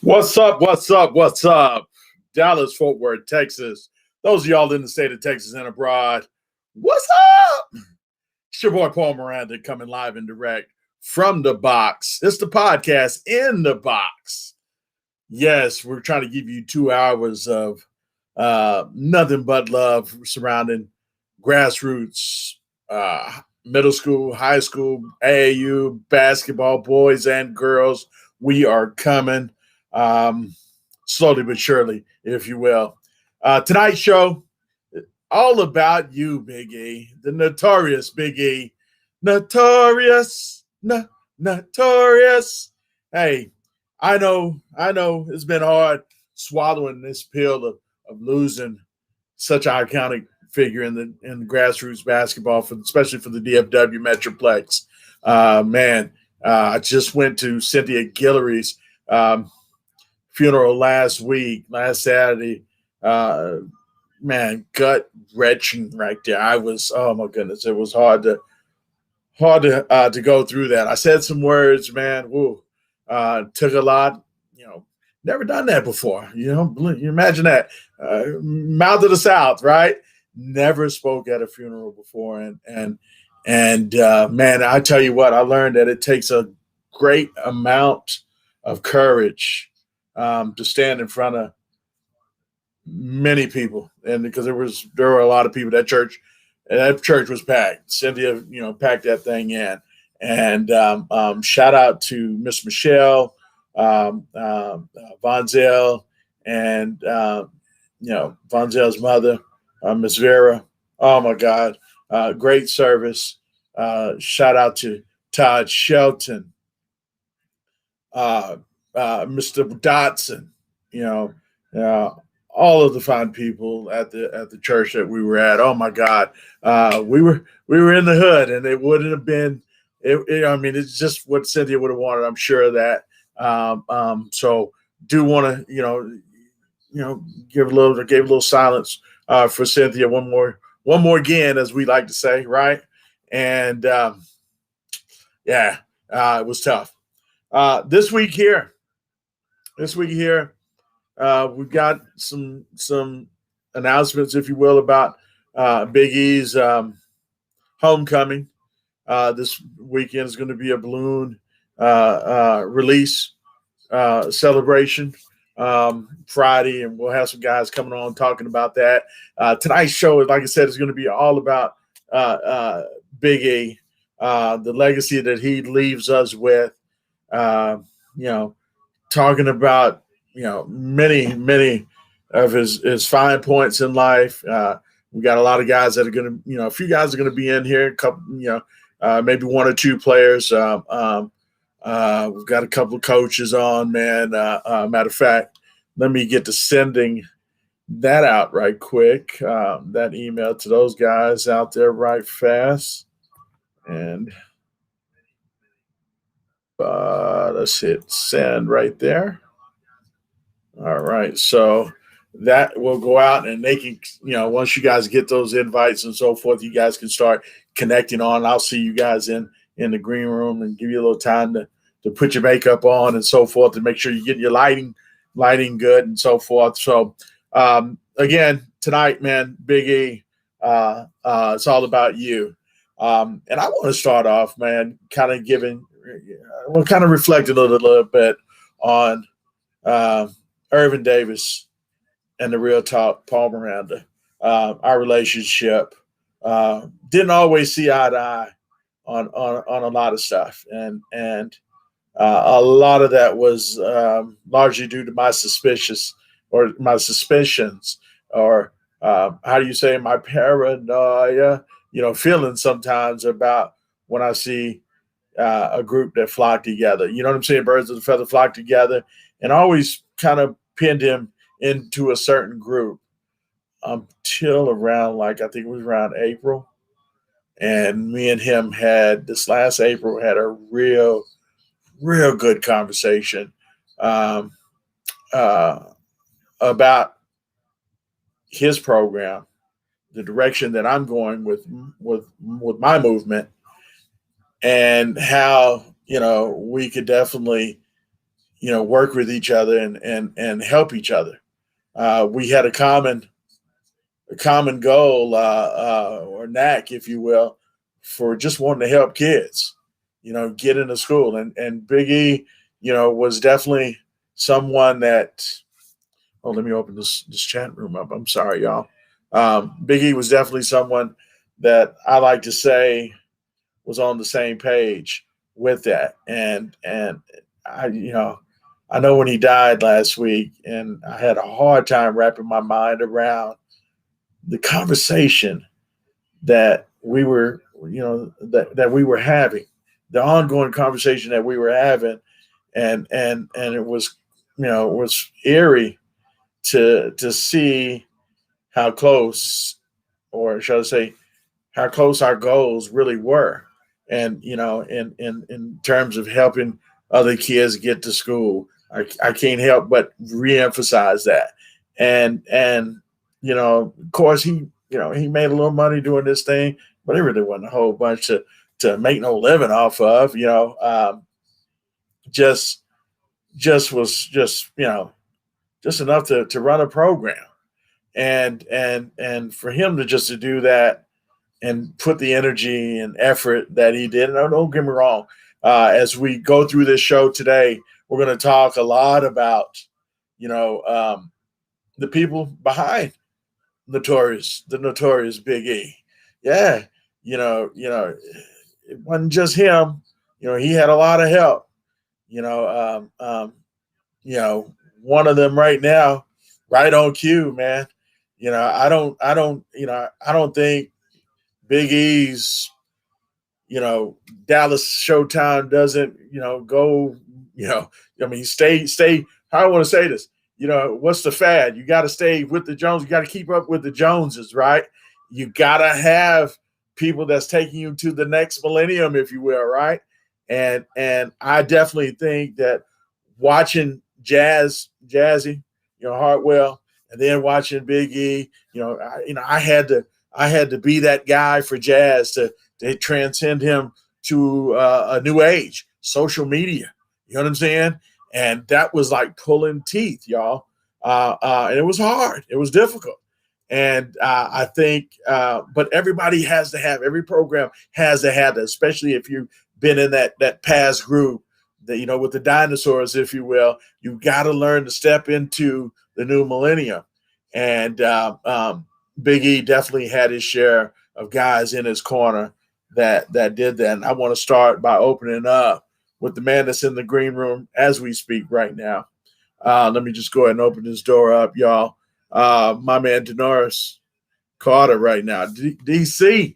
What's up? What's up? What's up? Dallas, Fort Worth, Texas. Those of y'all in the state of Texas and abroad, what's up? It's your boy Paul Miranda coming live and direct from the box. It's the podcast in the box. Yes, we're trying to give you 2 hours of nothing but love surrounding grassroots, middle school, high school, AAU, basketball, boys and girls. We are coming slowly but surely, if you will. Tonight's show, all about you, Big E, the notorious Big E. Notorious. Hey, I know it's been hard swallowing this pill of losing such an iconic figure in the grassroots basketball, especially for the DFW Metroplex. I just went to Cynthia Guillory's funeral last Saturday. Gut wrenching right there. Oh my goodness, it was hard to go through that. I said some words, man. Took a lot. Never done that before. You imagine that. Mouth of the South, right? Never spoke at a funeral before, and man, I tell you what, I learned that it takes a great amount of courage to stand in front of many people, and because there were a lot of people. That church was packed. Cynthia, packed that thing in, and shout out to Miss Michelle Vonzell, and Vonzell's mother, Miss Vera. Oh my God, great service. Shout out to Todd Shelton, Mr. Dotson, all of the fine people at the church that we were at. Oh my God, we were in the hood, and it wouldn't have been. It's just what Cynthia would have wanted. I'm sure of that. So do want to gave a little silence for Cynthia. One more again, as we like to say, right? And it was tough. This week here, we've got some announcements, if you will, about Big E's homecoming. This weekend is going to be a balloon release celebration Friday, and we'll have some guys coming on talking about that. Tonight's show, like I said, is going to be all about Big E, the legacy that he leaves us with. Talking about many of his fine points in life. We got a lot of guys that are going to, a few guys are going to be in here. A couple, maybe one or two players. We've got a couple of coaches on, man. Matter of fact, let me get to sending that out right quick. That email to those guys out there right fast. And let's hit send right there. All right. So that will go out, and they can, once you guys get those invites and so forth, you guys can start connecting on. I'll see you guys in the green room and give you a little time to put your makeup on and so forth, and make sure you get your lighting good and so forth. So again, tonight, man, Big E, it's all about you. And I want to start off, man, kind of reflecting a little bit on ERVIN Davis and the Real Talk, Paul Miranda. Our relationship didn't always see eye to eye on a lot of stuff, and a lot of that was largely due to my suspicions, or how do you say, my paranoia, feeling sometimes about when I see a group that flock together. You know what I'm saying? Birds of a feather flock together, and I always kind of pinned him into a certain group until around, I think it was around April. And me and him had, this last April, had a real good conversation about his program, the direction that I'm going with my movement, and how, we could definitely, work with each other and help each other. We had a common goal, or knack, if you will, for just wanting to help kids, get into school. And Big E, was definitely someone that, oh, let me open this chat room up. I'm sorry, y'all. Big E was definitely someone that I like to say was on the same page with that. And I, I know when he died last week, and I had a hard time wrapping my mind around the conversation that we were, that we were having, the ongoing conversation that we were having, and it was, it was eerie to see how close, or shall I say, how close our goals really were, and in terms of helping other kids get to school. I can't help but reemphasize that, and of course he made a little money doing this thing, but it really wasn't a whole bunch to make no living off of. Just was just enough to run a program, and for him to do that and put the energy and effort that he did. And don't get me wrong, as we go through this show today, we're going to talk a lot about the people behind the notorious Big E. Yeah, it wasn't just him. He had a lot of help. One of them right now, right on cue, man. I don't think Big E's, Dallas Showtime doesn't, go, stay. How do I want to say this? What's the fad? You got to stay with the Joneses. You got to keep up with the Joneses, right? You got to have people that's taking you to the next millennium, if you will, right? And I definitely think that watching Jazzy, Hartwell, and then watching Big E, I had to be that guy for Jazz to transcend him to a new age, social media. You know what I'm saying? And that was like pulling teeth, y'all. And it was hard. It was difficult. And I think, but everybody has to have, every program has to have that, especially if you've been in that past group, that, with the dinosaurs, if you will. You got to learn to step into the new millennium. And Big E definitely had his share of guys in his corner that did that. And I want to start by opening up with the man that's in the green room as we speak right now. Let me just go ahead and open this door up, y'all. My man Denoris Carter right now. DC,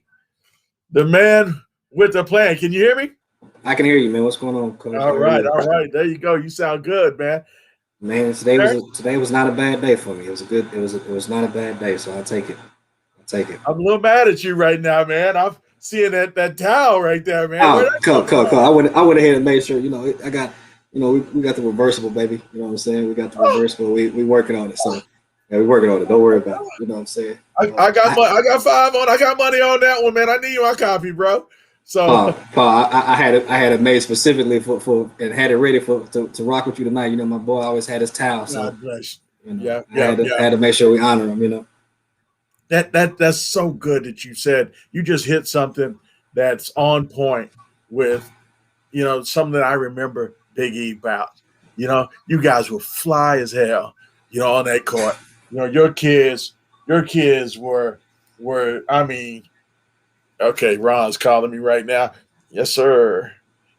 the man with the plan. Can you hear me? I can hear you, man. What's going on, Coach? All right. There you go. You sound good, man. Man, today was not a bad day for me. It was not a bad day, so I'll take it. I'm a little mad at you right now, man. I'm seeing that towel right there, man. Oh, cool. I went ahead and made sure, I got, we got the reversible, baby. You know what I'm saying? We got the reversible. We working on it. So yeah, we working on it. Don't worry about it. You know what I'm saying? I got 5 on. I got money on that one, man. I need my copy, bro. So Paul, I had it made specifically for and had it ready to rock with you tonight. My boy always had his towel, so God bless. I had to make sure we honor him. That's so good that you said. You just hit something that's on point with, something that I remember Big E about. You guys were fly as hell, on that court. Your kids were I mean. Okay, Ron's calling me right now. Yes, sir.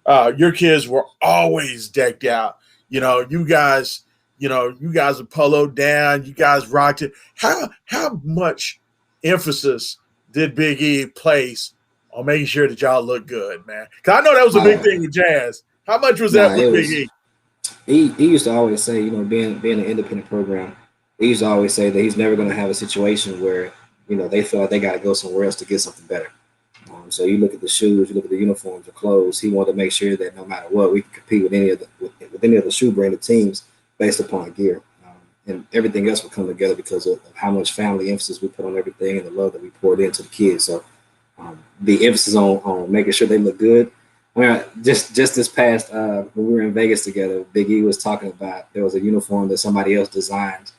Your kids were always decked out. You guys are poloed down. You guys rocked it. How much emphasis did Big E place on making sure that y'all look good, man? Because I know that was a big thing with Jazz. How much was that with Big E? He used to always say, being an independent program, he used to always say that he's never going to have a situation where, they feel like they got to go somewhere else to get something better. So you look at the shoes, you look at the uniforms, the clothes. He wanted to make sure that no matter what, we can compete with any of the shoe branded teams based upon gear, and everything else will come together because of how much family emphasis we put on everything and the love that we poured into the kids. So the emphasis on making sure they look good, Well, just this past when we were in Vegas together, Big E was talking about there was a uniform that somebody else designed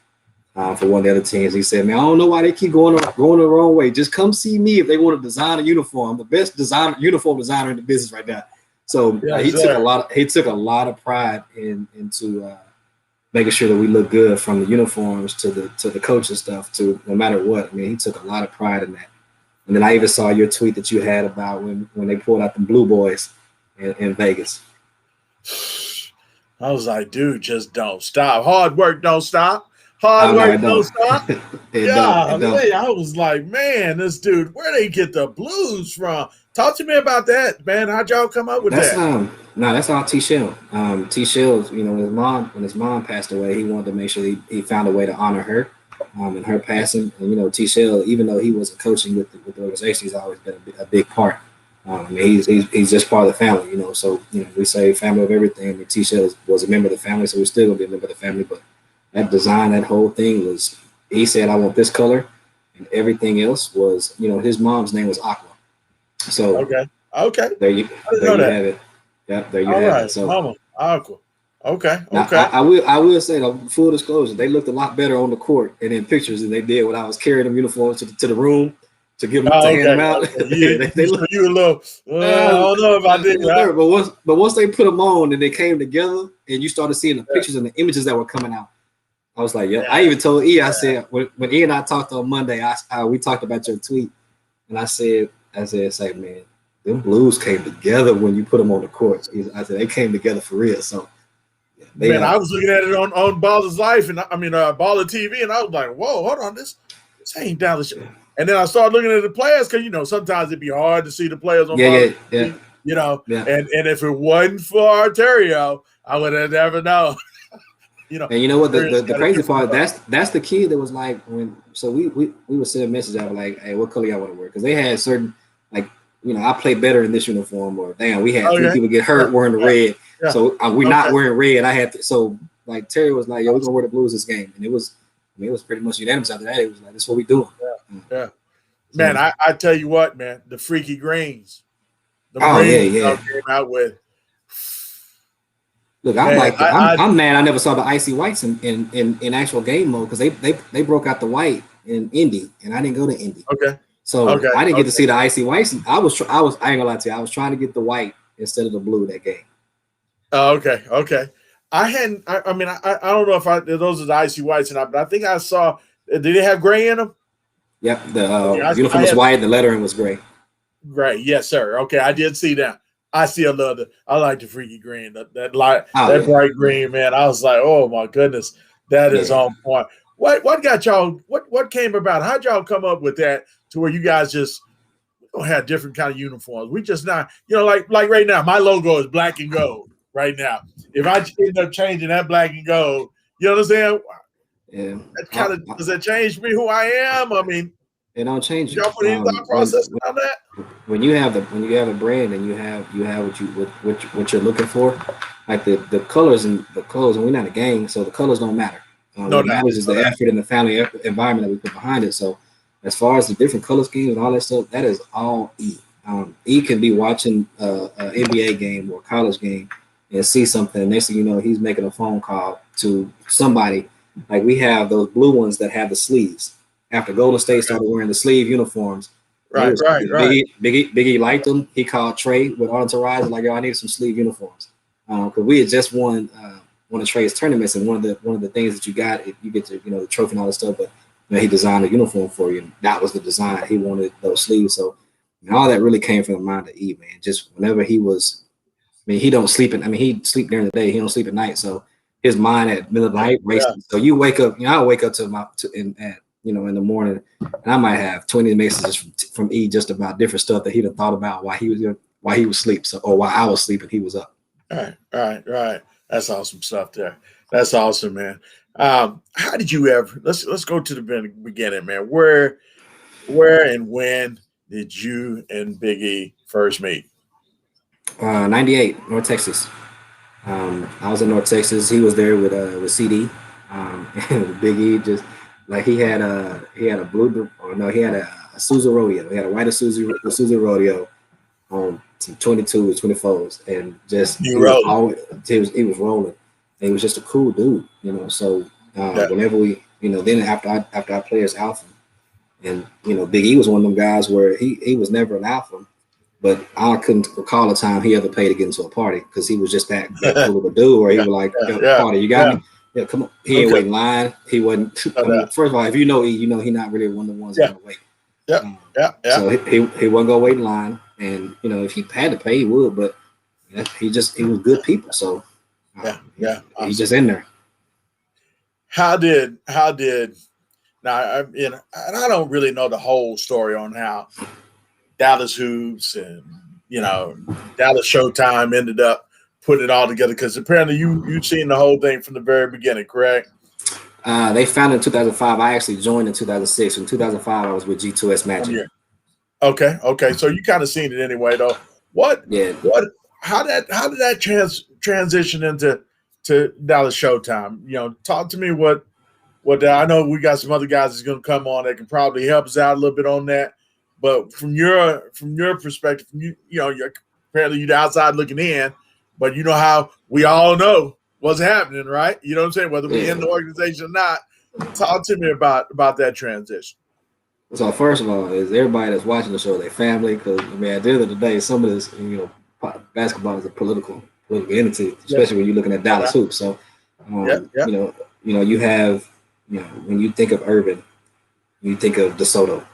for one of the other teams. He said, "Man, I don't know why they keep going the wrong way. Just come see me if they want to design a uniform. I'm the best uniform designer in the business right now." So he took a lot of pride into making sure that we look good, from the uniforms to the coaching stuff, to no matter what. I mean, he took a lot of pride in that. And then I even saw your tweet that you had about when they pulled out the Blue Boys in Vegas. I was like, dude, just don't stop. Hard work don't stop. Hard work don't stop. I was like, man, this dude, where they get the blues from? Talk to me about that, man. How'd y'all come up with that? That's all T Shell. T Shell, you know, when his mom passed away, he wanted to make sure he found a way to honor her and her passing. And you know, T Shell, even though he wasn't coaching with the organization, he's always been a big part. I mean, he's just part of the family, you know. So you know, we say family of everything. I mean, T Shell was a member of the family, so we're still gonna be a member of the family. But that design, that whole thing was, he said, I want this color, and everything else was, you know, his mom's name was Aqua. So okay, there you have it. Yep, there you have it. So Mama Aqua. Okay. Now, I will say, though, full disclosure, they looked a lot better on the court and in pictures than they did when I was carrying them uniforms to the room to give them hand them out. You a little. I don't know if I did that. But once they put them on and they came together, and you started seeing the pictures and the images that were coming out, I was like, yeah. I even told E, I said, when E and I talked on Monday, we talked about your tweet, and I said, say, man, them blues came together when you put them on the court. I said, they came together for real. So, man, I was looking at it on Baller's Life, and Baller TV, and I was like, whoa, hold on, this ain't down the shit. And then I started looking at the players, because, you know, sometimes it'd be hard to see the players on Baller TV, you know, and if it wasn't for Arterio, I would have never known. You know, and you know what the crazy part, that's the key. That was like, we would send a message out like, hey, what color y'all want to wear? Because they had certain, like, you know, I play better in this uniform, or damn, we had 3 people get hurt wearing the red. Yeah. So we're not wearing red. I had to, so like Terry was like, yo, we're gonna wear the blues this game. And it was pretty much unanimous after that. It was like, this is what we doing. Yeah. Man, so, I tell you what, man, the freaky greens. The came out with. Look, I'm I'm mad I never saw the icy whites in actual game mode, because they broke out the white in Indy, and I didn't go to Indy. Okay. So I didn't get to see the icy whites. I ain't gonna lie to you, I was trying to get the white instead of the blue that game. Oh, okay. I don't know if those are the icy whites or not, but I think I saw. Did they have gray in them? Yep. The uniform was white. The lettering was gray. Gray, yes, sir. Okay, I did see that. I like the freaky green, that bright green, man. I was like, oh my goodness, that is on point. What got y'all? What came about? How'd y'all come up with that to where you guys just don't have different kind of uniforms? We just not, you know, like right now, my logo is black and gold. Right now, if I end up changing that black and gold, you know what I'm saying? Yeah. That kind of does that change me who I am? I mean, it don't change. Y'all put any thought process on that? When you have a brand and you have what you're looking for, like the colors and we're not a gang, so the colors don't matter. What matters is the effort and the family environment that we put behind it. So as far as the different color schemes and all that stuff, that is all E. E can be watching an NBA game or a college game and see something, and next thing you know, he's making a phone call to somebody. Like, we have those blue ones that have the sleeves. After Golden State started wearing the sleeve uniforms, right. Biggie liked them. He called Trey with Entourage, like, yo, I need some sleeve uniforms, because we had just won one of Trey's tournaments, and one of the things that you get to, you know, the trophy and all that stuff. But you know, he designed a uniform for you, and that was the design. He wanted those sleeves, so all that really came from the mind of E, man. Just whenever he was. I mean, he don't sleep he sleep during the day. He don't sleep at night. So his mind at middle of the night racing. Yeah. So you wake up, you know, I wake up in the morning, and I might have 20 messages from E just about different stuff that he'd have thought about while he was asleep. So, or while I was sleeping, he was up. Right. That's awesome stuff there. That's awesome, man. How did you ever, let's go to the beginning, man. Where and when did you and Big E first meet? 98, North Texas. I was in North Texas. He was there with CD. And Big E just like he had a Suzu Rodeo. He had a white Suzu Rodeo. some 22s, 24s, and just He he was rolling. And he was just a cool dude, you know. So whenever we, you know, then after our players alpha, and you know, Big E was one of them guys where he was never an alpha, but I couldn't recall a time he ever paid to get into a party because he was just that cool of a dude where he was like, yo, party, you got me? Yeah, come on. He ain't waiting in line. He wasn't. I mean, first of all, if you know E, you know he not really one of the ones that's gonna wait. So he wasn't gonna wait in line, and you know if he had to pay, he would. But he was good people. So he's just in there. How did now? And I don't really know the whole story on how Dallas Hoops and Dallas Showtime ended up putting it all together, because apparently you've seen the whole thing from the very beginning, correct? They founded in 2005. I actually joined in 2006. In 2005, I was with G2S Magic. Okay. So you kind of seen it anyway, though. How did that transition into Dallas Showtime? You know, talk to me what I know we got some other guys that's going to come on that can probably help us out a little bit on that. But from your perspective, you're apparently you're the outside looking in, but you know how we all know what's happening, right? You know what I'm saying? Whether we're in the organization or not. Talk to me about that transition. So first of all, is everybody that's watching the show their family? Because I mean, at the end of the day, some of this, basketball is a political entity, especially when you're looking at Dallas hoops. So, you have, when you think of ERVIN, you think of DeSoto.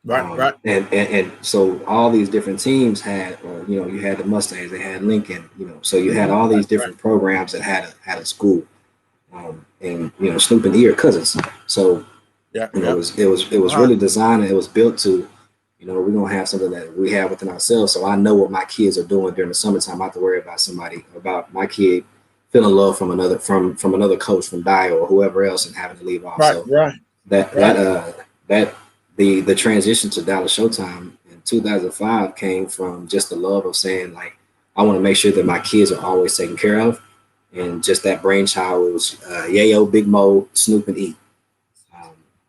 Right. And so all these different teams had, you had the Mustangs, they had Lincoln, so you had all these different programs that had a school, and Snoop and E are cousins. So it was really designed, and it was built to, we're gonna have something that we have within ourselves. So I know what my kids are doing during the summertime. I have to worry about my kid feeling love from another coach, from Dio or whoever else, and having to leave off. The transition to Dallas Showtime in 2005 came from just the love of saying, like, I want to make sure that my kids are always taken care of. And just that brainchild was Yayo, Big Mo, Snoop, and E.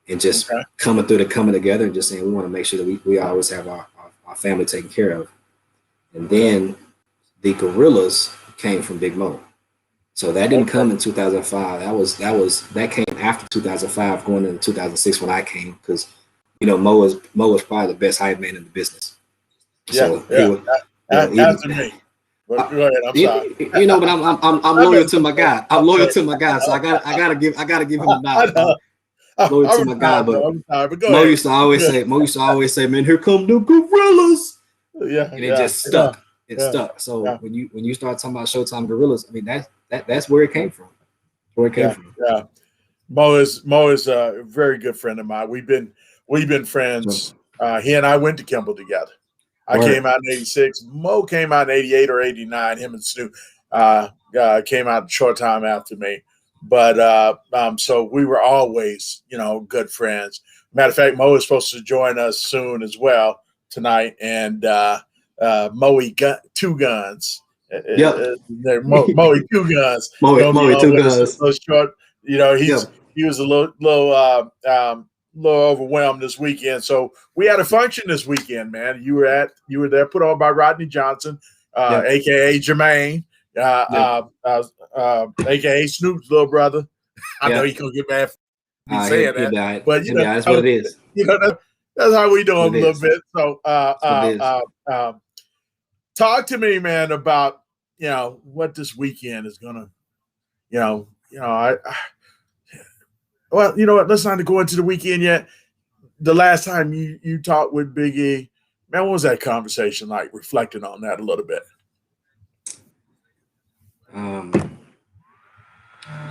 And just coming together and just saying, we want to make sure that we always have our family taken care of. And then the Gorillas came from Big Mo. So that didn't come in 2005. That came after 2005, going into 2006 when I came, because Mo is probably the best hype man in the business. After me. But go ahead. I'm sorry. But I'm loyal to my guy. I'm loyal to my guy, so I gotta give him a nod. Loyal to my guy, but Mo used to always say, man, here come the Gorillas. Yeah, and it just stuck. It stuck. So when you start talking about Showtime Gorillas, I mean that's where it came from. Yeah. Mo is a very good friend of mine. We've been friends. He and I went to Kimball together. I came out in 86. Mo came out in 88 or 89. Him and Snoop came out a short time after me. But so we were always, good friends. Matter of fact, Mo is supposed to join us soon as well tonight. And Moe Two Guns. Moe Two Guns. Moe Two Guns. Short, he was a little overwhelmed this weekend. So we had a function this weekend, man. You were there, put on by Rodney Johnson, aka Jermaine, aka Snoop's little brother. I know he's gonna get mad for me saying that, but that's what it is. That's how we do him a little bit. So talk to me, man, about what this weekend is gonna, well, you know what? Let's not go into the weekend yet. The last time you talked with Big E, man, what was that conversation like? Reflecting on that a little bit.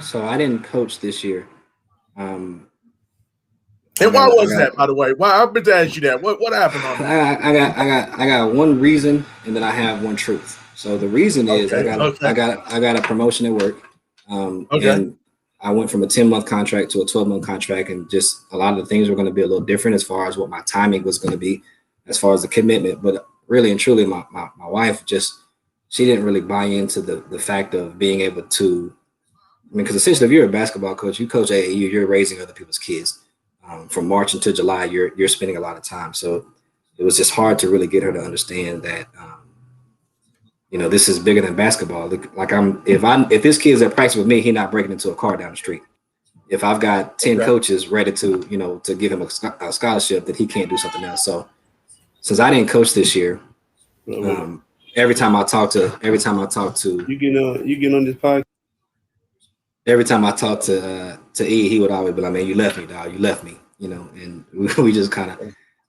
So I didn't coach this year. And why was that, by the way? Why? I've been to ask you that. What happened on that? I got one reason, and then I have one truth. So the reason is I got a promotion at work. And I went from a 10-month contract to a 12-month contract, and just a lot of the things were going to be a little different as far as what my timing was going to be, as far as the commitment. But really and truly, my wife she didn't really buy into the fact of being able to, because essentially if you're a basketball coach, you coach AAU, you're raising other people's kids. From March until July, you're spending a lot of time. So it was just hard to really get her to understand that this is bigger than basketball. Like if this kid's at practice with me, he's not breaking into a car down the street. If I've got 10 coaches ready to, to give him a scholarship, that he can't do something else. So since I didn't coach this year, every time I talk to you get on this podcast. Every time I talk to E, he would always be like, "Man, you left me, dog. You left me." And we just kind of,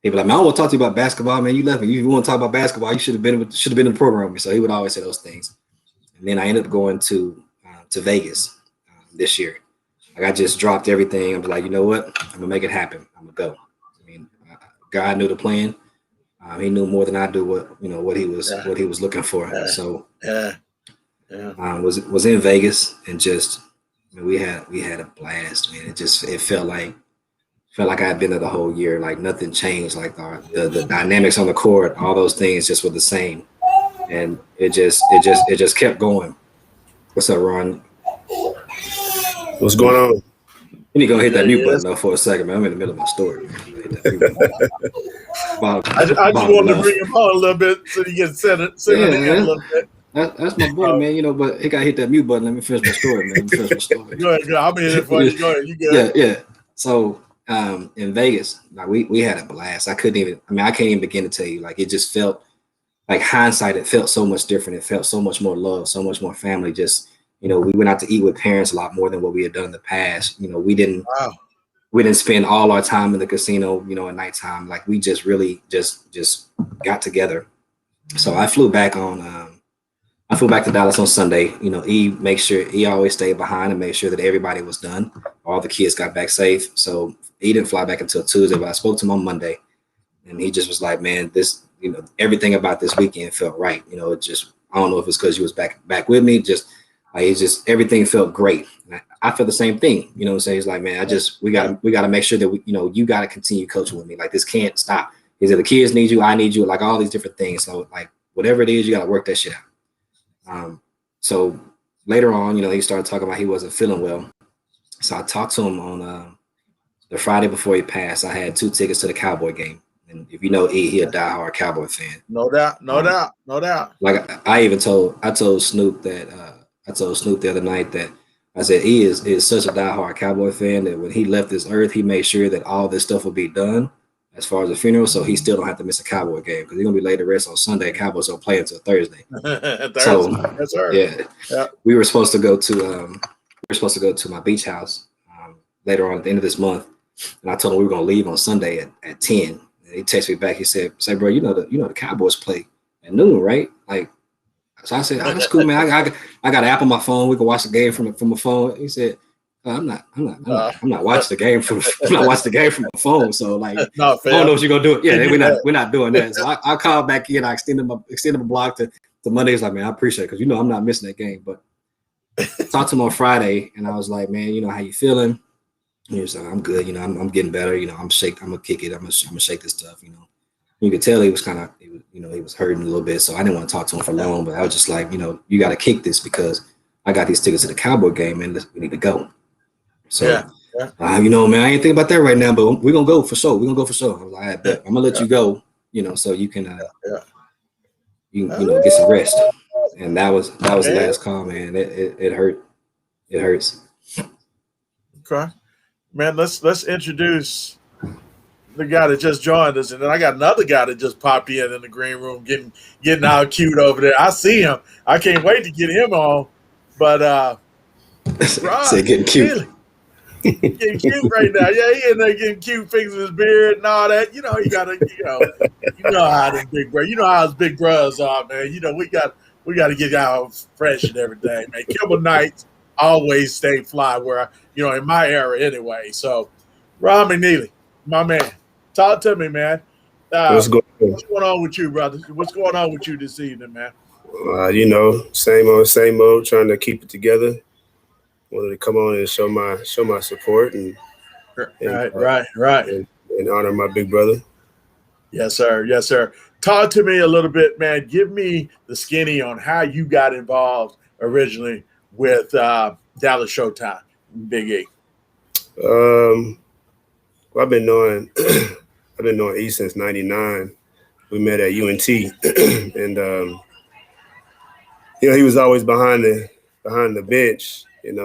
he'd be like, "Man, I don't want to talk to you about basketball, man. You left me. You want to talk about basketball? You should have been in the program with me." So he would always say those things. And then I ended up going to Vegas this year. Like, I just dropped everything. I was like, you know what? I'm gonna make it happen. I'm gonna go. I mean, God knew the plan. He knew more than I do what he was looking for. So was in Vegas, and just we had a blast, man. It felt like I had been there the whole year. Like nothing changed. Like the dynamics on the court, all those things just were the same, and it just kept going. What's up, Ron? What's going on? You need to go hit that mute button though for a second, man. I'm in the middle of my story. I just wanted to bring him on a little bit so you get set it a little bit. That's my boy, man. But he got to hit that mute button. Let me finish my story, man. Go ahead. I'm here for you. Go ahead. You good? Yeah. So in Vegas, like we had a blast. I can't even begin to tell you. Like it just felt like hindsight. It felt so much different. It felt so much more love, so much more family. Just we went out to eat with parents a lot more than what we had done in the past. We didn't spend all our time in the casino, at nighttime. Like we just really just got together. So I flew back to Dallas on Sunday. He always stayed behind and made sure that everybody was done. All the kids got back safe. So he didn't fly back until Tuesday, but I spoke to him on Monday, and he just was like, man, this, everything about this weekend felt right. It just, I don't know if it's because you was back with me, everything felt great. And I feel the same thing, what I'm saying? He's like, man, we got to make sure that you got to continue coaching with me. Like this can't stop. He said, the kids need you, I need you, like all these different things. So like whatever it is, you got to work that shit out. So later on, he started talking about he wasn't feeling well. So I talked to him on the Friday before he passed. I had 2 tickets to the Cowboy game. And if you know E, he a diehard Cowboy fan. No doubt. Like I told Snoop the other night that I said he is such a diehard Cowboy fan that when he left this earth, he made sure that all this stuff would be done as far as the funeral, so he still don't have to miss a Cowboy game because he's gonna be laid to rest on Sunday. Cowboys don't play until Thursday. So yes, sir. Yeah. We were supposed to go to my beach house later on at the end of this month, and I told him we were gonna leave on Sunday at 10. And he texted me back. He said, "Say, bro, the Cowboys play at noon, right?" Like, so I said, "Oh, that's cool, man. I got an app on my phone. We can watch the game from my phone." He said, I'm not watching the game from my phone. So like, I don't know what you're gonna do. Yeah, we're not doing that. So I called back in. I extended my block to Monday. He's like, man, I appreciate it because I'm not missing that game. But I talked to him on Friday, and I was like, man, how you feeling? He was like, I'm good. I'm getting better. I'm shake. I'm gonna kick it. I'm gonna shake this stuff. You could tell he was kind of, he was hurting a little bit. So I didn't want to talk to him for long. But I was just like, you got to kick this because I got these tickets to the Cowboy game, and we need to go. So, man, I ain't thinking about that right now, but we're gonna go for sure. I was like, I bet I'm gonna let you go, so you can, get some rest. And that was the last call, man. It hurt. It hurts. Okay, man. Let's introduce the guy that just joined us, and then I got another guy that just popped in the green room, getting all cute over there. I see him. I can't wait to get him on, but Say getting cute. Really, getting cute right now. Yeah, he in there getting cute, fixing his beard and all that. He gotta, you know how them big bro, how his big bros are, man. We got to get out fresh and everything, man. Kimble Knights always stay fly where, in my era anyway. So, Ron McNeely, my man, talk to me, man. What's going on with you, brother? What's going on with you this evening, man? Same old, trying to keep it together. Wanted to come on and show my support and honor my big brother. Yes, sir. Talk to me a little bit, man. Give me the skinny on how you got involved originally with Dallas SHOWTYME, Big E. Well, I've been knowing E since '99. We met at UNT, and you know, he was always behind the bench. And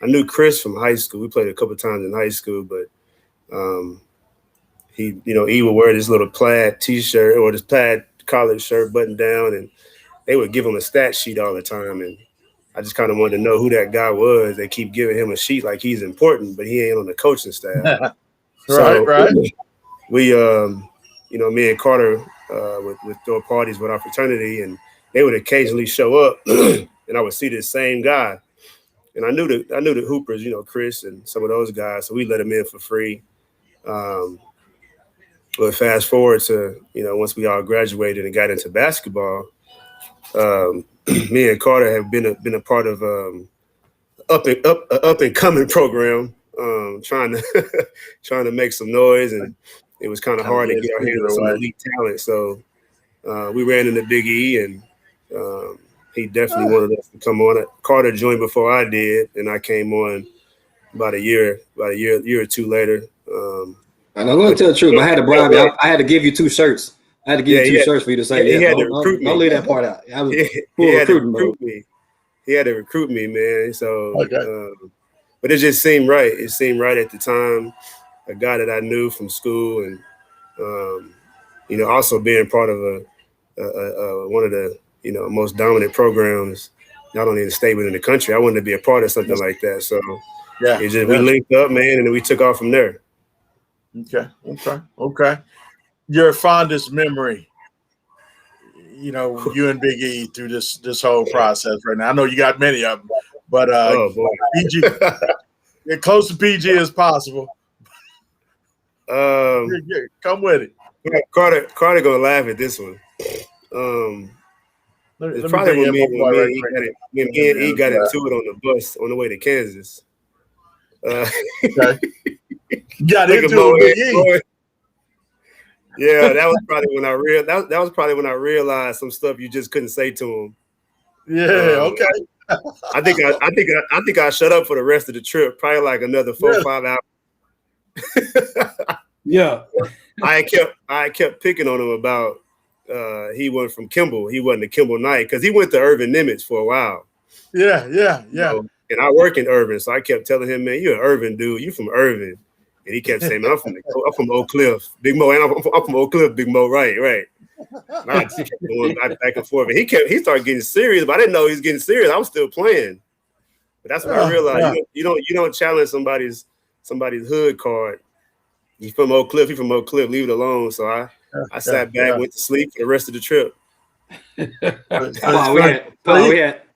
I knew Chris from high school. We played a couple times in high school, but he would wear this little plaid T-shirt or this plaid collared shirt buttoned down, and they would give him a stat sheet all the time. And I just kind of wanted to know who that guy was. They keep giving him a sheet like he's important, but he ain't on the coaching staff. Right. We, me and Carter would throw parties with our fraternity, and they would occasionally show up, and I would see this same guy. And I knew the Hoopers, you know, Chris and some of those guys, so we let him in for free. But fast forward to, you know, once we all graduated and got into basketball, me and Carter have been a part of up and coming program, trying to make some noise, and it was kind of hard to get our hands on some elite talent. So we ran into Big E, and he definitely wanted us to come on. Carter joined before I did, and I came on about a year or two later. I'm going to tell the truth. I had to bribe you. I had to give you 2 shirts. I had to give you 2 shirts for you to say, he had to recruit me. Don't leave that part out. I was he had to recruit me. He had to recruit me, man. So, but it just seemed right. It seemed right at the time. A guy that I knew from school, and you know, also being part of one of the, you know, most dominant programs, not only in the state but in the country. I wanted to be a part of something like that. So we linked up, man, and then we took off from there. Okay. Your fondest memory, you know, you and Big E through this whole process right now. I know you got many of them, but PG, as close to PG as possible. Come with it. Carter gonna laugh at this one. It's probably when me and E got into it on the bus on the way to Kansas. Got into it. Yeah, that was probably when I realized some stuff you just couldn't say to him. Yeah, okay. I think I shut up for the rest of the trip, probably like another 4 or 5 hours. Yeah. I kept picking on him about he wasn't from Kimball. He wasn't a Kimball Knight because he went to ERVIN Nimitz for a while. Yeah. You know, and I work in ERVIN, so I kept telling him, man, you're an ERVIN dude. You from ERVIN. And he kept saying, man, I'm from Oak Cliff, Big Mo, and I'm from Oak Cliff, Big Mo, right. And I just kept going back and forth. And he started getting serious, but I didn't know he was getting serious. I was still playing. But that's when I realized you don't challenge somebody's hood card. You from Oak Cliff, leave it alone. So I sat back, went to sleep for the rest of the trip.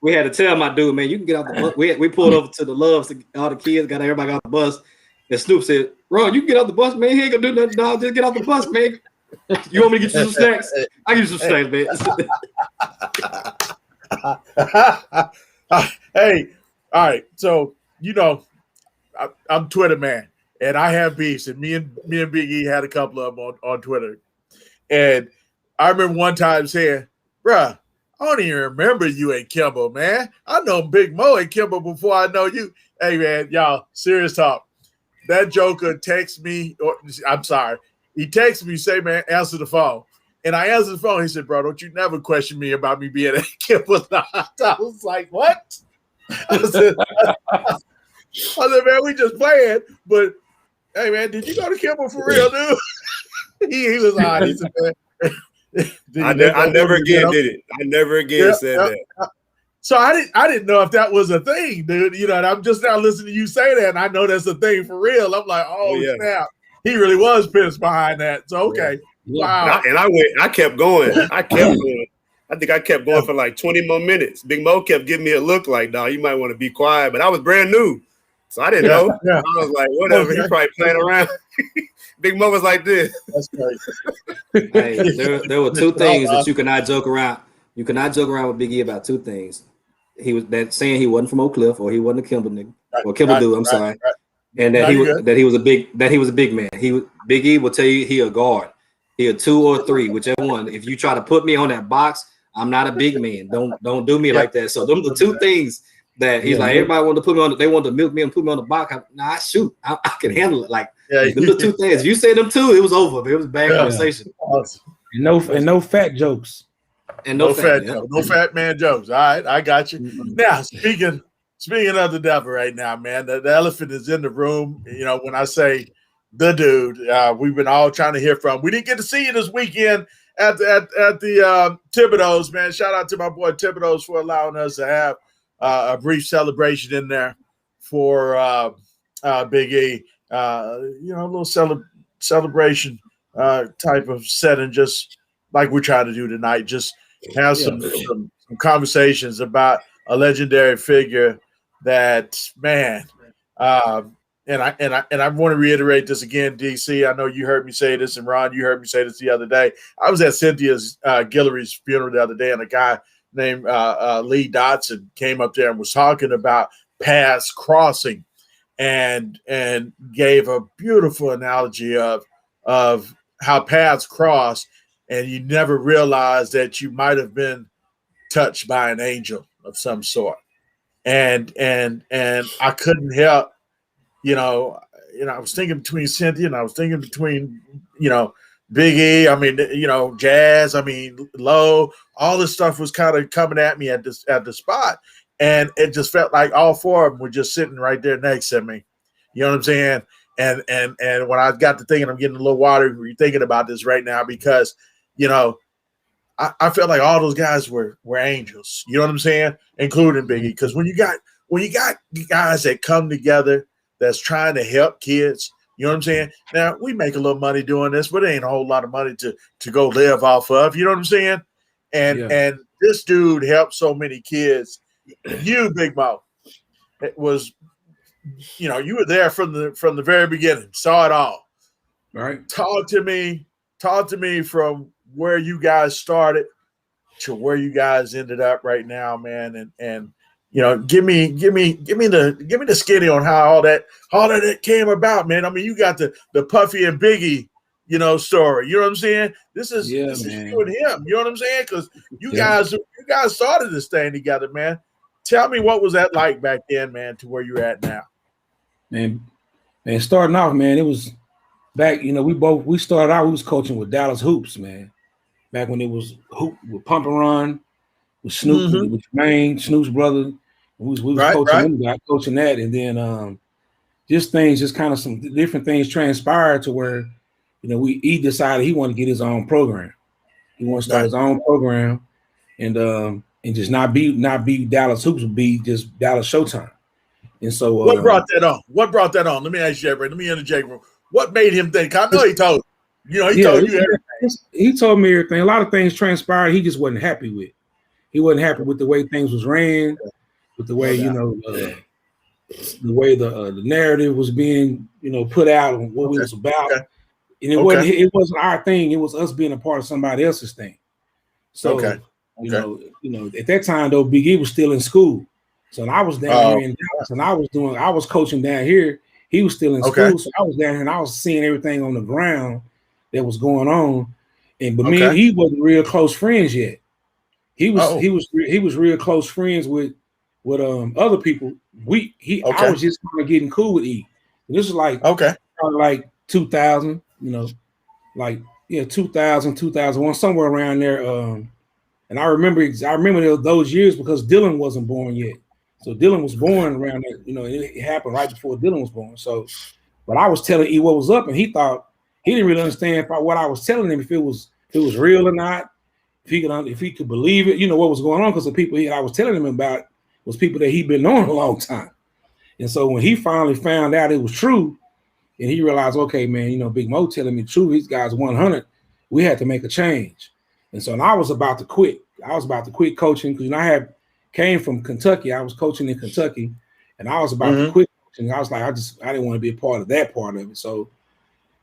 We had to tell my dude, man, you can get off the bus. We pulled over to the Loves, all the kids, got everybody off the bus. And Snoop said, Ron, you can get off the bus, man. He ain't gonna do nothing, dog. Just get off the bus, man. You want me to get you some snacks? I give you some snacks, man. Hey, all right. So, you know, I'm Twitter man, and I have beefs, and me and Big E had a couple of them on Twitter. And I remember one time saying, bruh, I don't even remember you at Kimball, man. I know Big Mo at Kimball before I know you. Hey, man, y'all, serious talk. That joker texts me, he texts me, say, man, answer the phone. And I answered the phone. He said, bro, don't you never question me about me being at Kimball. I was like, what? I said, man, we just playing. But, hey, man, did you go to Kimball for real, dude? he was all right. He said, man, I never again did it. I never again said that. So I didn't know if that was a thing, dude. You know, and I'm just now listening to you say that, and I know that's a thing for real. I'm like, snap. He really was pissed behind that. So okay. Wow. And I kept going. I think I kept going for like 20 more minutes. Big Mo kept giving me a look like, dog, you might want to be quiet. But I was brand new. So I didn't know. I was like, whatever, he probably playing around. Big Mo was like this. That's crazy. Hey, there were 2 things that you cannot joke around. You cannot joke around with Big E about 2 things. He was saying he wasn't from Oak Cliff, or he wasn't a Kimball nigga, or Kimball dude. I'm sorry, and that he was a big man. Big E will tell you he a guard. He a 2 or 3, whichever one. If you try to put me on that box, I'm not a big man. Don't do me like that. So them the 2 things that he's like. Everybody wanted to put me on. They wanted to milk me and put me on the box. I shoot. I can handle it. Like them the 2 things. If you say them 2, it was over. It was a bad conversation. And no fat jokes. And no fat joke. No fat man jokes. All right, I got you. Mm-hmm. Now, speaking of the devil right now, man, the elephant is in the room. You know, when I say the dude, we've been all trying to hear from. We didn't get to see you this weekend at the Thibodeau's, man. Shout out to my boy Thibodeau's for allowing us to have a brief celebration in there for Big E. You know, a little celebration type of setting, just like we're trying to do tonight. Just have some conversations about a legendary figure that, man. And I want to reiterate this again, DC. I know you heard me say this, and Ron, you heard me say this the other day. I was at Cynthia's Guillory's funeral the other day, and a guy named Lee Dotson came up there and was talking about paths crossing, and gave a beautiful analogy of how paths cross, and you never realize that you might have been touched by an angel of some sort. And I couldn't help, I was thinking between Cynthia and I was thinking between, Big E, Jazz, Low, all this stuff was kind of coming at me at the spot. And it just felt like all four of them were just sitting right there next to me. You know what I'm saying? And when I got to thinking, I'm getting a little watery thinking about this right now because, I felt like all those guys were angels. You know what I'm saying? Including Biggie. Because when you got guys that come together that's trying to help kids, you know what I'm saying? Now, we make a little money doing this, but it ain't a whole lot of money to go live off of. You know what I'm saying? And this dude helped so many kids. You, Big Mo, it was, you were there from the very beginning, saw it all. Right. Talk to me from where you guys started to where you guys ended up right now, man. And give me the skinny on how all that came about, man. You got the Puffy and Biggie, story. You know what I'm saying? This is you and him. You know what I'm saying? Because you guys started this thing together, man. Tell me, what was that like back then, man, to where you're at now? Man, starting off, man, it was back, we started out, we was coaching with Dallas Hoops, man. Back when it was hoop with Pump and Run, with Snoop, with Jermaine, Snoop's brother. We was coaching that, and then just kind of some different things transpired to where, he decided he wanted to get his own program. He wanted to start his own program, and just not be Dallas Hoops, would be just Dallas Showtime. And so, what brought that on? Let me ask you, Everett. Let me interject. What made him think? I know he told you. Told you everything. He told me everything. A lot of things transpired. He just wasn't happy with. He wasn't happy with the way things was ran, with the way the way the narrative was being put out and what we was about. Okay. And it wasn't our thing. It was us being a part of somebody else's thing. So at that time though, Big E was still in school. So I was down here in Dallas, and I was coaching down here. He was still in school, so I was down here and I was seeing everything on the ground that was going on. But me and he wasn't real close friends yet. He was real close friends with other people. I was just kind of getting cool with E. And this was like like 2000, 2000, 2001, somewhere around there. And I remember those years because Dylan wasn't born yet. So Dylan was born around that, it happened right before Dylan was born. So, but I was telling E what was up, and he thought he didn't really understand what I was telling him, if it was real or not, if he could believe it, what was going on, because the people I was telling him about was people that he'd been knowing a long time. And so when he finally found out it was true, and he realized, okay, man, Big Mo telling me the truth, these guys 100, we had to make a change. And so I was about to quit. I was about to quit coaching because I came from Kentucky. I was coaching in Kentucky, and I was about to quit coaching. I was like, I didn't want to be a part of that part of it. So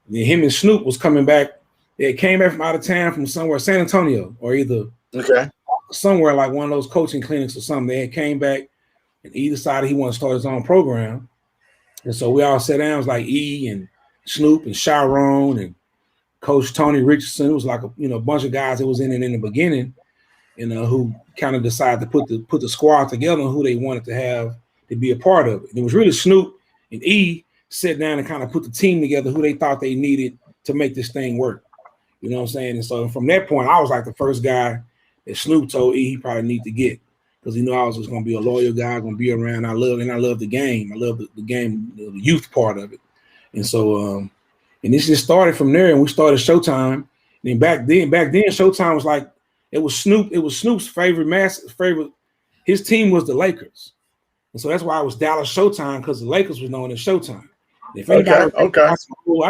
then him and Snoop was coming back. They came back from out of town from somewhere, San Antonio, or either somewhere like one of those coaching clinics or something. They came back, and E decided he wanted to start his own program. And so we all sat down. It was like E and Snoop and Sharon and Coach Tony Richardson. It was like a bunch of guys that was in it in the beginning, who kind of decided to put the squad together and who they wanted to have to be a part of it. And it was really Snoop and E sit down and kind of put the team together who they thought they needed to make this thing work. You know what I'm saying? And so from that point, I was like the first guy that Snoop told E he probably need to get, because he knew I was just gonna be a loyal guy, gonna be around. I love the game. I love the game, the youth part of it. And so and this just started from there, and we started Showtime. And back then Showtime was like, it was Snoop's favorite. His team was the Lakers. And so that's why it was Dallas Showtime, because the Lakers was known as Showtime. If anybody, I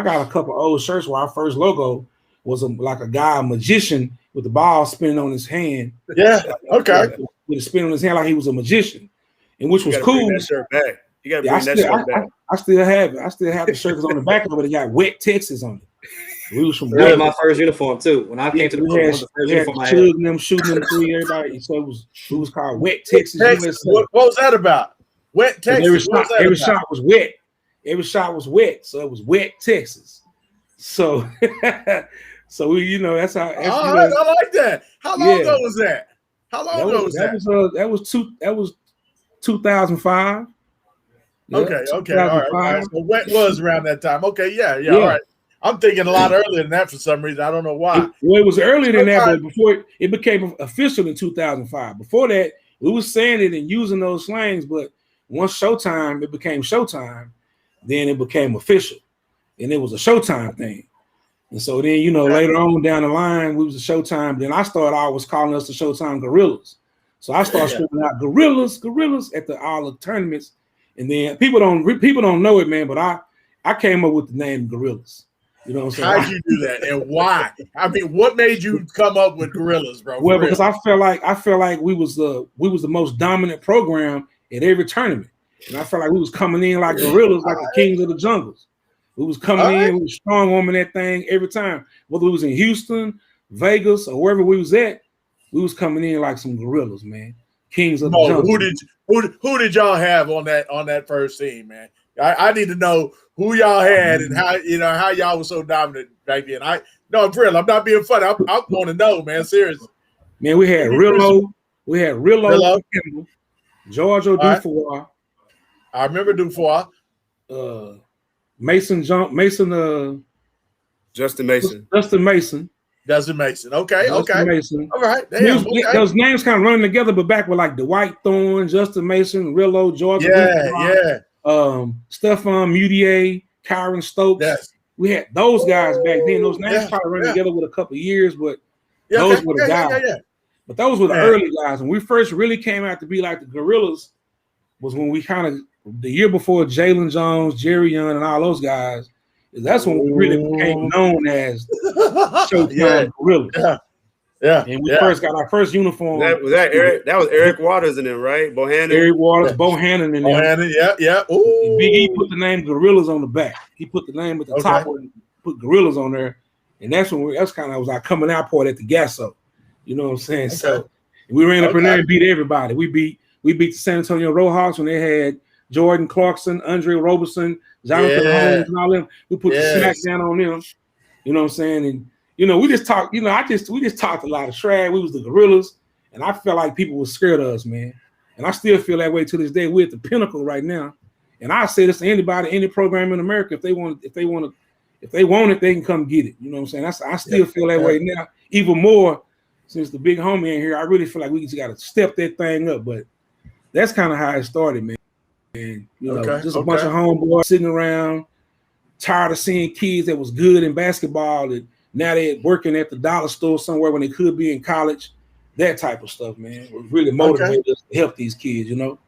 got a couple old shirts where our first logo was like a guy, a magician with the ball spinning on his hand. Yeah, okay. With a spin on his hand like he was a magician, and which was cool. Bring that shirt back. You got to bring that shirt back. I still have it. I still have the shirts on the back of it. It got Wet Texas on it. We was from that was my first uniform too. When I came to the first uniform, I had them shooting them three. Everybody, so it was called Wet Texas. What was that about? Wet Texas. Every shot was wet. Every shot was wet, so it was Wet Texas. So, so we, you know, that's how. I like that. How long ago was that? How long ago was that? That was 2005. Yeah, okay, all right. So Wet was around that time. Okay, yeah. All right. I'm thinking a lot earlier than that for some reason. I don't know why. It was earlier than that, but before it became official in 2005. Before that, we was saying it and using those slangs, but once Showtime, it became Showtime. Then it became official, and it was a Showtime thing. And so then, you know, later on down the line, we was a Showtime. Then I started always calling us the Showtime Gorillas. So I started screaming out gorillas at all the tournaments. And then people don't know it, man, but I came up with the name Gorillas. You know what I'm saying? How'd you do that, and why? I mean, what made you come up with Gorillas, bro? Well, because I felt like we was the most dominant program at every tournament. And I felt like we was coming in like gorillas, like the kings of the jungles. We was coming in, we was strong arming that thing every time. Whether we was in Houston, Vegas, or wherever we was at, we was coming in like some gorillas, man. Kings of the jungles. Who did y'all have on that first team, man? I need to know who y'all had and how y'all was so dominant back then. No, for real, I'm not being funny. I want to know, man. Seriously. Man, we had Rillo, Kimball, Giorgio Dufour. I remember Dufour. Justin Mason. Okay. Mason. All right. Those names kind of running together, but back with like Dwight Thorne, Justin Mason, Rillo, George. Stephon Mutier, Kyron Stokes. Yes. We had those guys back then. Those names probably running together with a couple of years, but those were the guys. But those were the early guys. When we first really came out to be like the Gorillas was when we kind of the year before Jalen Jones, Jerry Young, and all those guys. That's when we really became known as Showtime Gorillas. Yeah. And we first got our first uniform. Was Eric? That was Eric Waters in it, right? Bohannon. Eric Waters, Bohannon in there. Bohannon, yeah. Ooh. Big E put the name Gorillas on the back. He put the name at the top and put Gorillas on there. And that's when that's kind of was our coming out part at the Gasso. You know what I'm saying? Okay. So we ran up in there and beat everybody. We beat the San Antonio Roadhawks when they had Jordan Clarkson, Andre Roberson, Jonathan Holmes, and all them. We put the smack down on them. You know what I'm saying? And you know, we just talked. You know, we just talked a lot of trash. We was the Gorillas, and I felt like people were scared of us, man. And I still feel that way to this day. We're at the pinnacle right now, and I say this to anybody, any program in America, if they want it, they can come get it. You know what I'm saying? I still feel that way now, even more since the big homie in here. I really feel like we just got to step that thing up. But that's kind of how it started, man. And you know, just a bunch of homeboys sitting around, tired of seeing kids that was good in basketball that now they're working at the dollar store somewhere when they could be in college. That type of stuff, man, was really motivated us to help these kids. You know,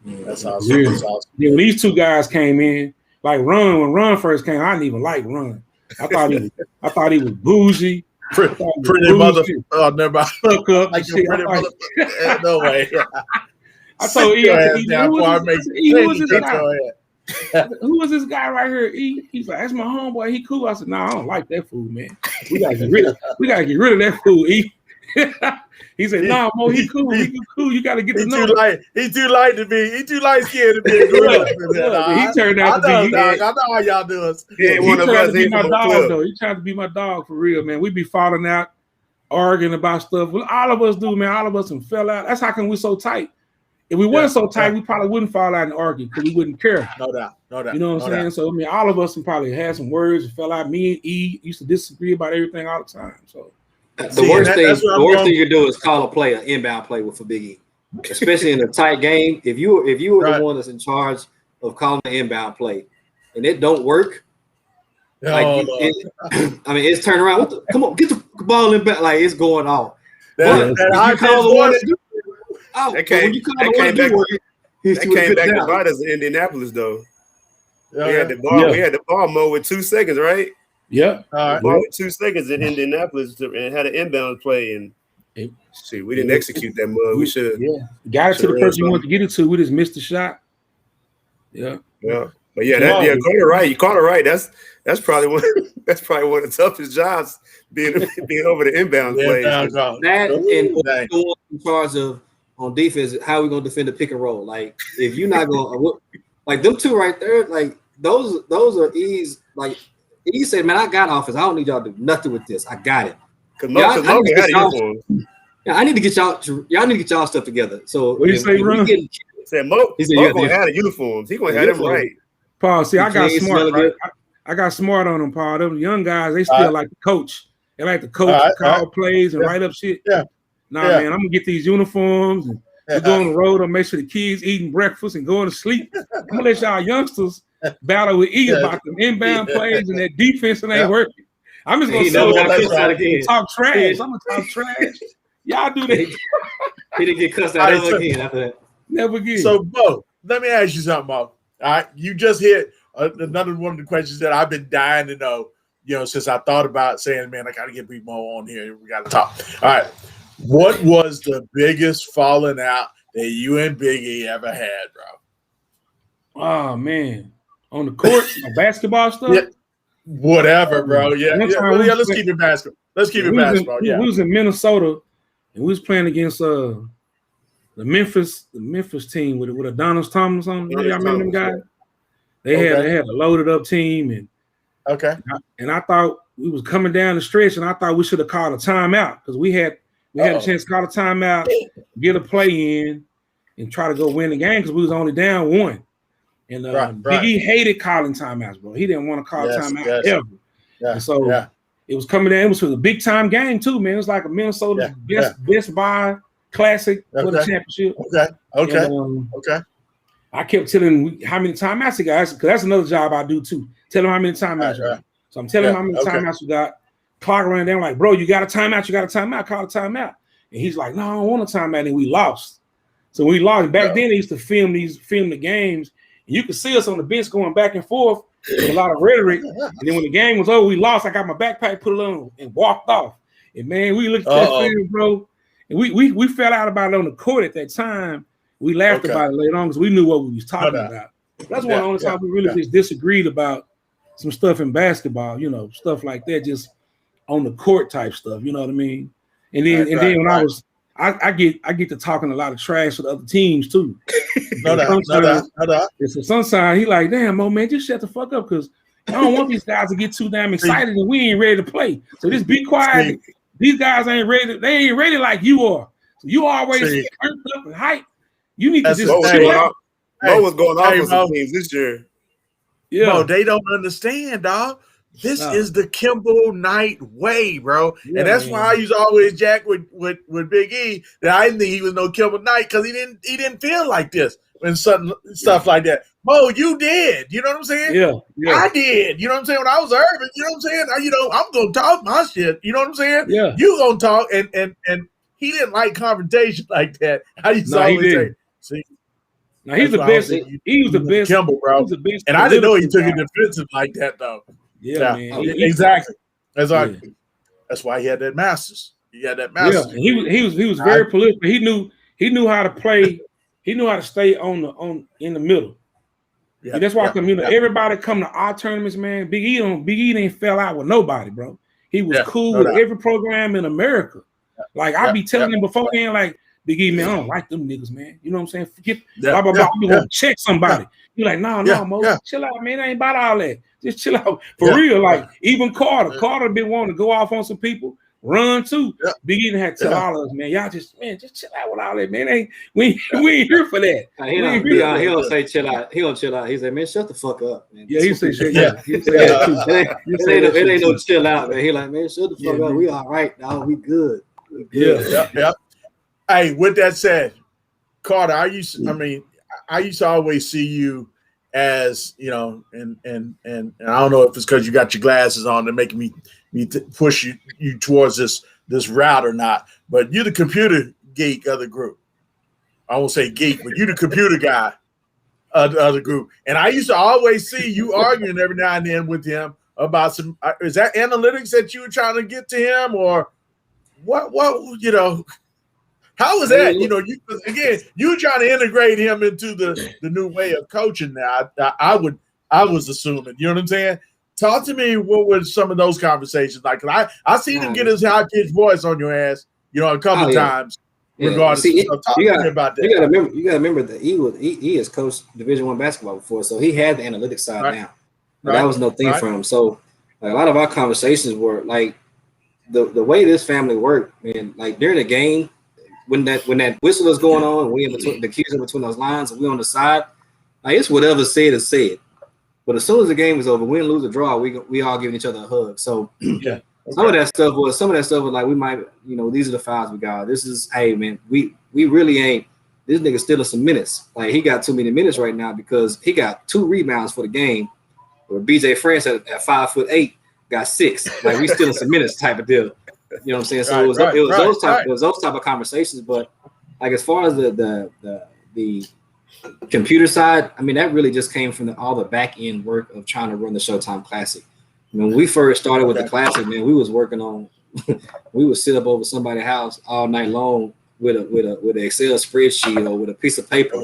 that's awesome. Really. That's awesome. Yeah, when these two guys came in, like Ron, when Ron first came, I didn't even like Ron. I thought he was bougie. Pretty mother. Oh, never mind. Stuck up. Like your pretty mother. No way. I told E, who was this guy right here? He's like, that's my homeboy. He cool. I said, I don't like that fool, man. We gotta get rid of that fool. E. He said, Mo, he cool. He cool. You gotta get the number. He too light to be. He too light scared to be a gorilla. He turned out to be. I know how y'all do us. He tried to be my dog, though. He tried to be my dog for real, man. We be falling out, arguing about stuff. Well, all of us do, man. All of us and fell out. That's how come we're so tight. If we weren't so tight, we probably wouldn't fall out and argue because we wouldn't care. No doubt. You know what I'm saying? So I mean, all of us probably had some words and fell out. Me and E used to disagree about everything all the time. So The worst thing you can do is call a play, an inbound play for Big E, especially in a tight game. If you were the one that's in charge of calling the inbound play, and it don't work, it's turn around. Come on, get the ball in back, like it's going off. That came back to bite us in Indianapolis though. We had the ball. We had the ball more with 2 seconds, right? Yeah. Ball with 2 seconds in Indianapolis and had an inbound play, and see, we didn't execute that mug. We should. Yeah, got it to the person you want to get it to. We just missed the shot. Yeah. Yeah. But you caught it right. That's probably one. That's probably one of the toughest jobs being over the inbound plays. That and in charge of on defense, how are we gonna defend the pick and roll? Like if you're not gonna like them two right there, like those are ease. Like he said, man, I got offense. I don't need y'all to do nothing with this. I got it. I need to get y'all need to get y'all stuff together. So what do you say, Ron? Said Mo gonna have the uniforms. He gonna have them right. Paul, see, I got smart. Right? I got smart on them, Paul. Them young guys, they still like to coach. They like to coach, call plays, and write up shit. Man, I'm gonna get these uniforms and we go on the road and make sure the kids eating breakfast and going to sleep. I'm gonna let y'all youngsters battle with E about them inbound plays and that defense and ain't working. I'm just gonna talk trash. I'm gonna talk trash. Y'all do that. He didn't get cussed out ever again after that. Never again. So, Bo, let me ask you something, Bo. All right, you just hit another one of the questions that I've been dying to know, since I thought about saying, man, I got to get Big Mo on here. We got to talk. All right. What was the biggest falling out that you and Big E ever had, bro? Oh, man. On the court, basketball stuff? Yeah. Whatever, bro. Yeah. Let's keep it basketball. We was in Minnesota, and we was playing against the Memphis team with Adonis Thomas on. Y'all remember them guys? They had a loaded up team, and I thought we was coming down the stretch, and I thought we should have called a timeout because we had a chance to call a timeout, get a play in, and try to go win the game because we was only down 1. And Big E hated calling timeouts, bro. He didn't want to call timeout ever. Yeah, and so it was coming down. It was for the big time game too, man. It was like a Minnesota Best Buy Classic for the championship. Okay. I kept telling him how many timeouts he got, because that's another job I do too. Tell him how many timeouts you got. So I'm telling him how many timeouts you got. Clock running down, like, bro, you got a timeout, call a timeout. And he's like, no, I don't want a timeout, and we lost. So we lost. Back then they used to film the games, and you could see us on the bench going back and forth with a lot of rhetoric. And then when the game was over, we lost. I got my backpack, put it on, and walked off. And man, we looked at that film, bro, and we fell out about it on the court at that time. We laughed about it later on because we knew what we was talking about. That's one of the only times we really just disagreed about some stuff in basketball, stuff like that, just on the court type stuff. You know what I mean? And then when I get to talking a lot of trash with other teams too. No doubt. So sometimes he like, damn, Mo, man, just shut the fuck up because I don't want these guys to get too damn excited and we ain't ready to play. So just be quiet. These guys ain't ready. They ain't ready like you are. So you always turned up and hype. You need to just chill out. Mo was going off with some teams this year. Yeah, Mo, they don't understand, dog. This is the Kimball Knight way, bro. Yeah, and that's why I used to always jack with Big E that I didn't think he was no Kimball Knight because he didn't feel like this and stuff like that. Mo, you did. You know what I'm saying? Yeah. I did. You know what I'm saying? When I was Irvin, you know what I'm saying? I'm gonna talk my shit. You know what I'm saying? Yeah. You gonna talk and he didn't like confrontation like that. I used to always say, see. Now he's the best. He was the best. Kimball, bro. The best, and I didn't know he took it defensive like that, though. Yeah, man. Exactly. That's why he had that Masters. He had that Masters. Yeah, he was very political. He knew how to play. He knew how to stay in the middle. Yeah, and that's why everybody come to our tournaments, man. Big E didn't fell out with nobody, bro. He was cool with every program in America. Like I be telling him beforehand, like, Big E, man, I don't like them niggas, man. You know what I'm saying? Forget blah blah blah. You want to check somebody? You're like, no, Mo, chill out, man. I ain't about all that. Just chill out for real. Like even Carter been wanting to go off on some people. run too. Yeah. Big E had to tell all of us, man, y'all just chill out with all that, man. We ain't here for that. He don't say chill out. He don't chill out. He say, man, shut the fuck up, man. Yeah, he say shit. Yeah. He say that too. It ain't no chill out, man. He like, man, shut the fuck up. We all right now. We good. We good. Yeah. Hey, with that said, Carter, I used to always see you as, you know, and I don't know if it's because you got your glasses on that making me push you towards this route or not, but you're the computer geek of the group. I won't say geek, but you're the computer guy of the group. And I used to always see you arguing every now and then with him about some. Is that analytics that you were trying to get to him, or what? You know, how was that? You know, you were trying to integrate him into the new way of coaching. Now, I was assuming. You know what I'm saying? Talk to me. What were some of those conversations like? Cause I seen him get his high pitched voice on your ass, you know, a couple times. Yeah. Regardless, talk to me about that. You gotta remember that he has coached Division I basketball before, so he had the analytics side down. That was no thing for him. So like, a lot of our conversations were like the way this family worked, man. Like during the game, when that whistle was going on, and we in between the cues in between those lines, and we on the side, like it's whatever said is said. But as soon as the game was over, win, lose, or draw, we all giving each other a hug. So yeah. Some of that stuff was like we might, you know, these are the fouls we got. This is, hey man, we really ain't. This nigga stealing some minutes. Like he got too many minutes right now because he got 2 rebounds for the game. Where BJ France at 5'8" got 6. Like we stealing some minutes type of deal. You know what I'm saying? So it was those type of conversations. But like as far as the computer side, I mean that really just came from all the back end work of trying to run the Showtime Classic. When we first started with the Classic, man, we was working on. We would sit up over somebody's house all night long with an Excel spreadsheet or with a piece of paper,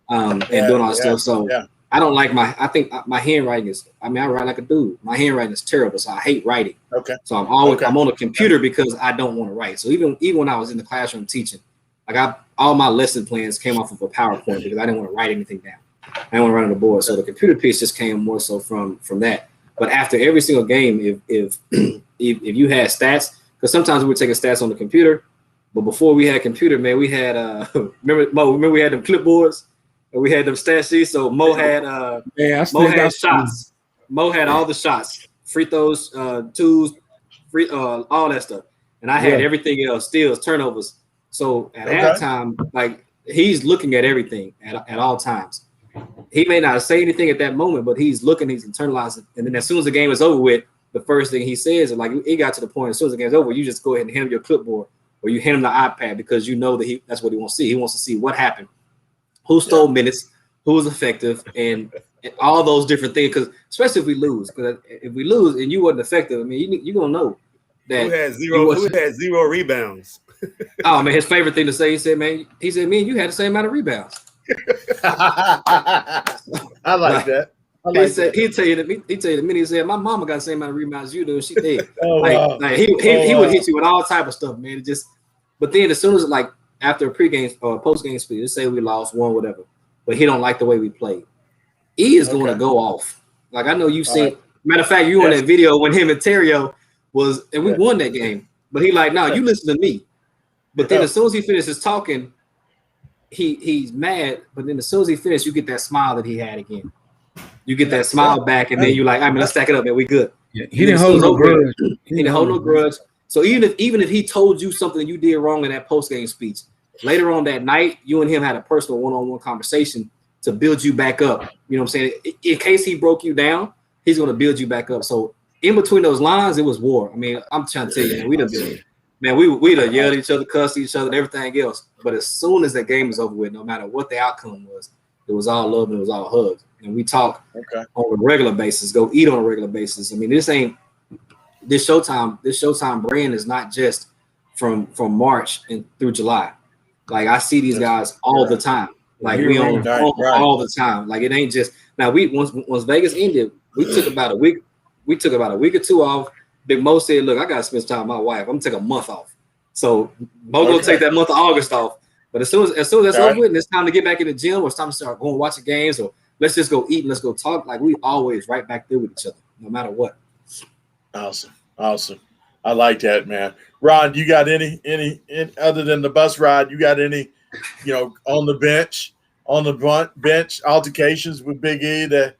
and doing all that stuff. So I don't like I think my handwriting is. I mean, I write like a dude. My handwriting is terrible, so I hate writing. Okay. So I'm on a computer because I don't want to write. So even when I was in the classroom teaching, all my lesson plans came off of a PowerPoint because I didn't want to write anything down. I didn't want to write on the board. So the computer piece just came more so from that. But after every single game, if you had stats, because sometimes we would take a stats on the computer, but before we had computer, man, we had remember we had them clipboards and we had them stat sheets. So Mo had shots. Mo had all the shots, free throws, twos, free all that stuff, and I had everything else, steals, turnovers. So at halftime, like he's looking at everything at all times. He may not say anything at that moment, but he's looking, he's internalizing. And then as soon as the game is over with, the first thing he says is like, it got to the point, as soon as the game's over, you just go ahead and hand him your clipboard or you hand him the iPad because you know that that's what he wants to see. He wants to see what happened, who stole minutes, who was effective, and all those different things. Because especially if we lose, because if we lose and you wasn't effective, I mean, you're going to know that. Who had 0 rebounds? Oh, man, his favorite thing to say, he said, me and you had the same amount of rebounds. I like that. He'd tell you the minute he said, my mama got the same amount of rebounds as you do. She did. He would hit you with all type of stuff, man. But then as soon as like after a pregame or post-game speech, let's say we lost, won, whatever, but he don't like the way we played. E is going to go off. Like I know you've seen. Matter of fact, you on that video when him and Terrio was, and we won that game. But he like, no, you listen to me. But then as soon as he finishes talking, he's mad. But then as soon as he finished, you get that smile that he had again. You get that smile back, and then you like, I mean, let's stack it up, man. We good. Yeah, he didn't hold no grudge. He didn't hold no grudge. So even if he told you something you did wrong in that post game speech, later on that night, you and him had a personal one-on-one conversation to build you back up. You know what I'm saying? In case he broke you down, he's going to build you back up. So in between those lines, it was war. I mean, I'm trying to tell you, man, we done yelled at each other, cussed each other, and everything else. But as soon as that game was over with, no matter what the outcome was, it was all love and it was all hugs. And we talk on a regular basis, go eat on a regular basis. I mean, this Showtime brand is not just from March and through July. Like I see these guys all the time. Like we on the phone all the time. Like it ain't just now. Once Vegas ended, we took about a week. We took about a week or two off. Big Mo said, "Look, I gotta spend time with my wife. I'm gonna take a month off." So Mo gonna take that month of August off. But as soon as that's over with, and it's time to get back in the gym, or it's time to start going watching games, or let's just go eat and let's go talk. Like we always right back there with each other, no matter what. Awesome. I like that, man. Ron, you got any other than the bus ride? You got any, on the bench altercations with Big E that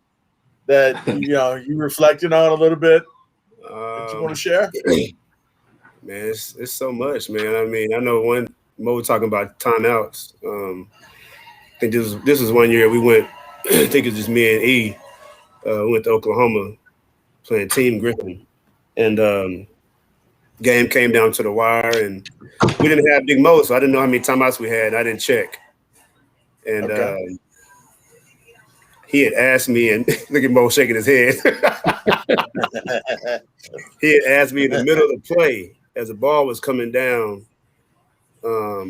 you reflecting on a little bit that you want to share? Man, it's so much, man. I mean, I know one Mo talking about timeouts. I think this was one year we went. I think it's just me and E. Went to Oklahoma playing Team Griffin, and game came down to the wire, and we didn't have Big Mo, so I didn't know how many timeouts we had. And I didn't check, and he had asked me, and look at Mo shaking his head. He had asked me in the middle of the play as the ball was coming down, how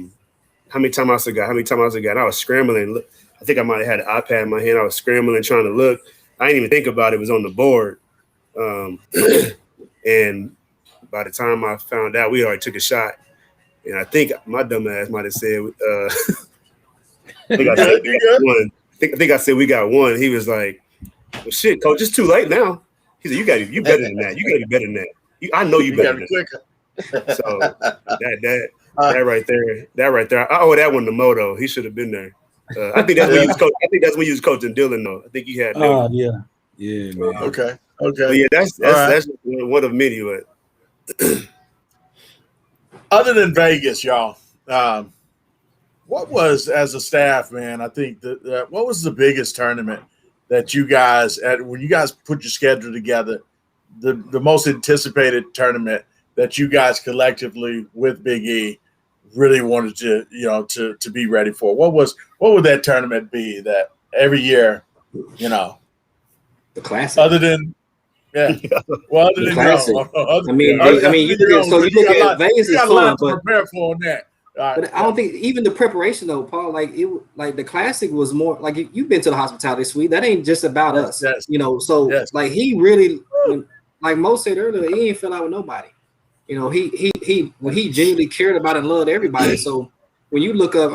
many timeouts I got? And I was scrambling. I think I might have had an iPad in my hand. I was scrambling, trying to look. I didn't even think about it. It was on the board. And by the time I found out, we already took a shot. And I think my dumb ass might have said, I think I said we got one. He was like, well, shit, coach, it's too late now. He said, you better than that. You got to be better than that. I know you better than that. So that right there. I owe that one to Moto. He should have been there. I think that's when he was coach. I think that's when he was coaching Dylan though. I think he had. Yeah, man. Okay. But yeah, that's one of many. But other than Vegas, y'all, what was as a staff, man? I think that what was the biggest tournament that you guys when you guys put your schedule together? The most anticipated tournament that you guys collectively with Big E really wanted to to be ready for? What would that tournament be that every year, the classic? Other than well, other than classic. You look at Vegas is fun, but prepare for on that. But I don't think even the preparation though, Paul. Like the classic was more like you've been to the hospitality suite. That ain't just about us, yes. Like he really, like Mo said earlier, he ain't fell out with nobody. He genuinely cared about and loved everybody. So when you look up,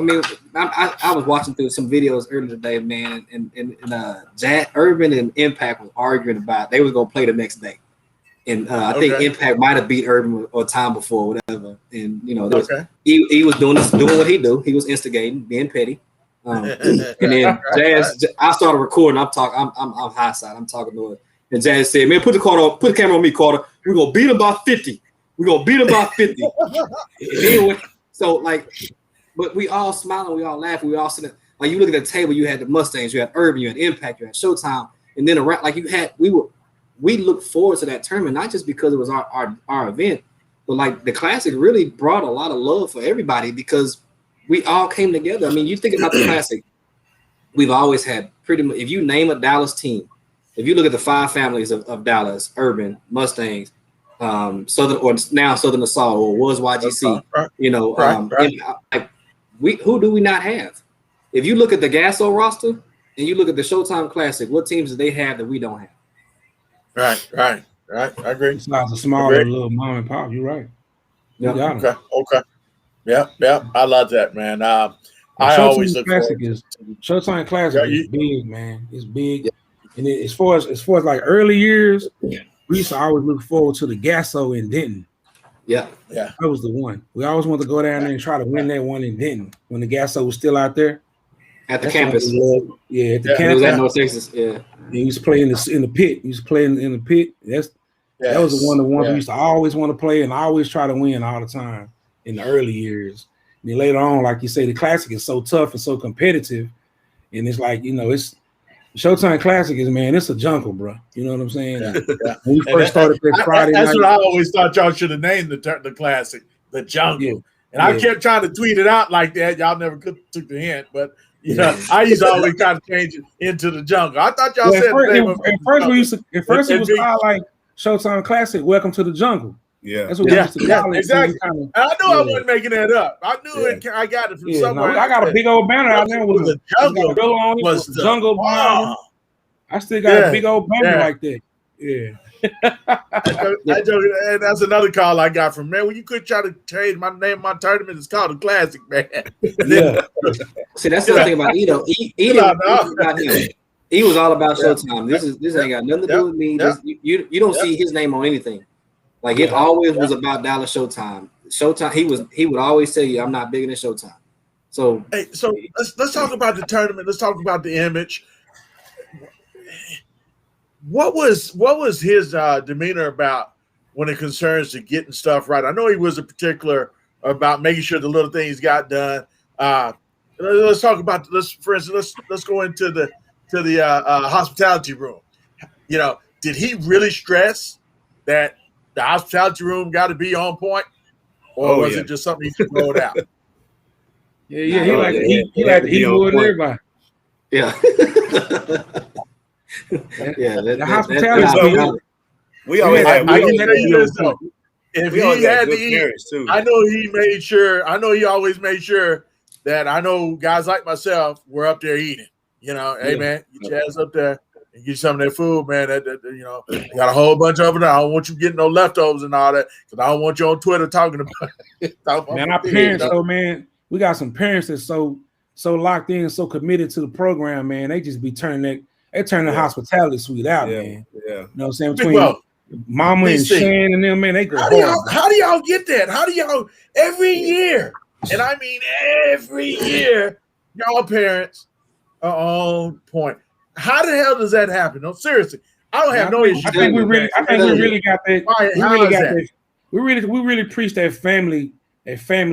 I was watching through some videos earlier today, man, and ERVIN and Impact was arguing about they were gonna play the next day, and I think Impact might have beat ERVIN or time before, whatever. And he was doing what he do. He was instigating, being petty. And then Jazz, I started recording. I'm high side. I'm talking to her, and Jazz said, "Man, put the camera on me, Carter. We're gonna beat him by 50. We're gonna beat him by 50." Anyway, so but we all smiling, we all laughing, we all sitting. Like you look at the table, you had the Mustangs, you had ERVIN, you had Impact, you had Showtime, and then around we look forward to that tournament not just because it was our event, but like the Classic really brought a lot of love for everybody because we all came together. I mean, you think about the Classic, we've always had pretty much. If you name a Dallas team, if you look at the 5 families of Dallas, ERVIN, Mustangs, Southern or now Southern Assault or was YGC, who do we not have? If you look at the Gasso roster and you look at the Showtime Classic, what teams do they have that we don't have? Right. I agree. It's not a smaller little mom and pop. You're right. Okay. Yeah. I love that, man. I always look Classic forward Showtime Classic is big, man. It's big. Yeah. And as far as like early years, we used to always look forward to the Gasso in Denton. Yeah. That was the one. We always wanted to go down there and try to win that one in Denton when the Gasso was still out there. At the campus. At the campus. It was at North Texas. Yeah. He used to play in the pit. He used to play in the pit. That was one of the ones we used to always want to play and always try to win all the time in the early years. And then later on, like you say, the Classic is so tough and so competitive. And it's like, it's Showtime Classic is, man, it's a jungle, bro. You know what I'm saying? Yeah. When we first started that Friday night. That's what I always thought y'all should have named the Classic, the jungle. Yeah. And I kept trying to tweet it out like that. Y'all never took the hint, but I used to always kind of change it into the jungle. I thought y'all said at first it was called like Showtime Classic, Welcome to the Jungle. Yeah. That's what we used to call it. Exactly. I knew I wasn't making that up. I knew it. I got it from somewhere. No, I got a big old banner out there with the jungle on it. Was the jungle behind it. I still got a big old banner like that. Yeah. I joke, and that's another call I got from man. When you could try to change my name, my tournament is called the Classic, man. See, that's the thing about Edo. He was all about Showtime. This ain't got nothing to do with me. You don't see his name on anything. Like it always was about Dallas Showtime. Showtime. He would always tell you, "I'm not bigger than Showtime." So hey, so let's talk about the tournament. Let's talk about the image. What was his demeanor about when it concerns to getting stuff right? I know he was a particular about making sure the little things got done. Let's talk about for instance, let's go into the hospitality room. You know, did he really stress that the hospitality room got to be on point, or was it just something he throw out? Yeah, he like to eat more than everybody. Yeah. The hospitality. We always had. If he had to eat, I know he made sure. I know he always made sure that I know guys like myself were up there eating. You know, hey man, get your ass up there and get some of that food, man. You know, you got a whole bunch of it. I don't want you getting no leftovers and all that because I don't want you on Twitter talking about it. Man, our parents, though, man, we got some parents that's so locked in, so committed to the program, man. They just be turning the hospitality suite out, man. Yeah. You know what I'm saying? Between Mama and Shan and them, man, they go hard. How do y'all get that? How do y'all every year? And I mean every year, y'all parents are on point. How the hell does that happen? No, seriously. I don't have no issue. I think we really got that. We really preach that family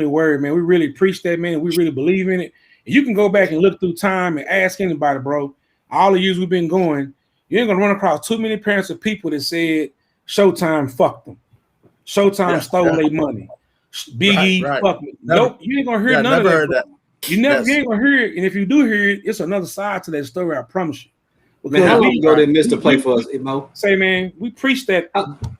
word, man. We really preach that, man. We really believe in it. And you can go back and look through time and ask anybody, bro. All the years we've been going, you ain't gonna run across too many parents of people that said Showtime fucked them. Showtime stole their money. Big E fucked me. Nope, you ain't gonna hear none of that. You ain't gonna hear it. And if you do hear it, it's another side to that story, I promise you. Because man, how long ago did Mr. play for us, Mo? Say, man, we preach that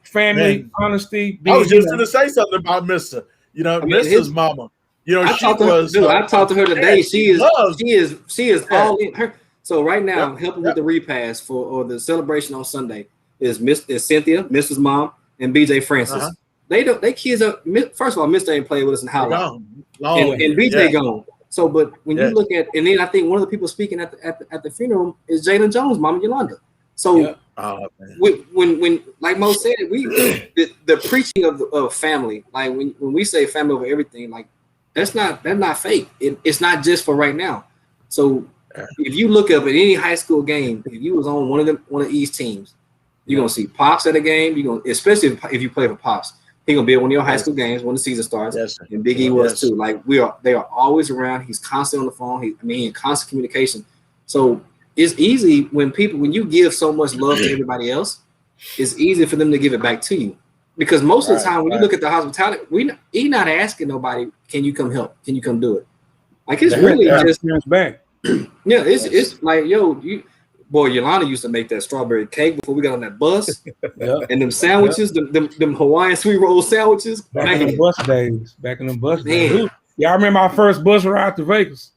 family, honesty. I was just gonna say something about Mr. You know, Mrs. Mama. You know, I talked to her today. She is all in her. So right now, helping with the repast or the celebration on Sunday is Cynthia, Mrs. Mom, and BJ Francis. They kids are first of all, Mr. ain't played with us in how long, and BJ gone. So, but when you look at, and then I think one of the people speaking at the funeral is Jalen Jones' mom, Yolanda. So when like Mo said, the preaching of family, like when we say family over everything, like that's not fake. It's not just for right now. So if you look up at any high school game, if you was on one of these teams, you're gonna see Pops at a game. You're gonna, especially if you play for Pops, he's gonna be at one of your high school games when the season starts. And Big E was too. Like they are always around. He's constantly on the phone. He's in constant communication. So it's easy when you give so much love to everybody else, it's easy for them to give it back to you. Because most of the time when you look at the hospitality, he's not asking nobody, can you come help? Can you come do it? Like it's really just back. Yeah, it's like, yo, Yolanda used to make that strawberry cake before we got on that bus. And them sandwiches, them Hawaiian sweet roll sandwiches. Back in the bus days. Y'all remember our first bus ride to Vegas?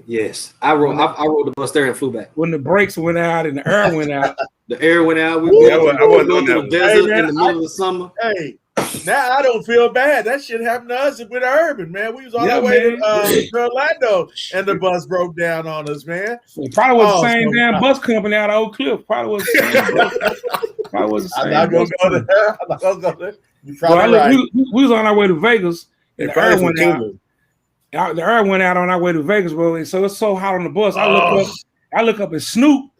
Yes. I rode the bus there and flew back. When the brakes went out and the air went out. The air went out. We went to the desert in the middle of the summer. Hey, now I don't feel bad. That shit happened to us with Urban, man. We was on our way to Orlando, and the bus broke down on us, man. It probably was the same damn bus company out of Oak Cliff. Probably was the same. I'm not gonna go there. You probably right. We was on our way to Vegas, and the air went out. The air went out on our way to Vegas, bro. And so it's so hot on the bus. I look up, and Snoop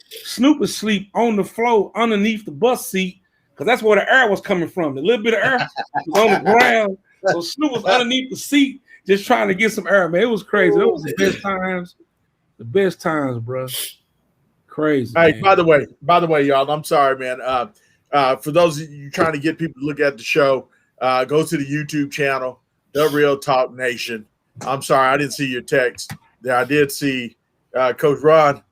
is asleep on the floor underneath the bus seat. Because that's where the air was coming from. The little bit of air was on the ground. So Snoop was underneath the seat just trying to get some air, man. It was crazy. It was the best times. The best times, bro. Crazy. Hey, man. By the way, y'all, I'm sorry, man. For those of you trying to get people to look at the show, go to the YouTube channel, The Real Talk Nation. I'm sorry, I didn't see your text. There, I did see Coach Ron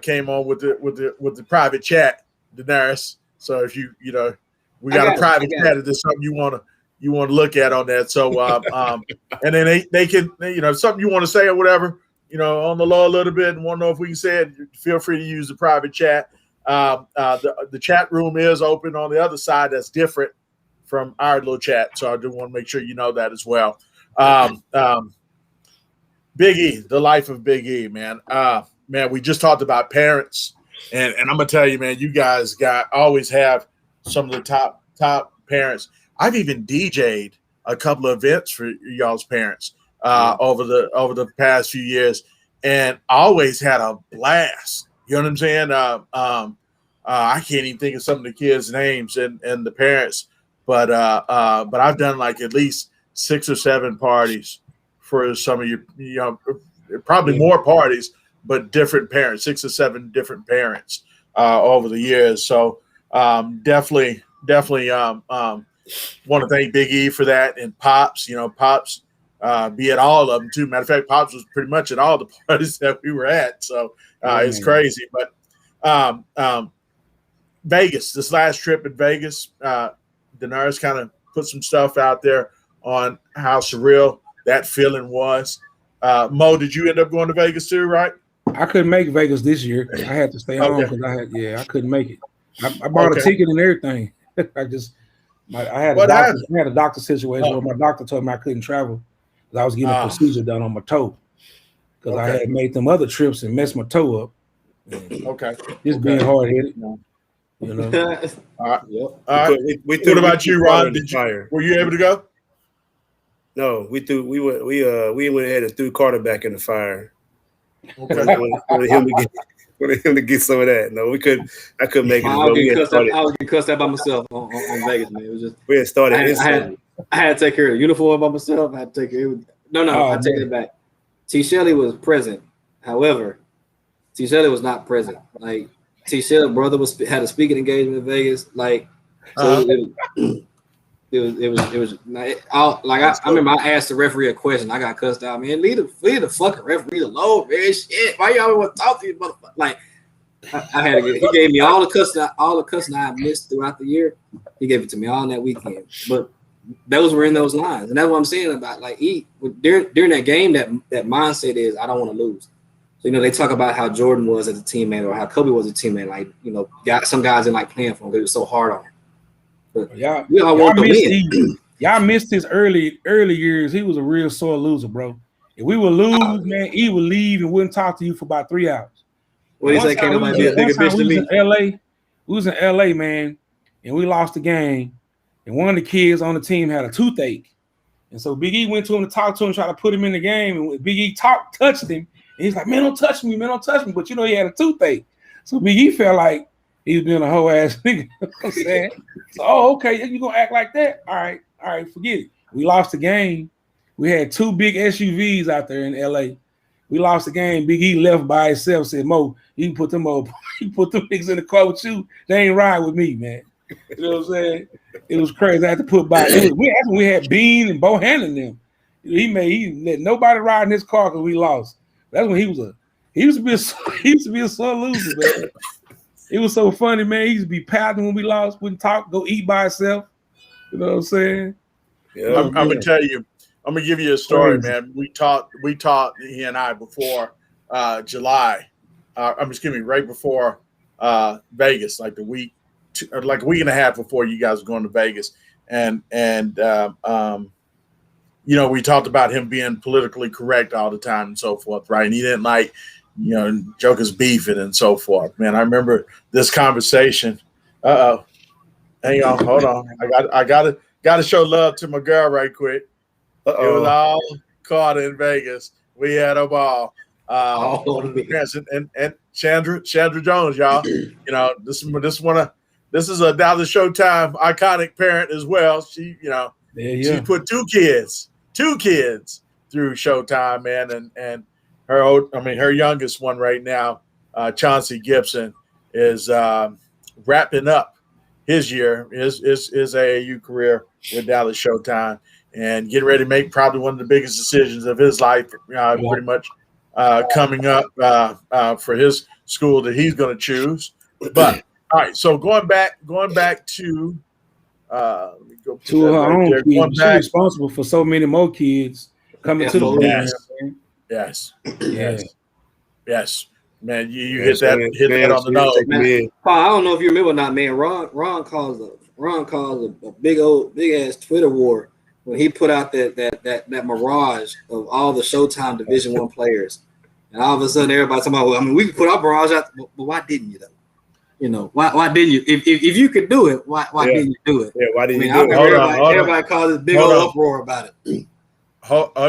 came on with the private chat, Daenerys. So if you we got a private chat. If there's something you want to look at on that. So and then they can something you want to say or whatever on the low a little bit and want to know if we can say it. Feel free to use the private chat. The chat room is open on the other side. That's different from our little chat. So I do want to make sure you know that as well. Big E, the life of Big E, man. Man, we just talked about parents. And I'm gonna tell you, man, you guys always have some of the top parents. I've even DJ'd a couple of events for y'all's parents over the past few years, and always had a blast. You know what I'm saying? I can't even think of some of the kids' names and the parents, but I've done like at least 6 or 7 parties for some of you, probably more parties, but different parents, 6 or 7 different parents over the years. So definitely want to thank Big E for that, and Pops. Pops be at all of them too. Matter of fact, Pops was pretty much at all the parties that we were at. So it's crazy. But Vegas, this last trip in Vegas, Daenerys kind of put some stuff out there on how surreal that feeling was. Mo, did you end up going to Vegas too, right? I couldn't make Vegas this year. I had to stay home because I couldn't make it. I bought a ticket and everything. I had a doctor situation where my doctor told me I couldn't travel because I was getting a procedure done on my toe because I had made them other trips and messed my toe up. Just being hard headed, All right. What about you, Ron? Were you able to go? No, we went ahead and threw Carter back in the fire. Okay. wanted him to get some of that. No, I couldn't make it. I was getting cussed out by myself on Vegas, man. It was just we had started. I had to take care of the uniform by myself. I had to take care of I take it back. T. Shelley was present. However, T. Shelley was not present. Like T. Shelley's brother had a speaking engagement in Vegas. Like so it was I remember I asked the referee a question. I got cussed out, man. Leave the fucking referee alone, man. Shit, why y'all want to talk to you, motherfucker? Like I had to he gave me all the cussing I missed throughout the year. He gave it to me all in that weekend. But those were in those lines, and that's what I'm saying about like during that game. That mindset is I don't want to lose. So they talk about how Jordan was as a teammate or how Kobe was a teammate. Like some guys didn't like playing for him because it was so hard on him. But y'all missed his early years. He was a real sore loser, bro. If we would lose, man, he would leave and wouldn't talk to you for about 3 hours. What do you say? Can't nobody be a bigger bitch than me? We was in LA, man, and we lost the game. And one of the kids on the team had a toothache. And so Big E went to him to talk to him, try to put him in the game. And Big E touched him. And he's like, man, don't touch me, man, don't touch me. But he had a toothache. So Big E felt like he was being a whole ass nigga. You know what I'm saying? So, okay, you gonna act like that? All right, forget it. We lost the game. We had 2 big SUVs out there in LA. We lost the game. Big E left by himself, said, Mo, you can put them niggas in the car with you. They ain't ride with me, man. You know what I'm saying? It was crazy. I had to put by. We had Bean and Bohan and them. He let nobody ride in his car because we lost. That's when he used to be a sore loser, man. It was so funny, man. He used to be pouting when we lost, wouldn't talk, go eat by himself. You know what I'm saying? Yeah, I'm gonna tell you. I'm gonna give you a story, man. We talked he and I before July. Right before Vegas, like a week and a half before you guys were going to Vegas, and we talked about him being politically correct all the time and so forth, right? And he didn't like, jokers beefing and so forth. Man, I remember this conversation. Hang on, hold on. I gotta show love to my girl right quick. It was all caught in Vegas. We had a ball. And Chandra Jones, y'all. This is a Dallas Showtime iconic parent as well. She, she put two kids through Showtime, man, and her youngest one right now, Chauncey Gibson, is wrapping up his AAU career with Dallas Showtime and getting ready to make probably one of the biggest decisions of his life, pretty much coming up for his school that he's going to choose. But all right, so going back to let me go to her own kids. She's responsible for so many more kids coming to the program. Yes. Man, you hit that on the nose. Man, Paul, I don't know if you remember or not, man. Ron caused a big ass Twitter war when he put out that mirage of all the Showtime Division I players, and all of a sudden everybody's talking about, we could put our mirage out, but why didn't you though? You know, why didn't you? If you could do it, why didn't you do it? Yeah, why didn't you I do it? remember everybody caused this big old uproar about it.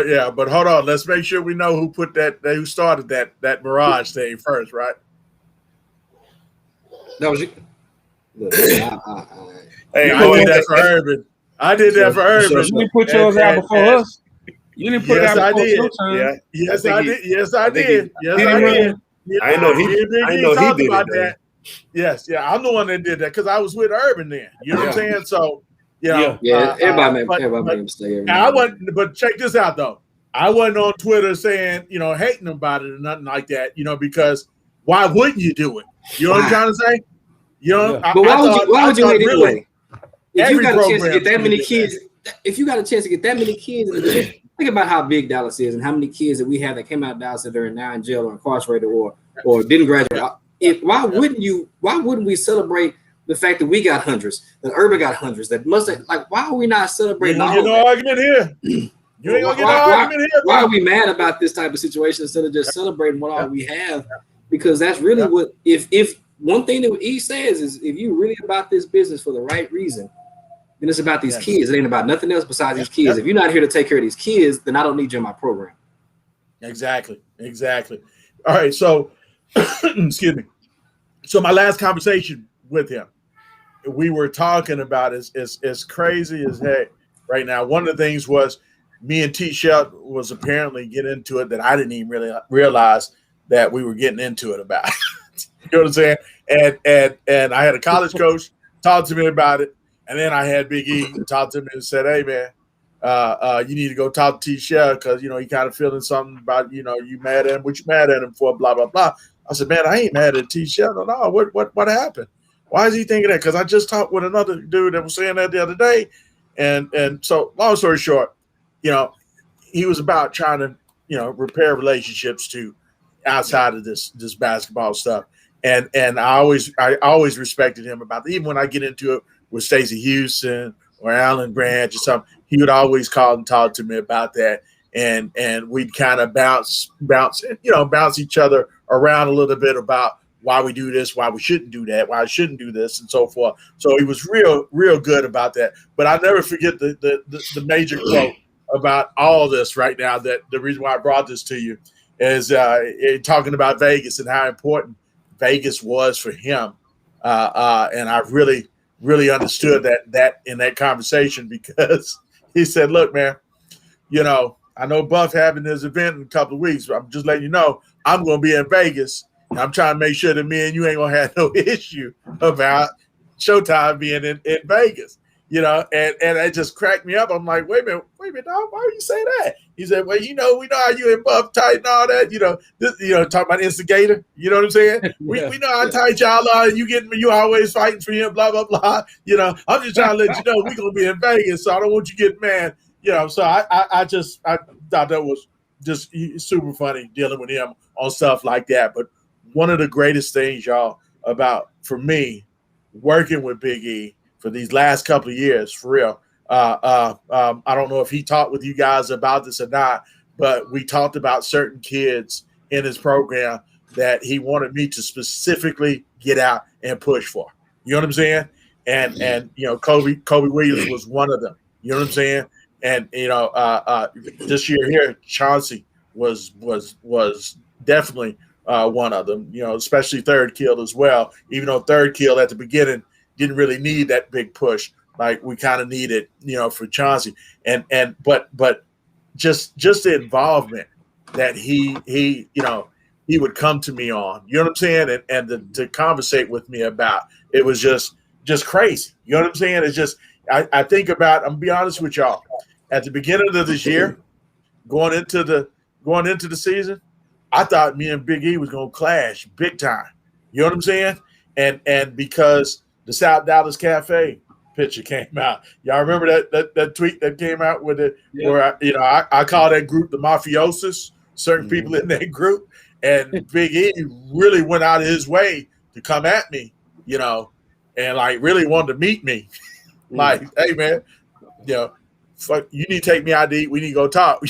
Yeah, but hold on. Let's make sure we know who put who started that Mirage thing first, right? That was you. Look, Hey, I did that for ERVIN. I did that for ERVIN. You didn't put yours out before us. You didn't put it out before Showtime. Yes, I did. Yes, I did. I know he did about it, that. Yes, yeah, I'm the one that did that because I was with ERVIN then. You know what I'm saying? So, everybody made a mistake. But check this out though. I wasn't on Twitter saying, hating about it or nothing like that, because why wouldn't you do it? You know what I'm trying to say? But why would you hate anyway? If you got a chance to get that many kids, think about how big Dallas is and how many kids that we have that came out of Dallas that are now in jail or incarcerated or didn't graduate. Why wouldn't we celebrate the fact that we got hundreds, that ERVIN got hundreds, that why are we not celebrating all of that? No argument here. You ain't gonna get no argument here. Why are we mad about this type of situation instead of just celebrating what all we have? Because that's really what if one thing that he says is if you really about this business for the right reason, then it's about these kids. It ain't about nothing else besides these kids. If you're not here to take care of these kids, then I don't need you in my program. Exactly. All right, so excuse me. So my last conversation with him, we were talking about is crazy as heck right now. One of the things was me and T. Shelton was apparently getting into it that I didn't even really realize that we were getting into it about. You know what I'm saying? And I had a college coach talk to me about it. And then I had Big E talk to me and said, hey, man, you need to go talk to T. Shelton because, he kind of feeling something about, you mad at him, what you mad at him for, blah, blah, blah. I said, man, I ain't mad at T. Shelton. No, what happened? Why is he thinking that? Because I just talked with another dude that was saying that the other day. And so long story short, he was about trying to, repair relationships to outside of this basketball stuff. And I always respected him about that. Even when I get into it with Stacey Houston or Alan Branch or something, he would always call and talk to me about that. And we'd kind of bounce each other around a little bit about why we do this, why we shouldn't do that, why I shouldn't do this, and so forth. So he was real good about that. But I'll never forget the major quote about all this right now, that the reason why I brought this to you is talking about Vegas and how important Vegas was for him. And I really understood that in that conversation, because he said, look, man, I know Buff having this event in a couple of weeks, but I'm just letting you know I'm going to be in Vegas. And I'm trying to make sure that me and you ain't going to have no issue about Showtime being in Vegas, and it just cracked me up. I'm like, wait a minute, dog, why would you say that? He said, well, we know how you and Buff tight and all that, talking about instigator, you know what I'm saying? We know how tight y'all are, and you always fighting for him, blah, blah, blah. I'm just trying to let you know we're going to be in Vegas, so I don't want you getting mad. So I thought that was just super funny dealing with him on stuff like that. But one of the greatest things, y'all, for me, working with Big E for these last couple of years, for real. I don't know if he talked with you guys about this or not, but we talked about certain kids in his program that he wanted me to specifically get out and push for. You know what I'm saying? And Kobe Williams was one of them. You know what I'm saying? And this year here, Chauncey was definitely one of them. Especially Third Kill as well. Even though Third Kill at the beginning didn't really need that big push like we kind of needed, for Chauncey. But just the involvement that he would come to me on. You know what I'm saying? And to conversate with me about it was just crazy. You know what I'm saying? It's just I think about. I'm gonna be honest with y'all. At the beginning of this year, going into the season, I thought me and Big E was gonna clash big time. You know what I'm saying? And because the South Dallas Cafe picture came out, y'all remember that tweet that came out with it, where I call that group the mafiosos. Certain people in that group, and Big E really went out of his way to come at me, and like really wanted to meet me. Like, hey man, fuck, you need to take me out to eat. We need to go talk.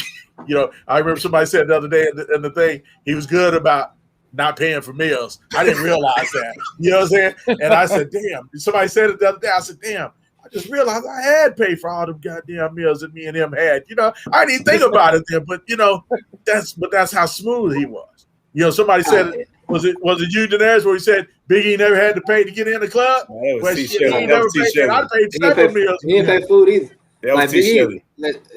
I remember somebody said the other day in the thing, he was good about not paying for meals. I didn't realize that. You know what I'm saying? And I said, damn. Somebody said it the other day. I said, damn. I just realized I had paid for all them goddamn meals that me and him had. You know, I didn't think about it then, but you know, that's how smooth he was. You know, somebody said, was it you, Daenerys, where he said Big E never had to pay to get in the club? Well, he never paid. I paid several meals. He didn't pay food either. That was Big E.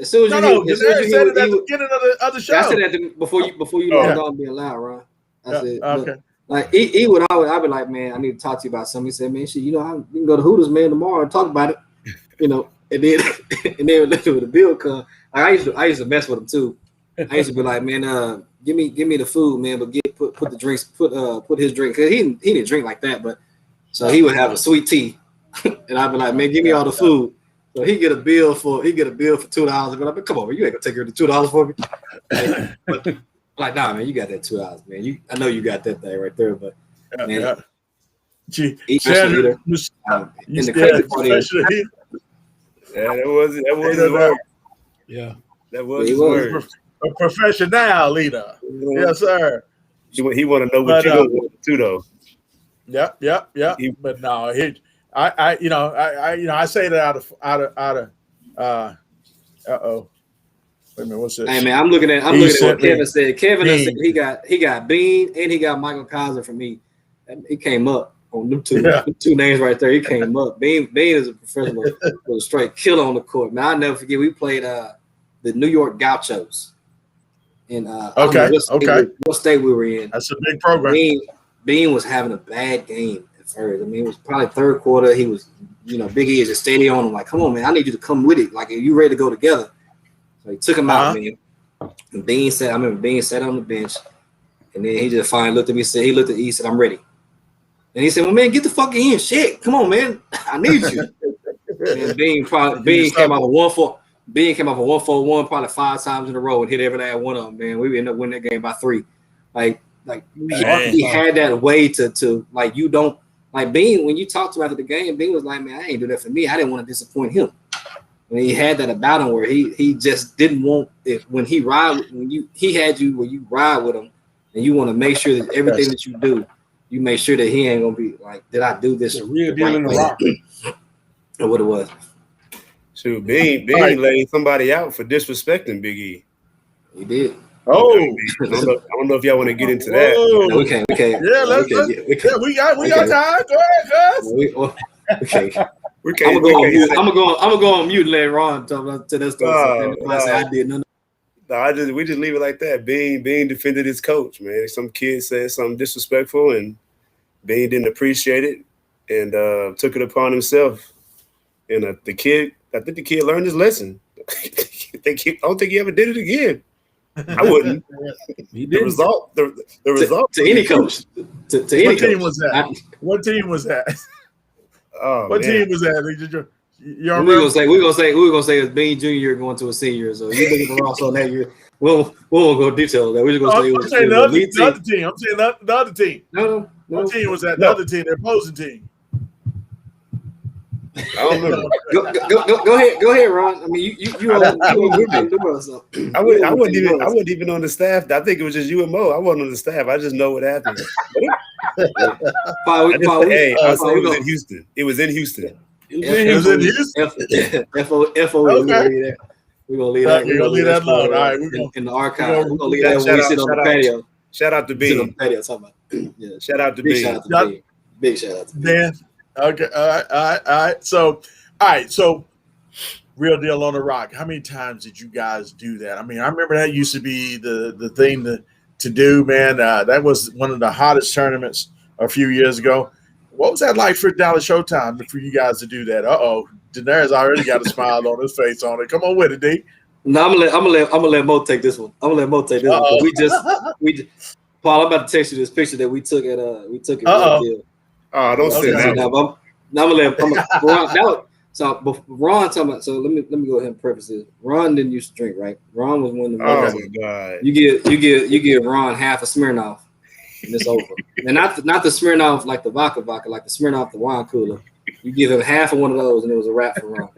As soon as Daenerys said it at the beginning of the show. I said that before you logged on being loud, Ron. I said, okay. Like he would always, I'd be like, man, I need to talk to you about something. He said, man, shit, you know, we can go to Hooters, man, tomorrow and talk about it. You know, and then when the bill come, like I used to mess with him too. I used to be like, man, give me the food, man, but put the drinks, put his drink, cause he didn't drink like that, but so he would have a sweet tea, and I'd be like, man, give me all the food. So he get a bill for $2, and be like, come on, man, you ain't gonna take care of the $2 for me. But, like, nah, man, you got that $2, man. I know you got that thing right there, but man, Gee, and the crazy part is, that was his word. Yeah, that was his word. A professional leader. Yes, sir. He want to know what you want too, though. Yep. But no, I say that out of wait a minute, what's this? Hey man, I'm looking at what Kevin said. Kevin said he got Bean and he got Michael Kaiser from me. He came up on them two names right there. He came up. Bean is a professional, was a straight killer on the court. Man, I'll never forget. We played the New York Gauchos. And what state we were in. That's a big program. Bean was having a bad game at first. I mean, it was probably third quarter. He was, Big E is just steady on him. Like, come on, man, I need you to come with it. Like, are you ready to go together? So he took him out, man. And I remember Bean sat on the bench, and then he just finally looked at me and said, he said, I'm ready. And he said, well, man, get the fuck in. Shit, come on, man. I need you. And Bean came out with 1-4. Bean came off a 1-4-1 probably 5 times in a row and hit every last one of them, man. We ended up winning that game by 3. Like he had that way to like, you don't like Bean. When you talked about the game, Bean was like, man, I ain't do that for me. I didn't want to disappoint him. And he had that about him where he just didn't want it when he ride when he had you where you ride with him and you want to make sure that everything that you do, you make sure that he ain't gonna be like, did I do this? Real deal in the rock. Or what it was. Shoot, Bean laid somebody out for disrespecting Big E. He did. Oh, I don't know if y'all want to get into that. No, we can't. Yeah, we got time. Go ahead, cuz. Okay. I'm gonna go on mute and let Ron talk about that stuff. I did none. No, we just leave it like that. Bean defended his coach, man. Some kid said something disrespectful, and Bean didn't appreciate it and took it upon himself. And I think the kid learned his lesson. I don't think he ever did it again. I wouldn't. He did. The result to any coach. To any what team coach. was that? What team was that? Oh, what team was that? We're gonna say it's Bean Jr. going to a senior. So you look at the roster on that year. We won't go detail that. We're just gonna say it was the other team. I'm saying the other team. No. What team was that? The other team, the opposing team. I don't remember. Go ahead, Ron. I mean, you I wasn't even on the staff. I think it was just you and Mo. I wasn't on the staff. I just know what happened. It was in Houston. It was in Houston. FO. We're gonna leave that. We're gonna leave that alone. All right, in the archive. We're gonna leave that when we sit on the patio. Shout out to Bean. On the patio talking about. Yeah. Shout out to Bean. Big shout out to Dan. Okay. All right. So, Real Deal on the Rock. How many times did you guys do that? I mean, I remember that used to be the thing to do, man. That was one of the hottest tournaments a few years ago. What was that like for Dallas Showtime for you guys to do that? Daenerys already got a smile on his face on it. Come on with it, D. No, I'm gonna let Mo take this one. We just Paul, I'm about to text you this picture that we took at Real Deal. Oh, don't say that. Now I'm gonna let Ron. So Ron talking about. So let me go ahead and preface this. Ron didn't used to drink, right? Ron was one of the. Oh my God! You give Ron half a Smirnoff, and it's over. And not the Smirnoff like the vodka, like the Smirnoff the wine cooler. You give him half of one of those, and it was a wrap for Ron.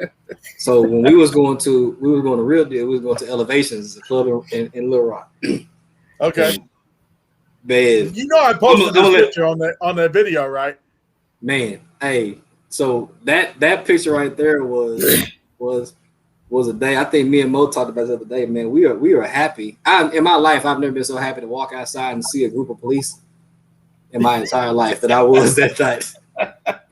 So when we was going to Real Deal, we was going to Elevations, the club in Little Rock. Okay. Man, You know I posted this picture on that video, right? man, hey, so that picture right there was a day. I think me and Mo talked about it the other day, man. We were happy. In my life, I've never been so happy to walk outside and see a group of police in my entire life that I was that night.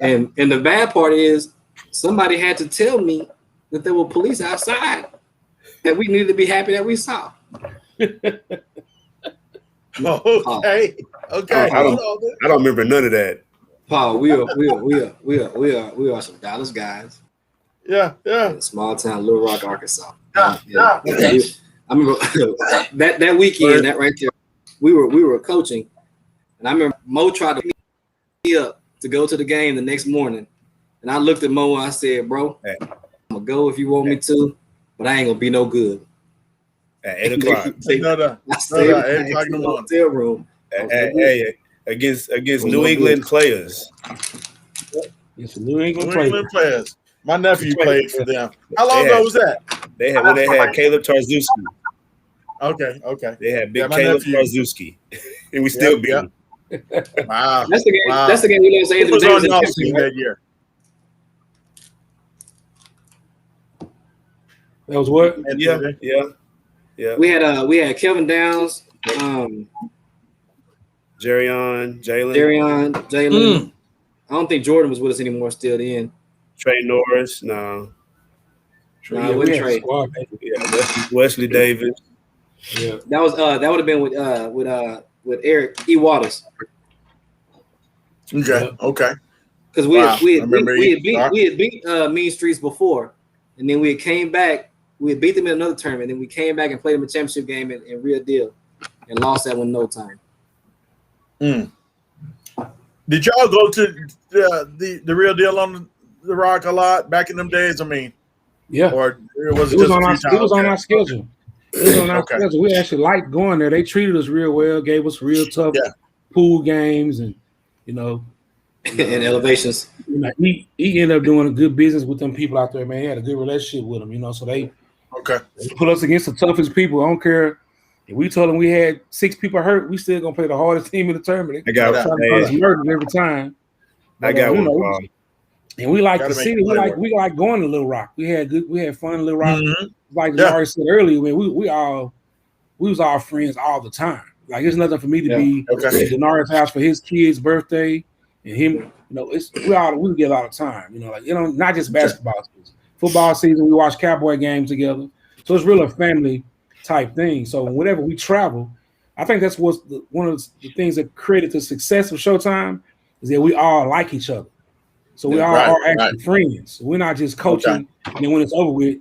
And the bad part is somebody had to tell me that there were police outside that we needed to be happy that we saw. Okay. I don't remember none of that. Paul, we are some Dallas guys. Yeah. In small town, Little Rock, Arkansas. Yeah. Okay. I remember that weekend, that right there, we were coaching, and I remember Mo tried to pick me up to go to the game the next morning, and I looked at Mo and I said, "Bro, I'm gonna go if you want me to, but I ain't gonna be no good." At 8 o'clock. I stayed 8 o'clock in the hotel room. Hey, against New England players. It's New England players. My nephew played for them. How long ago was that? They had Caleb Tarzewski. Okay. They had big Caleb Tarzewski, and we still beat them. Wow. That's the game. Wow. That's the game we lost Anthony Davis on team that year. That was what? Yeah. We had Kevin Downs, Jalen. I don't think Jordan was with us anymore still then. Trey Norris, no. It wasn't Trey. Wesley Davis. Yeah. That would have been with Eric E. Waters. Okay. Because we had beat Mean Streets before, and then we had came back. We had beat them in another tournament, and then we came back and played them a championship game in Real Deal, and lost that one no time. Did y'all go to the Real Deal on the Rock a lot back in them days? I mean, yeah. Or it was on our schedule. It was on our schedule. We actually liked going there. They treated us real well, gave us real tough pool games, and and elevations. He ended up doing a good business with them people out there, man. He had a good relationship with them, so they put us against the toughest people. I don't care if we told them we had 6 people hurt, we still gonna play the hardest team in the tournament. I got murdered every time. But, I got one. And we like the city. We like going to Little Rock. We had fun in Little Rock. Mm-hmm. Like Larry said earlier, man, we was all friends all the time. Like it's nothing for me to be at Denari's house for his kid's birthday and him. We get a lot of time. Not just basketball season, football season. We watch Cowboy games together. So it's really a family type thing. So whenever we travel, I think that's one of the things that created the success of Showtime is that we all like each other. So we all are actually friends. We're not just coaching, and then when it's over with,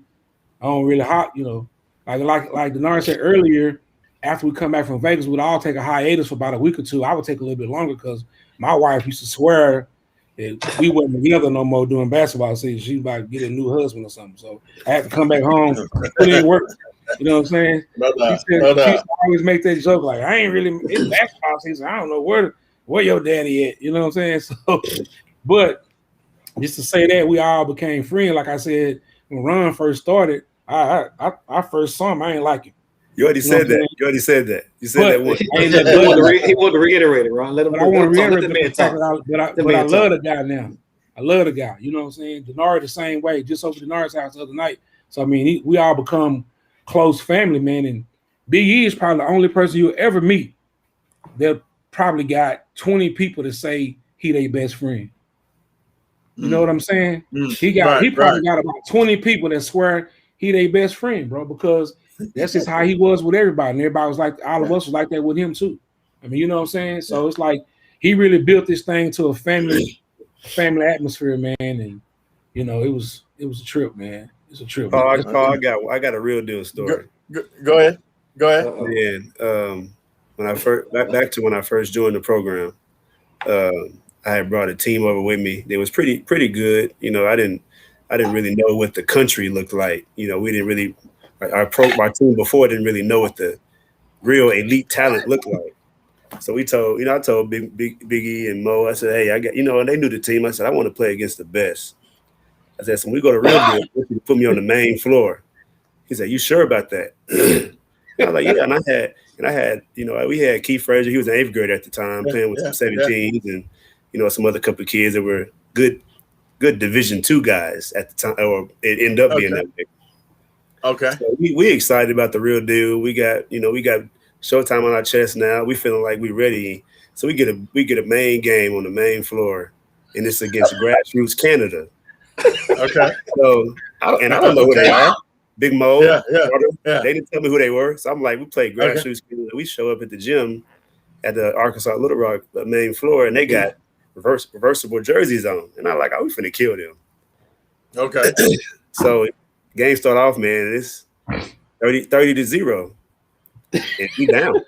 I don't really like Denari said earlier, after we come back from Vegas, we'd all take a hiatus for about a week or two. I would take a little bit longer because my wife used to swear that we wasn't together no more during basketball season. She was about to get a new husband or something. So I had to come back home, put in work. You know what I'm saying? She always make that joke like, I ain't really in basketball season. I don't know where your daddy at. You know what I'm saying? So, but just to say that we all became friends. Like I said, when Ron first started, I first saw him. I ain't like him. You already said that. You said that once. He wanted to reiterate it, Ron. Let him. I want to reiterate the but I love the guy now. I love the guy. You know what I'm saying? Denari the same way. Just over Denari's house the other night. So I mean, we all become close family, man. And Big E is probably the only person you'll ever meet that probably got 20 people to say he their best friend. You know what I'm saying? He probably got about 20 people that swear he their best friend, bro, because that's just how he was with everybody. And everybody was like, all of us was like that with him too. I mean, you know what I'm saying? So it's like he really built this thing to a family atmosphere, man. And it was a trip, man. It's a trip. I got a real deal story. Go ahead. Yeah. When I first joined the program, I had brought a team over with me. They was pretty good. I didn't really know what the country looked like. We didn't really our team before didn't really know what the real elite talent looked like. So I told Big E and Mo, I said, hey, I got, and they knew the team. I said, I want to play against the best. I said, so when we go to Real Deal, put me on the main floor. He said, you sure about that? I was like, yeah, and I had, you know, we had Keith Frazier. He was an 8th grader at the time, playing with some 17s, and you know, some other couple of kids that were good Division II guys at the time, or it ended up being that way. Okay. So we excited about the real deal. We got Showtime on our chest now. We feeling like we ready. So we get a main game on the main floor, and it's against Grassroots Canada. Okay. So I don't know who they are. Big Mo, Yeah. They didn't tell me who they were. So I'm like, we played Grassroots Canada. We show up at the gym at the Arkansas Little Rock main floor, and they got reversible jerseys on. And I'm like, oh, we finna kill them. Okay. So game start off, man, it's 30-0. And we down.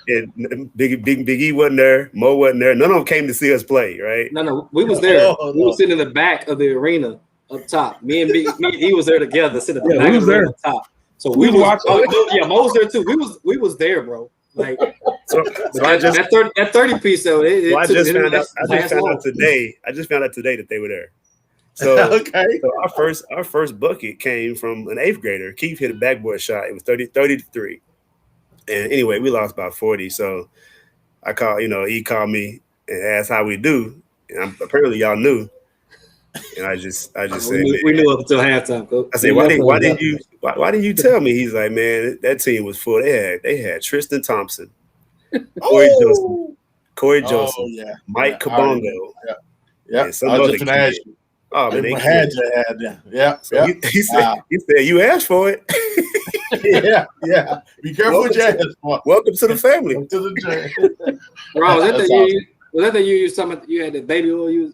And Big E wasn't there, Mo wasn't there. None of them came to see us play, right? No, we was there. We were sitting in the back of the arena up top. Me and he was there together, sitting in the back of the arena up top. So we was watching. Mo was there too. We was there, bro. Like that 30 piece though. I just found out today. I just found out today that they were there. So so our first bucket came from an 8th grader. Keith hit a backboard shot. It was 30-3. And anyway, we lost by 40. So I called, he called me and asked how we do. And apparently y'all knew. And I just said, we knew up until halftime, Coach. I said, why didn't you tell me? He's like, man, that team was full. They had Tristan Thompson, Corey Joseph, Mike Kabongo. Yeah. And some other kid. Oh man, they had to add them. Yeah. So he said, you asked for it. yeah. Be careful what you ask for. Welcome to the family. Welcome to the Ron, was that the year you was talking about you had the baby oil? You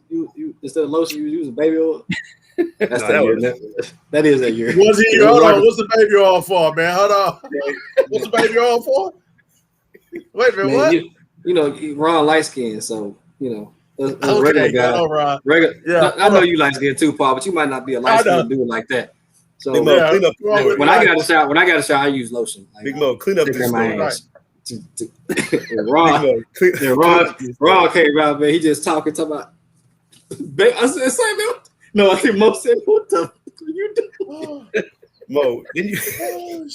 instead of lotion, you was using baby oil. That's that year. That is that year. Hold on. What's the baby oil for, man? Hold on. What's the baby oil for? Wait a minute, what? Ron light skin, so Okay, regular guy. I know you light skin too, Paul, but you might not be a light skin dude like that. So Big Mo, clean up. When I got a shower, I use lotion. Like, Big Mo, clean up this Ron came around, man. He just talking about. I said, "Say man." No, I think Mo said, "What the you do?" Mo, didn't you? Oh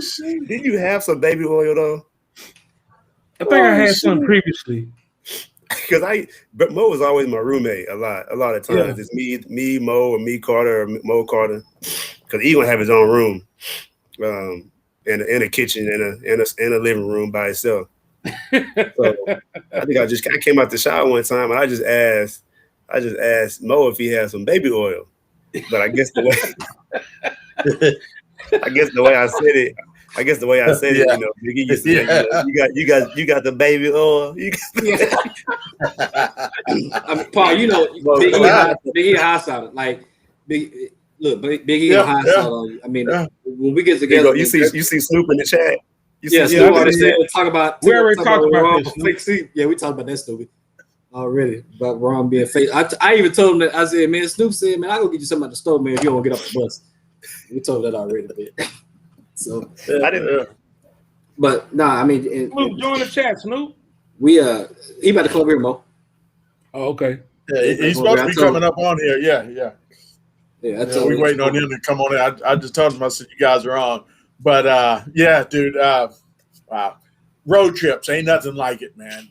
shit! Did you have some baby oil though? I think I had some previously. But Mo was always my roommate a lot of times. It's me, Mo, or me, Carter, or Mo Carter, because he gonna have his own room, and a kitchen and a living room by itself. So I think I came out the shower one time and I just asked Mo if he had some baby oil, but I guess the way I said it. Biggie, you said, you got the baby oil. Paul, Big E hot sauce. Like Big E hot sauce on you. I mean, when we get together, you see Snoop in the chat. Snoop already said talk about. We already talked about this. Yeah, we talked about that, Snoopy. Already about Ron being fake. I even told him that. I said, man, Snoop said, man, I'll go get you something at the store, man, if you don't get off the bus. We told that already, man. So I didn't. But I mean, Snoop, join the chat, Snoop. He about to come over here, Mo. Oh, okay. Yeah, he's supposed to be coming up on here. Yeah. We waiting on him to come on in. I just told him, I said, you guys are on. But dude, wow. Road trips ain't nothing like it, man.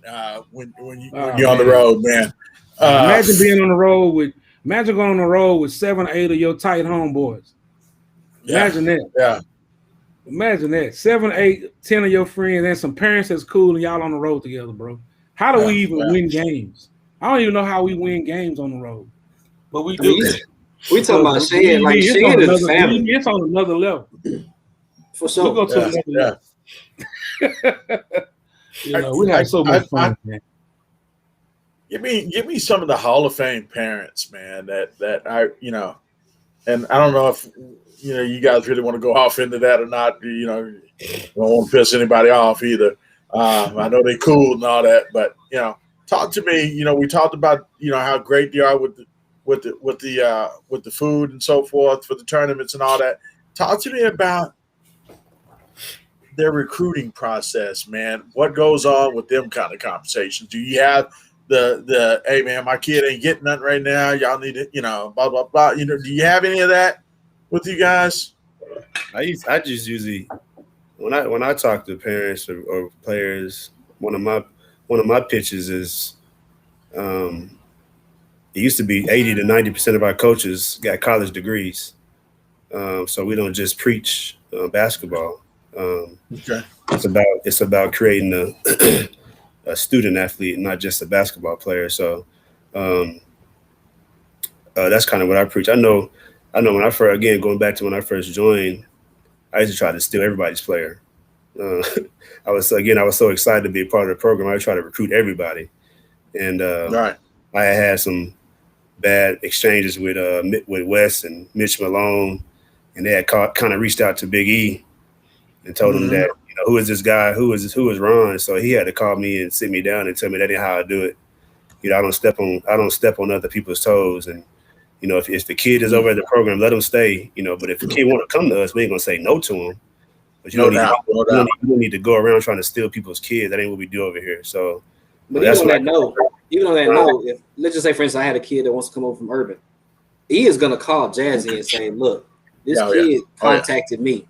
When you're on the road, man. Imagine being on the road imagine going on the road with 7 or 8 of your tight homeboys. Imagine that. Yeah. Imagine that. 7, 8, 10 of your friends and some parents that's cool and y'all on the road together, bro. How do we even win games? I don't even know how we win games on the road. But we do. We talking about Shane. Like Shane is family. It's on another level. For sure. We'll go to another level. We had so much fun, man. Give me some of the Hall of Fame parents, man, that I, and I don't know if you guys really want to go off into that or not. Don't want to piss anybody off either. I know they cool and all that, but talk to me. We talked about how great they are with the food and so forth for the tournaments and all that. Talk to me about their recruiting process, man. What goes on with them kind of conversations? Do you have the hey man, my kid ain't getting nothing right now. Y'all need to, blah blah blah. Do you have any of that with you guys? I just usually when I talk to parents or players, one of my pitches is it used to be 80 to 90% of our coaches got college degrees. So we don't just preach basketball. Okay. It's about creating a student athlete, not just a basketball player. So that's kind of what I preach. I know when I first, again, going back to when I first joined, I used to try to steal everybody's player. I was so excited to be a part of the program. I would try to recruit everybody. And Right. I had some bad exchanges with Wes and Mitch Malone, and they had kind of reached out to Big E and told him that, who is this guy? Who is Ron? So he had to call me and sit me down and tell me that ain't how I do it. I don't step on other people's toes. And if the kid is over at the program, let him stay. But if the kid want to come to us, we ain't gonna say no to him. But you don't need to go around trying to steal people's kids. That ain't what we do over here. So, but even on that note, if let's just say, for instance, I had a kid that wants to come over from Urban, he is gonna call Jazzy and say, "Look, this kid contacted me."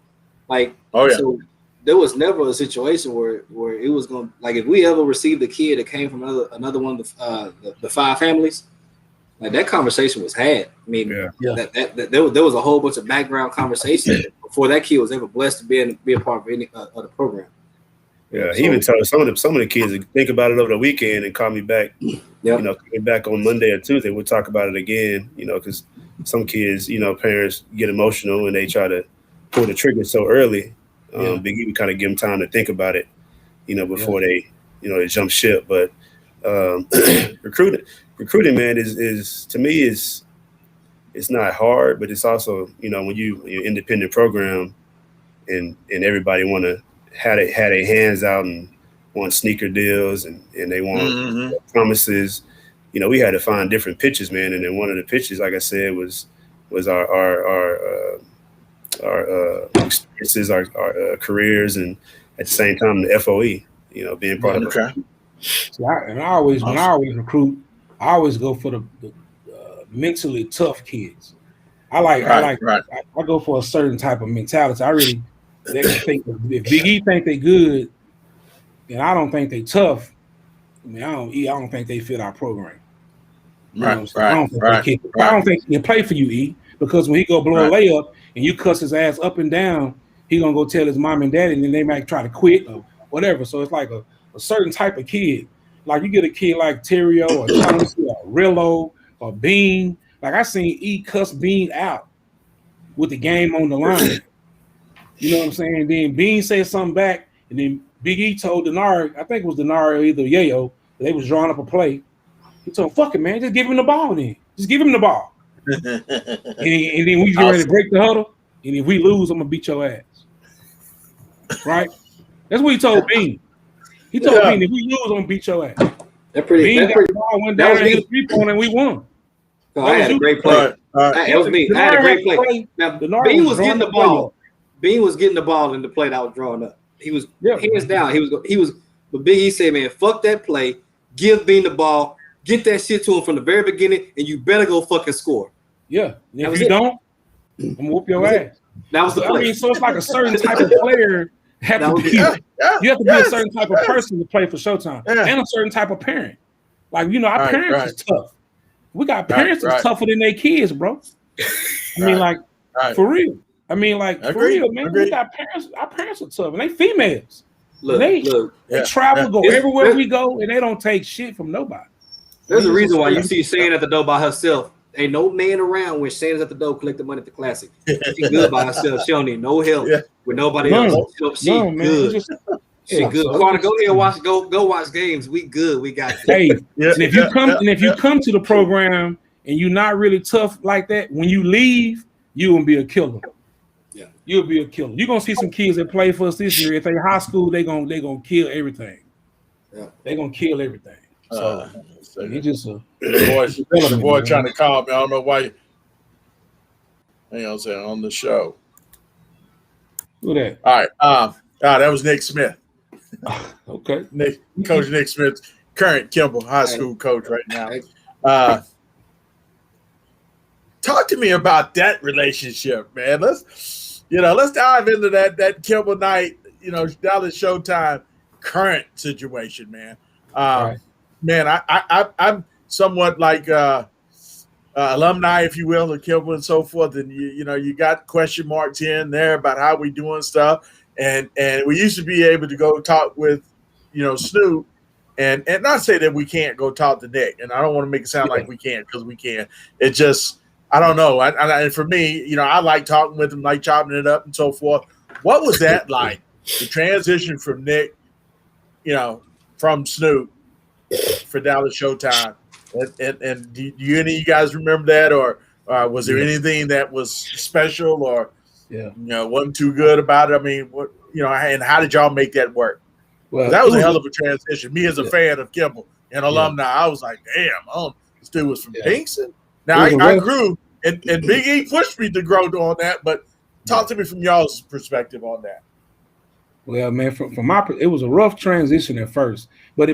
So there was never a situation where it was going to, like, if we ever received a kid that came from another one of the five families, like, that conversation was had. I mean, that there was a whole bunch of background conversation before that kid was ever blessed to be a part of any of the program. Yeah, he even told some of the kids to think about it over the weekend and call me back. Call me back on Monday or Tuesday. We'll talk about it again. Because some kids, parents get emotional and they try to pull the trigger so early. Big E would kind of give them time to think about it, before they jump ship. But recruiting, man, is to me it's not hard, but it's also, when you're independent program and everybody want to have their hands out and want sneaker deals and they want promises. We had to find different pitches, man. And then one of the pitches, like I said, was our experiences, our careers, and at the same time the FOE, being part of it. Okay. So when I always recruit, I always go for the mentally tough kids. I go for a certain type of mentality. They think if Big E think they good, and I don't think they tough. I mean, I don't think they fit our program. I don't think he can play for you, E, because when he go blow a layup and you cuss his ass up and down, he gonna go tell his mom and daddy, and then they might try to quit or whatever. So it's like a certain type of kid. Like you get a kid like Terrio or Chauncey or Rillo or Bean. Like I seen E cuss Bean out with the game on the line. You know what I'm saying? Then Bean said something back, and then Big E told Denari, I think it was Denari or either Yayo, they was drawing up a play. He told him, fuck it, man, just give him the ball then. Just give him the ball. and then we get ready to break the huddle, and if we lose, I'm gonna beat your ass. Right? That's what he told Bean. He told Bean, if we lose, I'm gonna beat your ass. Bean got the ball, went down and hit a 3-pointer, and we won. So I had a great play. That was me. I had a great play. Now, Bean was getting the ball. Bean was getting the ball in the play that I was drawing up. He was hands down. He was. But Big E said, "Man, fuck that play. Give Bean the ball. Get that shit to him from the very beginning, and you better go fucking score." Yeah. And if you don't, I'm gonna whoop your ass. That was the play. I mean, so it's like a certain type of player have to be. You have to be a certain type of person to play for Showtime, and a certain type of parent. Like our parents is tough. We got parents that's tougher than their kids, bro. I mean, for real. I mean, for real, man. We got parents. Our parents are tough, and they females. They travel, go everywhere we go, and they don't take shit from nobody. There's a reason why you see Shane at the door by herself. Ain't no man around when Shane's at the door collecting money at the Classic. She good by herself. She don't need no help with nobody else. She good. She good. Carter, go ahead, go watch games. We good. We got it. Hey, and if you come to the program and you're not really tough like that, when you leave, you gonna be a killer. Yeah, you'll be a killer. You're gonna see some kids that play for us this year. If they high school, they gonna kill everything. Yeah, they gonna kill everything. So he just the boy trying to call me. I don't know why. Hang on a second, on the show. Who that? All right. That was Nick Smith. Okay. Coach Nick Smith, current Kimball High School coach right now. Talk to me about that relationship, man. let's dive into that Kimball Knight, Dallas Showtime current situation, man. Right. Man, I'm somewhat like alumni, if you will, of Kimball and so forth, and you got question marks here and there about how we doing stuff, and we used to be able to go talk with, Snoop, and not say that we can't go talk to Nick, and I don't want to make it sound like we can't, because we can. It just, I don't know. And for me, I like talking with him, like chopping it up and so forth. What was that like? The transition from Nick, from Snoop for Dallas Showtime, and do any of you guys remember that, or was there anything that was special, or wasn't too good about it? I mean, what and how did y'all make that work? Well, that was a hell of a transition. Me as a fan of Kimball and alumni, I was like, damn, this dude was from Kingston. Now I grew, and Big E pushed me to grow on that. But talk to me from y'all's perspective on that. Well, man, from my, it was a rough transition at first, but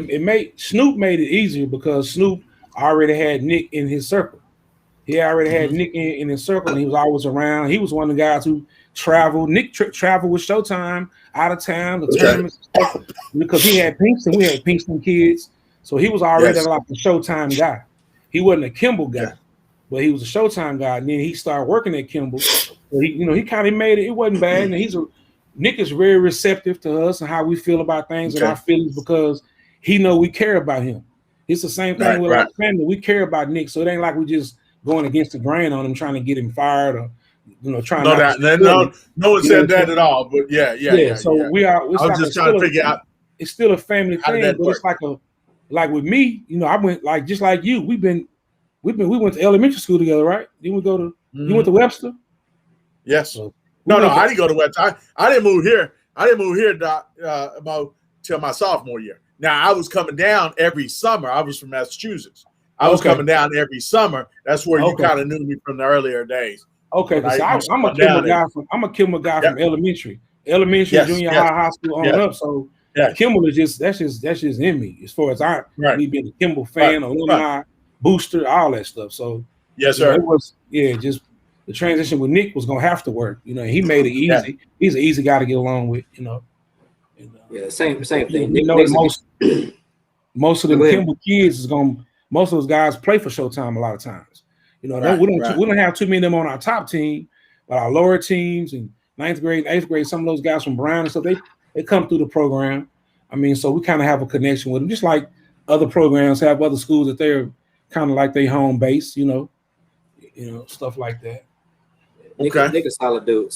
Snoop made it easier because Snoop already had Nick in his circle. He already had Nick in his circle, and he was always around. He was one of the guys who traveled. Nick traveled with Showtime out of town, the tournaments, because he had Pinkston. We had Pinkston kids, so he was already like a Showtime guy. He wasn't a Kimball guy, but he was a Showtime guy. And then he started working at Kimball. So he kind of made it. It wasn't bad. And Nick is very receptive to us and how we feel about things and our feelings, because he know we care about him. It's the same thing with our family. We care about Nick, so it ain't like we just going against the grain on him, trying to get him fired, or trying. No one said that at all. But yeah. So we are. I was just trying to figure out. It's still a family thing, but it's like with me. I went just like you. We went to elementary school together, right? Then we go to. You went to Webster. Yes. So no, I didn't go to Webster. I didn't move here. About till my sophomore year. Now I was coming down every summer. I was from Massachusetts. I was coming down every summer. That's where you kind of knew me from the earlier days. Okay, so I'm a Kimball guy from elementary, junior high school on up. So Kimball is that's just in me as far as me being a Kimball fan, alumni, booster, all that stuff. So yes, sir. It was just the transition with Nick was gonna have to work. He made it easy. Yeah. He's an easy guy to get along with. Same thing. Nick, most of the Kimball kids most of those guys play for Showtime a lot of times. We don't have too many of them on our top team, but our lower teams and 9th grade, 8th grade, some of those guys from Brown and stuff, they come through the program. I mean, so we kind of have a connection with them, just like other programs have other schools that they're kind of like their home base, stuff like that. Nick a solid dude.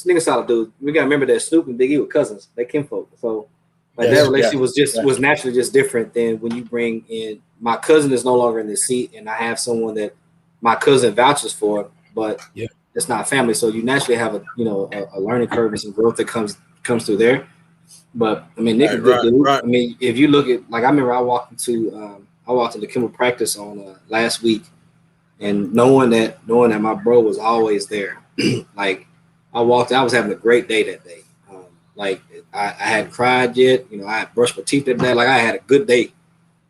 We gotta remember that Snoop and Big E were cousins. They kinfolk. So that relationship was naturally just different than when you bring in my cousin is no longer in the seat, and I have someone that my cousin vouches for, but it's not family. So you naturally have a learning curve and some growth that comes through there. But I mean, Nick is a good dude. I mean, if you look at I remember I walked into Kimball practice on last week, and knowing that my bro was always there. I was having a great day that day. I hadn't cried yet. I had brushed my teeth that day. I had a good day.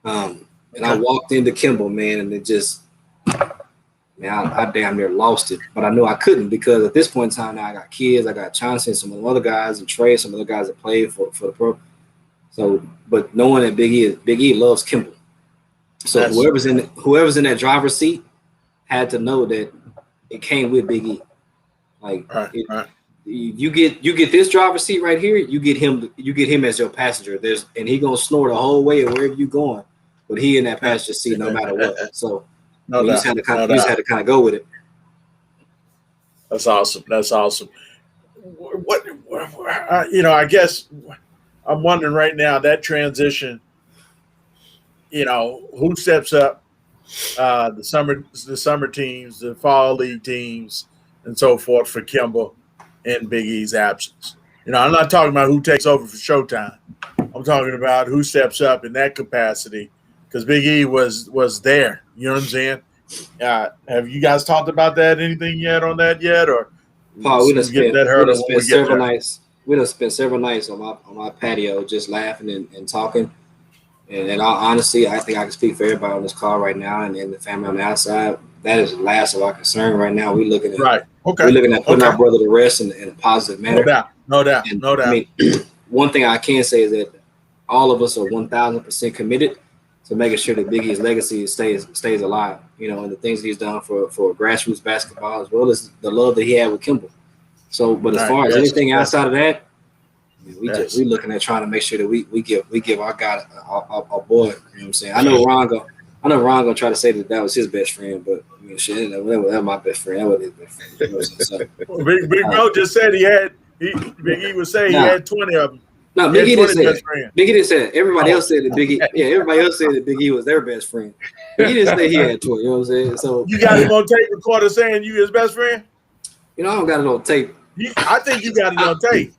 And I walked into Kimball, man, and it just, I damn near lost it. But I knew I couldn't, because at this point in time now I got kids, I got Chauncey, some of the other guys, and Trey, some other guys that played for the pro. So, but knowing that Big E loves Kimball. So whoever's in that driver's seat had to know that it came with Big E. You get this driver's seat right here, you get him as your passenger. And he gonna snore the whole way wherever you going, but he in that passenger seat no matter what. So you just had to kind of go with it. That's awesome. What I guess I'm wondering right now, that transition. Who steps up? The summer teams, the fall league teams, and so forth for Kimball in Big E's absence. I'm not talking about who takes over for Showtime. I'm talking about who steps up in that capacity, because Big E was there. You know what I'm saying? Have you guys talked about that? Anything yet on that yet? Or Paul, we done spent several nights on my patio just laughing and talking. And in all honesty, I think I can speak for everybody on this call right now and the family on the outside. That is the last of our concern right now. We're looking at Okay. We're looking at putting Okay. our brother to rest in a positive manner. No doubt. And, No doubt. I mean, one thing I can say is that all of us are 1,000% committed to making sure that Big E's legacy stays alive. You know, and the things he's done for grassroots basketball, as well as the love that he had with Kimball. So, but as far as anything outside of that, we looking at trying to make sure that we give our guy our boy. You know what I'm saying? I know Ron gonna try to say that was his best friend, but I mean, shit, that was my best friend. That was his best friend. You know what I'm saying? So, Big Bro just said Big E was saying he had 20 of them. No, Big E didn't say it. Friend. Big E didn't say it. Everybody else said that Big E. Yeah, everybody else said that Big E was their best friend. Big E didn't say he had 20. You know what I'm saying? So you got him on tape recorder saying you his best friend? You know, I don't got it on tape. I think you got it on tape.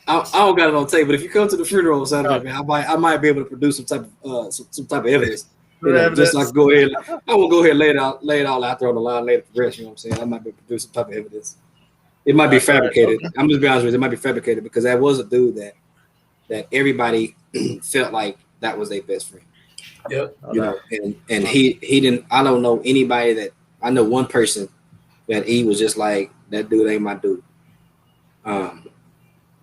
I don't got it on tape, but if you come to the funeral on Saturday, man, I might be able to produce some type of evidence. You know, just so I can go ahead. I will go ahead and lay it all out there on the line later for rest. You know what I'm saying? I might be able to produce some type of evidence. It might be fabricated. Okay. I'm just being honest with you. It might be fabricated because that was a dude that everybody felt like that was their best friend. Yep. You know, and he didn't. I don't know anybody that I know one person that he was just like, that dude ain't my dude.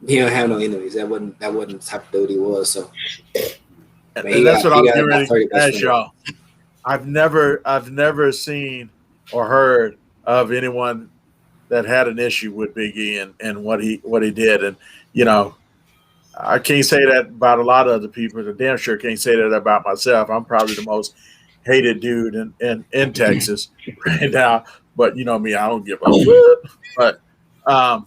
He don't have no enemies. That wasn't the type of dude he was. So, and that's what I'm getting ready to ask y'all. I've never seen or heard of anyone that had an issue with Big E and what he did. And you know, I can't say that about a lot of other people. I damn sure can't say that about myself. I'm probably the most hated dude in Texas right now. But you know me, I don't give a fuck. But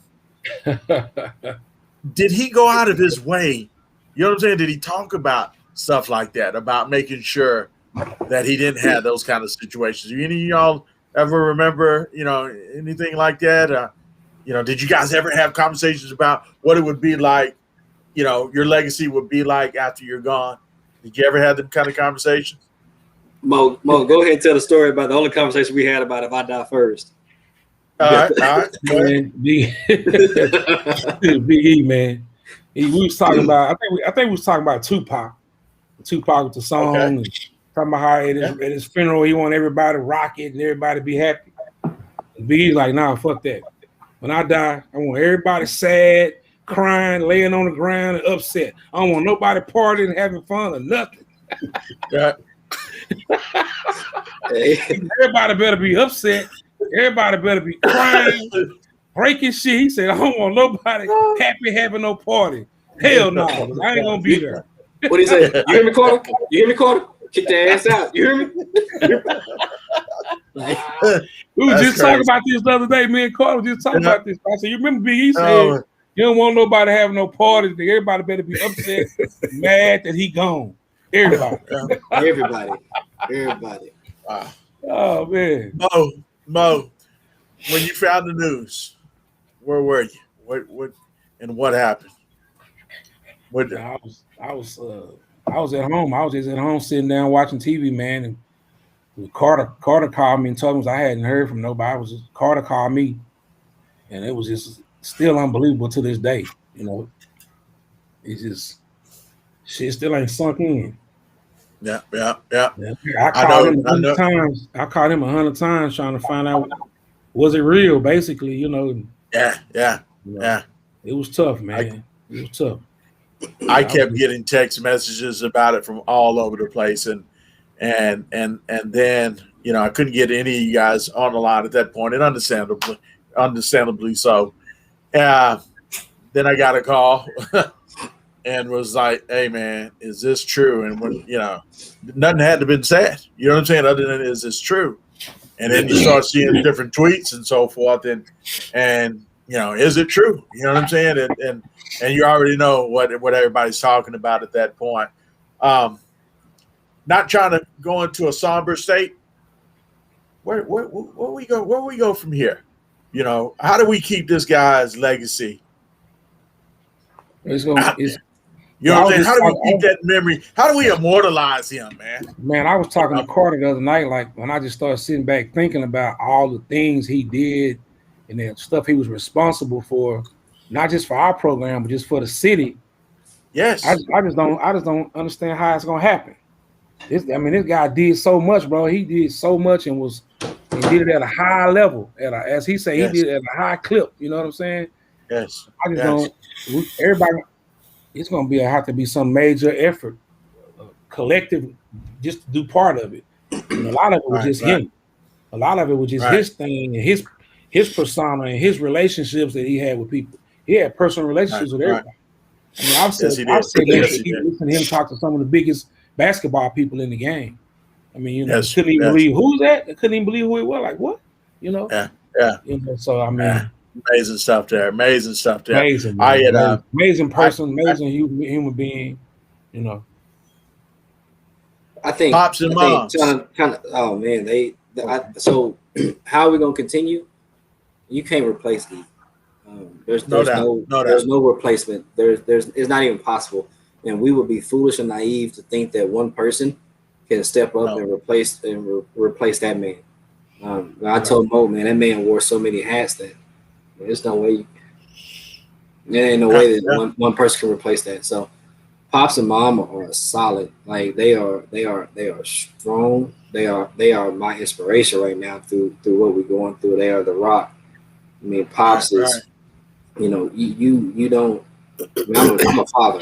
did he go out of his way? You know what I'm saying? Did he talk about stuff like that, about making sure that he didn't have those kind of situations? Do any of y'all ever remember, you know, anything like that? You know, did you guys ever have conversations about what it would be like, you know, your legacy would be like after you're gone? Did you ever have them kind of conversations? Mo, go ahead and tell the story about the only conversation we had about if I die first. All right. Man, Big E, man. We was talking about. I think we was talking about Tupac. Tupac with the song, and talking about how at his funeral he want everybody to rock it and everybody to be happy. And Big E's like, nah, fuck that. When I die, I want everybody sad, crying, laying on the ground, and upset. I don't want nobody partying, having fun, or nothing. Everybody better be upset. Everybody better be crying, breaking shit. He said, I don't want nobody happy having no party. Hell no, I ain't gonna be there. What he say? You hear me, Carter? You hear me, Carter? Kick their ass out. You hear me? We were just talking about this the other day. Me and Carter were just talking about this. I said, you remember Big E said, you don't want nobody having no parties. Everybody better be upset, mad that he gone. Everybody. Everybody. Wow. Oh, man. Mo, when you found the news, where were you? What happened? I was at home. I was just at home sitting down watching TV, man. And Carter called me and told me I hadn't heard from nobody. Carter called me, and it was just still unbelievable to this day. You know, it's just shit still ain't sunk in. Yeah. I called him 100 times. I called him 100 times trying to find out, was it real, basically, you know. Yeah. It was tough, man. It was tough. I kept getting text messages about it from all over the place, and then, you know, I couldn't get any of you guys on the line at that point, and understandably so. Then I got a call and was like, hey man, is this true? And when, you know, nothing had to been said, you know what I'm saying, other than is this true? And then you start seeing different tweets and so forth, and you know, is it true? You know what I'm saying? And you already know what everybody's talking about at that point. Not trying to go into a somber state. Where we go from here? You know, how do we keep this guy's legacy? You know what I'm saying? How do we keep that memory? How do we immortalize him, man? Man, I was talking to Carter the other night, like when I just started sitting back thinking about all the things he did and the stuff he was responsible for, not just for our program, but just for the city. Yes. I just don't understand how it's gonna happen. This guy did so much, bro. He did so much and was He did it at a high level, as he said, Yes. he did it at a high clip. You know what I'm saying? Yes. I just Yes. don't. Everybody, it's gonna have to be some major effort, collective, just to do part of it. And a lot of it was just him. A lot of it was just his thing and his persona and his relationships that he had with people. He had personal relationships with everybody. I mean, I've said listen to him talk to some of the biggest basketball people in the game. I mean, you know, couldn't even believe who's that. They couldn't even believe who it was. Like, what? You know? Yeah. You know, so I mean, amazing stuff there. Amazing stuff there. Amazing, amazing person, amazing human being. You know. I think pops and moms. Oh man, so how are we gonna continue? You can't replace E. There's no replacement. It's not even possible, and we would be foolish and naive to think that one person can step up and replace that man. I told Mo, man, that man wore so many hats that there's no way. There ain't no way that one person can replace that. So, Pops and Mom are solid. Like they are strong. They are my inspiration right now through what we're going through. They are the rock. I mean, Pops is, you know, you don't. I mean, I'm a father.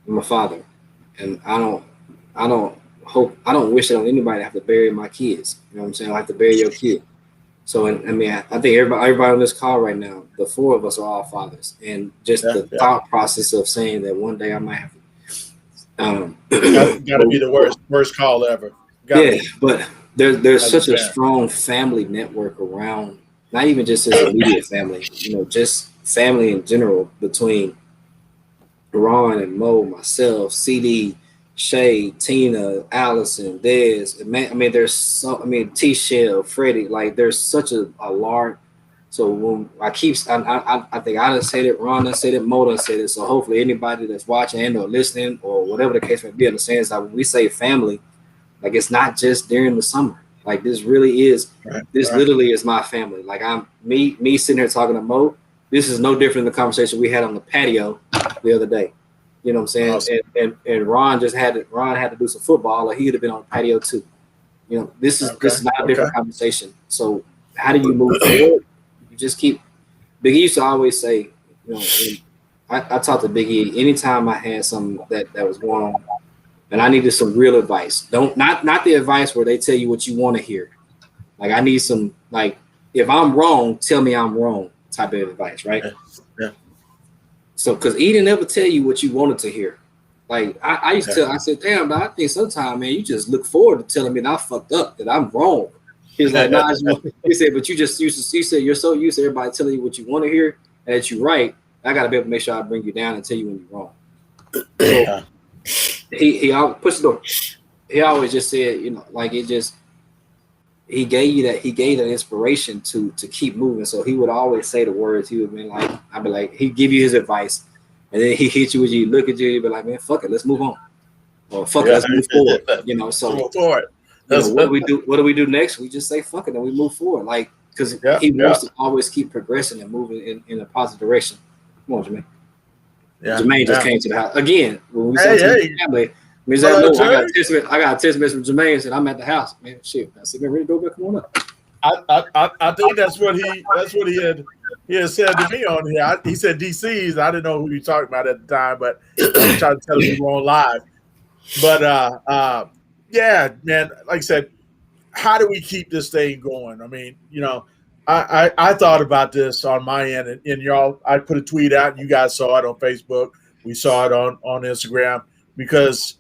I'm a father, and I don't wish it on anybody to have to bury my kids. You know what I'm saying? I have to bury your kid. So, I think everybody on this call right now, the four of us are all fathers, and just the thought process of saying that one day I might have to. Gotta be the worst call ever. But there's such a strong family network around, not even just his immediate family, you know, just family in general between Ron and Mo, myself, CD, Shay, Tina, Allison, Dez. Man, I mean, T-Shell, Freddie. Like, there's such a large. So when I think I done said it, Ron done said it, Mo done said it. So hopefully anybody that's watching and or listening or whatever the case may be understands that when we say family, like it's not just during the summer. Like this really is. Literally is my family. Like me sitting here talking to Mo. This is no different than the conversation we had on the patio the other day. You know what I'm saying? Awesome. And Ron had to do some football, or he would have been on the patio too. You know, this is not a different conversation. So how do you move forward? You just keep. Big E used to always say, you know, I talked to Big E anytime I had something that was going on, and I needed some real advice. Not the advice where they tell you what you want to hear. Like I need some, like, if I'm wrong, tell me I'm wrong type of advice, right? Yeah. So, because E didn't ever tell you what you wanted to hear. Like, I said, damn, I think sometimes, man, you just look forward to telling me that I fucked up, that I'm wrong. He's like, nah, he said, but you said you're so used to everybody telling you what you want to hear and that you're right. I got to be able to make sure I bring you down and tell you when you're wrong. So, he push the door. He always just said, you know, like it just, he gave that inspiration to keep moving. So he would always say the words. He would be like, I'd be like, he'd give you his advice, and then he hit you with you, look at you, he'd be like, man, fuck it, let's move on, or fuck it, let's move forward. You know, so move forward. You know, what do we do next? We just say fuck it and we move forward, like because he wants to always keep progressing and moving in a positive direction. Come on, Jermaine. Jermaine just came to the house again. When we said family. I got a text message from Jermaine and said, I'm at the house. Man, shit. I said, man, ready to go back? Come on up. I think that's what he had said to me on here. He said DC's. I didn't know who you were talking about at the time, but I was trying to tell him we were on live. But yeah, man, like I said, how do we keep this thing going? I mean, you know, I thought about this on my end, and y'all, I put a tweet out, and you guys saw it on Facebook. We saw it on Instagram because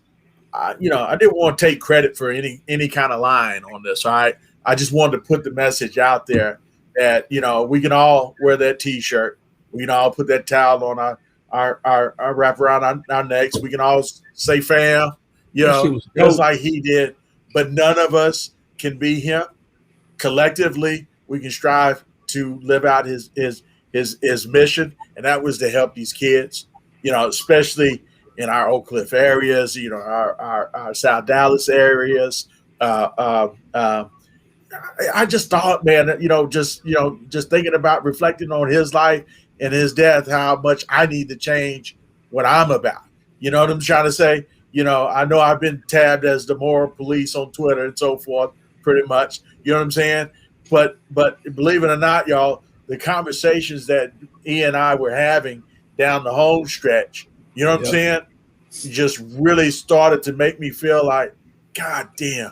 you know, I didn't want to take credit for any kind of line on this. All right. I just wanted to put the message out there that, you know, we can all wear that T-shirt. We can all put that towel on our wrap around our necks. We can all say fam, you know, just like he did. But none of us can be him. Collectively, we can strive to live out his mission, and that was to help these kids, you know, especially in our Oak Cliff areas, you know, our South Dallas areas. I just thought, man, just thinking about reflecting on his life and his death, how much I need to change what I'm about. You know what I'm trying to say? You know, I know I've been tabbed as the moral police on Twitter and so forth, pretty much. You know what I'm saying? But believe it or not, y'all, the conversations that E and I were having down the home stretch, you know what I'm saying, just really started to make me feel like, God damn,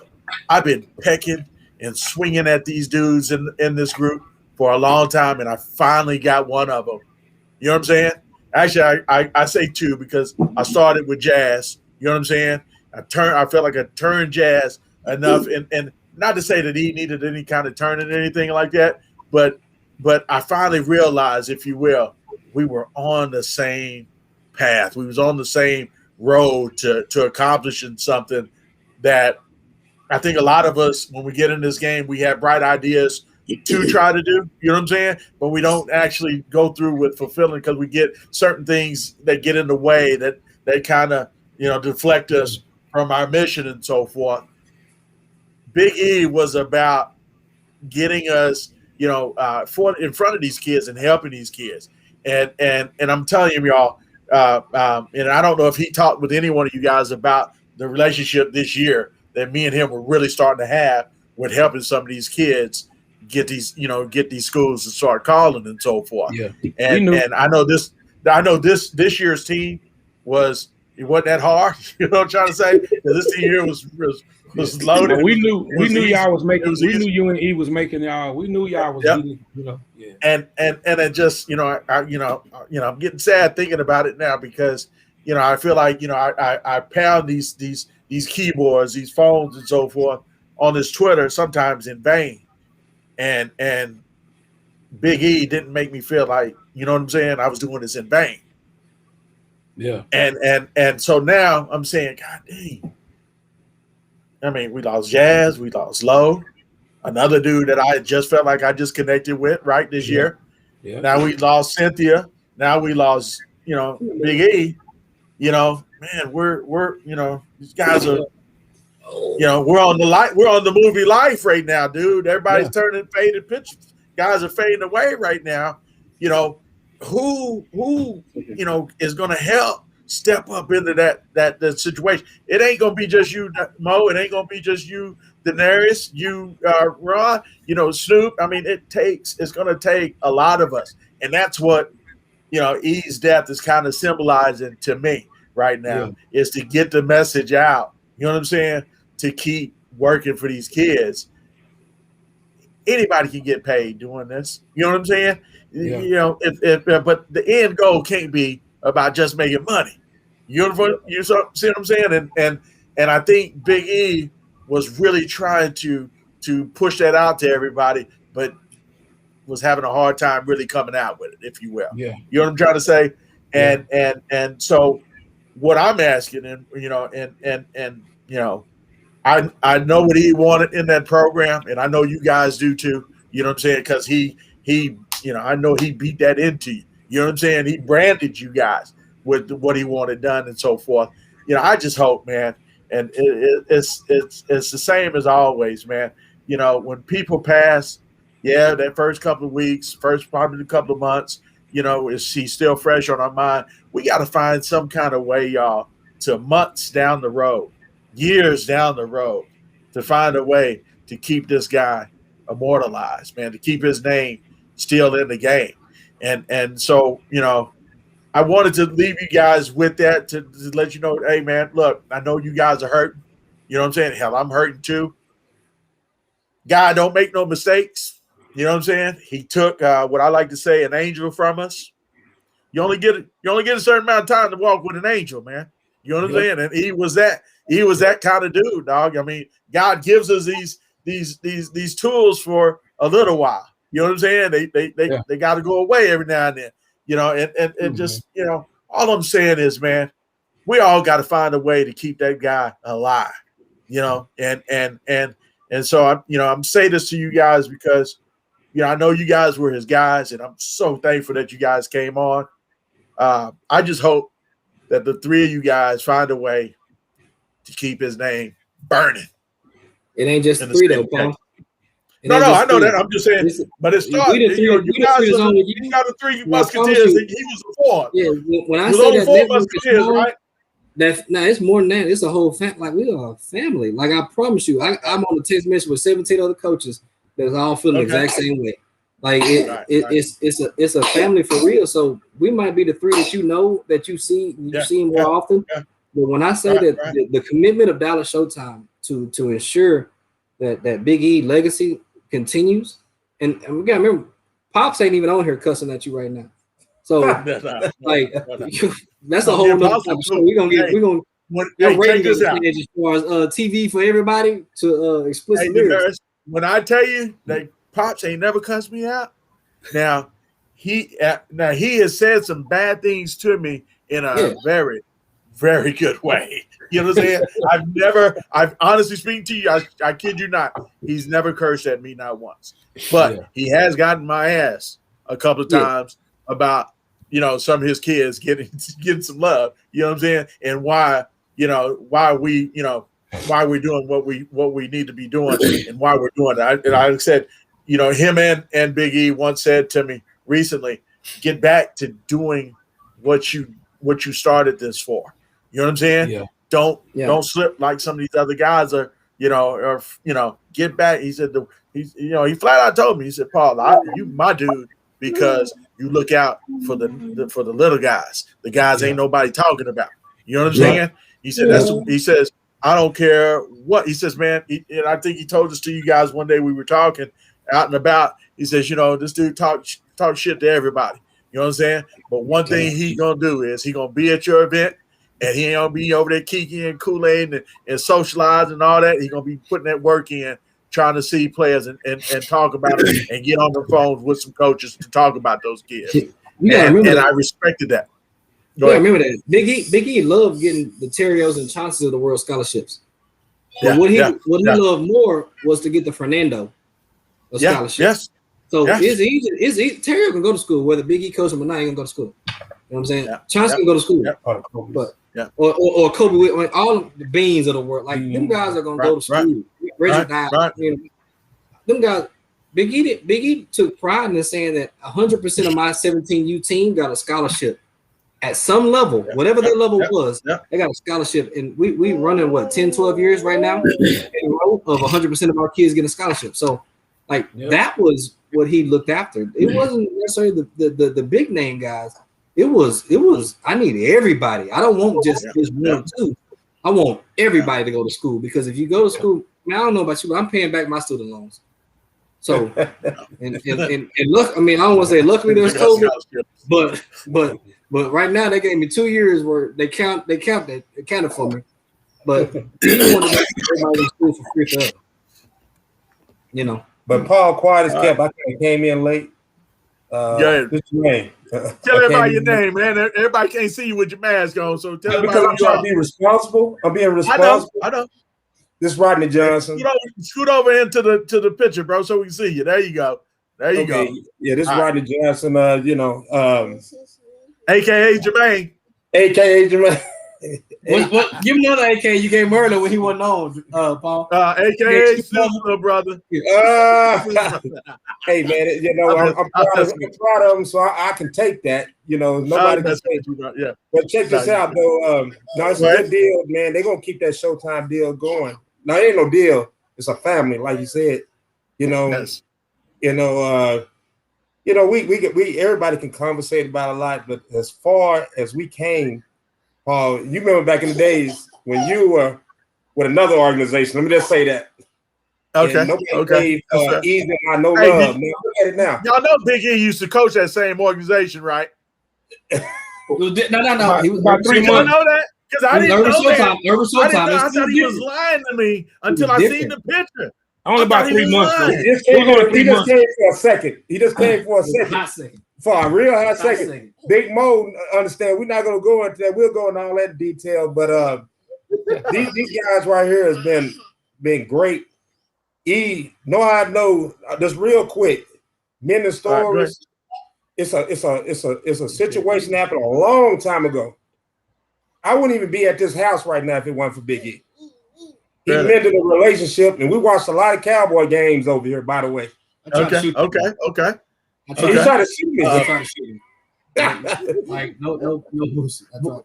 I've been pecking and swinging at these dudes in this group for a long time, and I finally got one of them. You know what I'm saying? Actually, I say two because I started with Jazz. You know what I'm saying? I felt like I turned Jazz enough, and not to say that he needed any kind of turning or anything like that, but I finally realized, if you will, we were on the same path. We was on the same road to accomplishing something that I think a lot of us, when we get in this game, we have bright ideas to try to do, you know what I'm saying? But we don't actually go through with fulfilling because we get certain things that get in the way that kind of, you know, deflect us from our mission and so forth. Big E was about getting us, you know, in front of these kids and helping these kids. And I'm telling you, y'all, and I don't know if he talked with any one of you guys about the relationship this year that me and him were really starting to have with helping some of these kids get these schools to start calling and so forth. Yeah. And I know this year's team wasn't that hard. You know what I'm trying to say? This team here was loaded. We knew y'all was making. We knew you and E was making y'all. We knew y'all was getting, you know. Yeah. And it just, you know, I'm getting sad thinking about it now because, you know, I feel like, you know, I pound these keyboards, these phones and so forth on this Twitter sometimes in vain. And Big E didn't make me feel like, you know what I'm saying, I was doing this in vain. Yeah. And so now I'm saying, God dang. I mean, we lost Jazz, we lost Lowe, another dude that I just felt like I just connected with right this year. Yeah. Now we lost Cynthia. Now we lost, you know, Big E. You know, man, we're you know, these guys are, you know, we're on the movie Life right now, dude. Everybody's turning faded pictures. Guys are fading away right now. You know, who you know is going to help step up into that situation? It ain't going to be just you, Mo. It ain't going to be just you, Daenerys, you, Ron, you know, Snoop. I mean, it's going to take a lot of us, and that's what, you know, E's death is kind of symbolizing to me right now, is to get the message out. You know what I'm saying? To keep working for these kids. Anybody can get paid doing this. You know what I'm saying? Yeah. You know, but the end goal can't be about just making money. You see what I'm saying? And I think Big E was really trying to push that out to everybody, but was having a hard time really coming out with it, if you will. Yeah. You know what I'm trying to say? And so what I'm asking, and you know, and you know, I know what he wanted in that program, and I know you guys do too. You know what I'm saying? Because he you know, I know he beat that into you. You know what I'm saying? He branded you guys with what he wanted done and so forth. You know, I just hope, man, and it's the same as always, man. You know, when people pass, that first couple of weeks, first probably a couple of months, you know, he's still fresh on our mind. We got to find some kind of way, y'all, to months down the road, years down the road, to find a way to keep this guy immortalized, man, to keep his name still in the game. And so, you know, I wanted to leave you guys with that to let you know, hey, man, look, I know you guys are hurting. You know what I'm saying? Hell, I'm hurting too. God don't make no mistakes. You know what I'm saying? He took what I like to say, an angel from us. You only get a certain amount of time to walk with an angel, man. You know what I'm saying? And he was that kind of dude, dog. I mean, God gives us these tools for a little while. You know what I'm saying? They got to go away every now and then. You know, and just, you know, all I'm saying is, man, we all got to find a way to keep that guy alive. You know, and so I'm saying this to you guys because, you know, I know you guys were his guys, and I'm so thankful that you guys came on. I just hope that the three of you guys find a way to keep his name burning. It ain't just three though, Paul. No, I know that. I'm just saying, but it started. You got the three musketeers. He was the fourth. Yeah, when I say that, musketeers, right? it's more than that. It's a whole family. Like we are a family. Like I promise you, I'm on the text message with 17 other coaches that's all feeling the exact same way. Like it's a family for real. So we might be the three that that you see more often. Yeah. But when I say that the commitment of Dallas Showtime to ensure that Big E legacy continues, and we gotta remember, Pops ain't even on here cussing at you right now. So like that's a whole nother type of show. We're gonna check this out as far as TV for everybody to explicit lyrics. When I tell you that Pops ain't never cussed me out, now he has said some bad things to me in a very, very good way. You know what I'm saying? I've honestly speaking to you, I kid you not, he's never cursed at me, not once. But he has gotten my ass a couple of times about, some of his kids getting some love, you know what I'm saying? And why we're doing what we need to be doing and why we're doing it. And I said, him and Big E once said to me recently, get back to doing what you started this for. You know what I'm saying? Yeah. Don't slip like some of these other guys are, get back. He said he flat out told me, he said, Paul, you my dude, because you look out for the little guys. The guys ain't nobody talking about. You know what I'm saying? He said he says, I don't care what. He says, man, and I think he told this to you guys one day we were talking out and about. He says, this dude talk shit to everybody. You know what I'm saying? But one thing he gonna do is he gonna be at your event, and he ain't gonna be over there kiki and Kool-Aid and socializing and all that. He gonna be putting that work in, trying to see players and talk about it and get on the phones with some coaches to talk about those kids. And I respected that. Yeah, remember that. Big E loved getting the Terrios and Chauncey's of the world scholarships. But what he loved more was to get the Fernando scholarship. Yes. So it's easy. Terrio can go to school, whether Big E coach him or not, he can go to school. You know what I'm saying? Yeah. Chauncey can go to school. But or Kobe, all the beans of the world. Like them guys are gonna go to school. Reggie died. Them guys, Big E took pride in saying that 100% of my 17U team got a scholarship. At some level, whatever their level was, they got a scholarship. And we running 10, 12 years right now in a row of 100% of our kids getting a scholarship. So that was what he looked after. It wasn't necessarily the big name guys. It was I need everybody. I don't want just one or two. I want everybody to go to school, because if you go to school, I don't know about you, but I'm paying back my student loans. So and look, I mean, I don't want to say luckily there's COVID, but right now they gave me 2 years where they counted for me. But he wanted to make everybody in school for free forever. But Paul quiet as kept. I came in late. What's your name? Tell everybody your name, man. Everybody can't see you with your mask on, so tell everybody. Because I'm trying to be responsible. I'm being responsible. I know. This is Rodney Johnson. Scoot over into the picture, bro, so we can see you. There you go. Go. Yeah, this is Rodney Johnson. AKA Jermaine. AKA Jermaine. What? Give me another AK you gave him earlier when he wasn't on, Paul. AKA sister, brother. Hey man, I'm proud of him, so I can take that. Nobody can take it. Yeah. But check this out, though. Now it's a good deal, man. They're gonna keep that Showtime deal going. Now it ain't no deal. It's a family, like you said. Yes. We everybody can conversate about a lot, but as far as we came, Paul, you remember back in the days when you were with another organization. Let me just say that. Okay. Gave, Easy and no love. Man, look at it now. Y'all know Big E used to coach that same organization, right? No. He was about 3 months. You know that? Because I didn't know that. I thought he was lying to me until I seen the picture. Only about 3 months. He just came for a second. He just came for a second. For a real hot second. Big Mo, understand, we're not going to go into that. We'll go into all that detail. But these guys right here has been great. I know just real quick. Men and stories. It's a situation that happened a long time ago. I wouldn't even be at this house right now if it wasn't for Big E. He mended a relationship, and we watched a lot of Cowboy games over here, by the way. Okay. He tried to shoot me. Like no.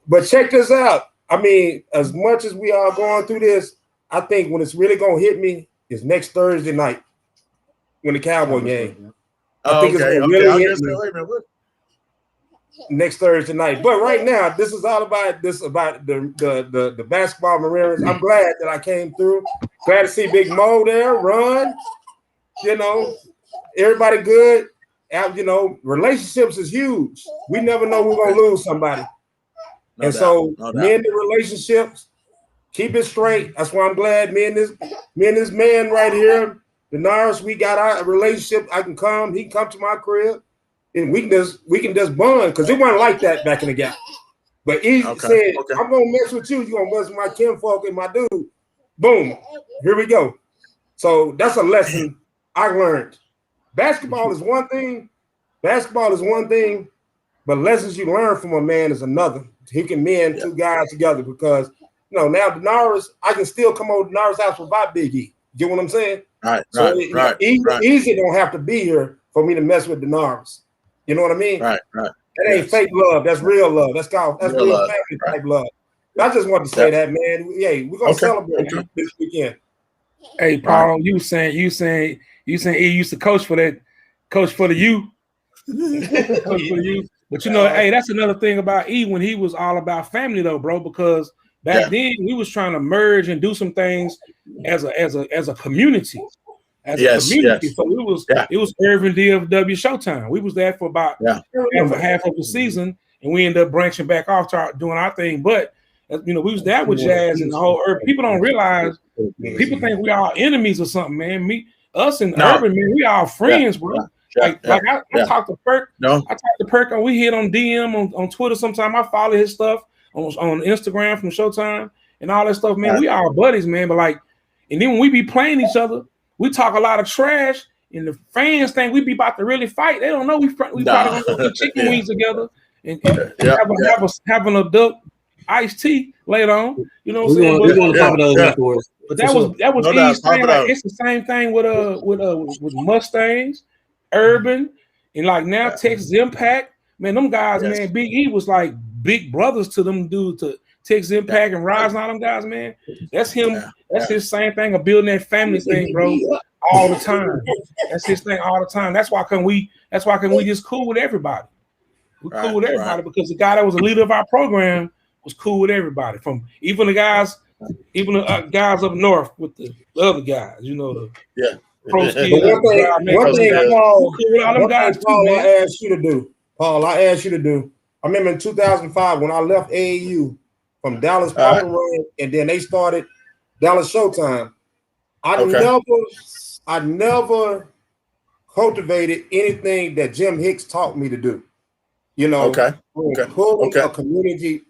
But check this out. I mean, as much as we are going through this, I think when it's really gonna hit me is next Thursday night when the Cowboy game. I think it's gonna really hit me next Thursday night. But right now, this is all about the basketball Mariners. I'm glad that I came through. Glad to see Big Mo there run. You know, everybody good. You know, relationships is huge. We never know we're gonna lose somebody. So me and the relationships, keep it straight. That's why I'm glad me and this man right here, the Nars, we got our relationship. He can come to my crib, and we can just bond because it wasn't like that back in the gap. But he said, I'm gonna mess with you, you're gonna mess with my kinfolk and my dude. Boom, here we go. So that's a lesson I learned. Basketball is one thing, but lessons you learn from a man is another. He can mend two guys together because now Denarius, I can still come over to Denarius' house without Big E. Get what I'm saying? Right. Easy don't have to be here for me to mess with Denarius. You know what I mean? Right. That ain't fake love. That's real love. That's real family type love. I just want to say that, man. Yeah, we're gonna celebrate this weekend. Hey, Paul, you saying he used to coach for the youth. But hey, that's another thing about E when he was all about family though, bro, because back then we was trying to merge and do some things as a community. So it was ERVIN DFW Showtime. We was there for about half of the season, and we ended up branching back off to doing our thing. But we was there with Jazz and the whole ERVIN. People don't realize. People think we are enemies or something, man. Us and ERVIN, man, we are friends, bro. I talked to Perk. I talked to Perk, and we hit on DM on Twitter sometime. I follow his stuff on Instagram from Showtime and all that stuff, man. We are buddies, man. But and then when we be playing each other, we talk a lot of trash, and the fans think we be about to really fight. They don't know we probably gonna go eat chicken wings together and have an adult iced tea later on. You know what I'm saying? We're going to talk about those afterwards. But that was E's thing. It's the same thing with Mustangs, ERVIN, and now Texas Impact. Man, them guys, man, Big E was like big brothers to them dudes, to Texas Impact and Rise and all them guys, man. That's him. That's his same thing of building that family thing, bro, all the time. That's his thing all the time. That's why we just cool with everybody. We cool with everybody because the guy that was the leader of our program was cool with everybody, from even the guys up north with the other guys, One thing, Paul, I asked you to do. I remember in 2005 when I left AAU from Dallas Papa Run, and then they started Dallas Showtime. I never cultivated anything that Jim Hicks taught me to do. Pulling a community,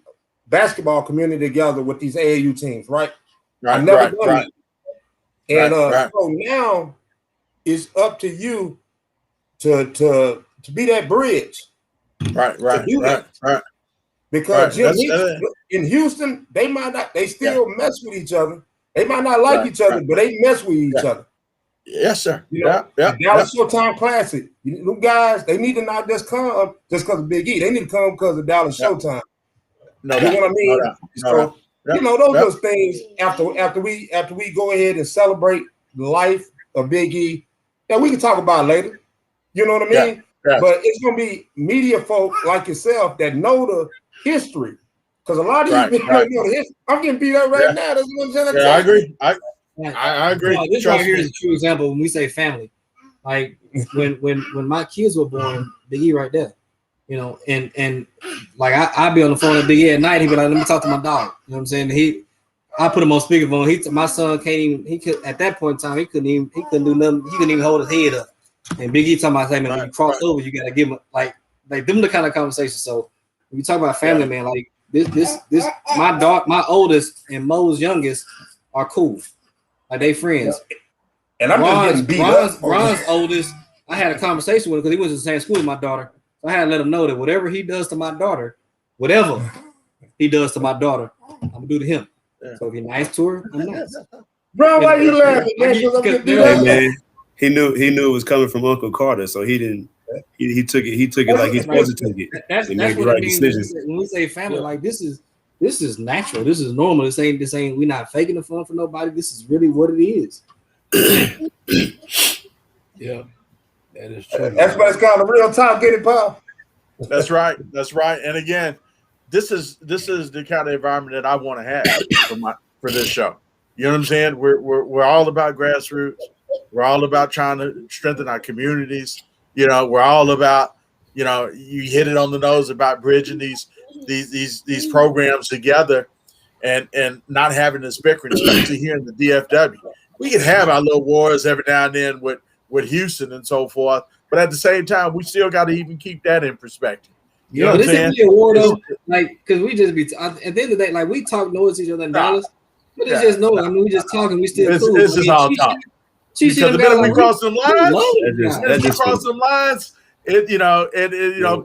basketball community together with these AAU teams, right? I never done it. And so now it's up to you to be that bridge. Right. Because Jim Hicks, in Houston, they still mess with each other. They might not like each other, but they mess with each other. Yes, sir. Dallas Showtime Classic. Them guys, they need to not just come just because of Big E. They need to come because of Dallas Showtime. You know what I mean? Those things after we go ahead and celebrate the life of Big E that we can talk about later. You know what I mean? But it's gonna be media folk like yourself that know the history. Because a lot of these people don't know the history. I'm getting beat up right now. That's what I'm saying. I agree. I agree. This right here is a true example when we say family. Like when my kids were born, Big E right there. And like I'd be on the phone with Big E at night. He'd be like, "Let me talk to my dog." You know what I'm saying? I put him on speakerphone. My son can't even. He could at that point in time. He couldn't do nothing. He couldn't even hold his head up. And Big E talking about, "Hey man, when you cross over, you gotta give him like them the kind of conversation." So when you talk about family, man, like this, my oldest and Mo's youngest are cool. Like they friends. And I'm just getting beat up. Ron's oldest, I had a conversation with him because he went to the same school with my daughter. So I had to let him know that whatever he does to my daughter, I'm gonna do to him. So if you're nice to her, I'm nice. Bro, why you laughing? Man, he knew it was coming from Uncle Carter, so he didn't. He took it like he's supposed to take it. That's what right it means decisions. When we say family, like this is this is natural. This is normal. This ain't. We're not faking the fun for nobody. This is really what it is. Yeah, that is true. That's what it's called a real talk. Get it, Paul? That's right. That's right. And again, this is the kind of environment that I want to have for this show. You know what I'm saying? We're all about grassroots. We're all about trying to strengthen our communities. You know, we're all about, you know, you hit it on the nose about bridging these programs together and not having this bickering, especially here in the DFW. We can have our little wars every now and then with Houston and so forth, but at the same time, we still got to even keep that in perspective. You know but what I'm saying? It's a war though, like, because we just be at the end of the day, like, we talk noise to each other in Dallas, but it's just noise. I mean, we just talking, we still cool. It's just all talk. Because the minute we cross some lines,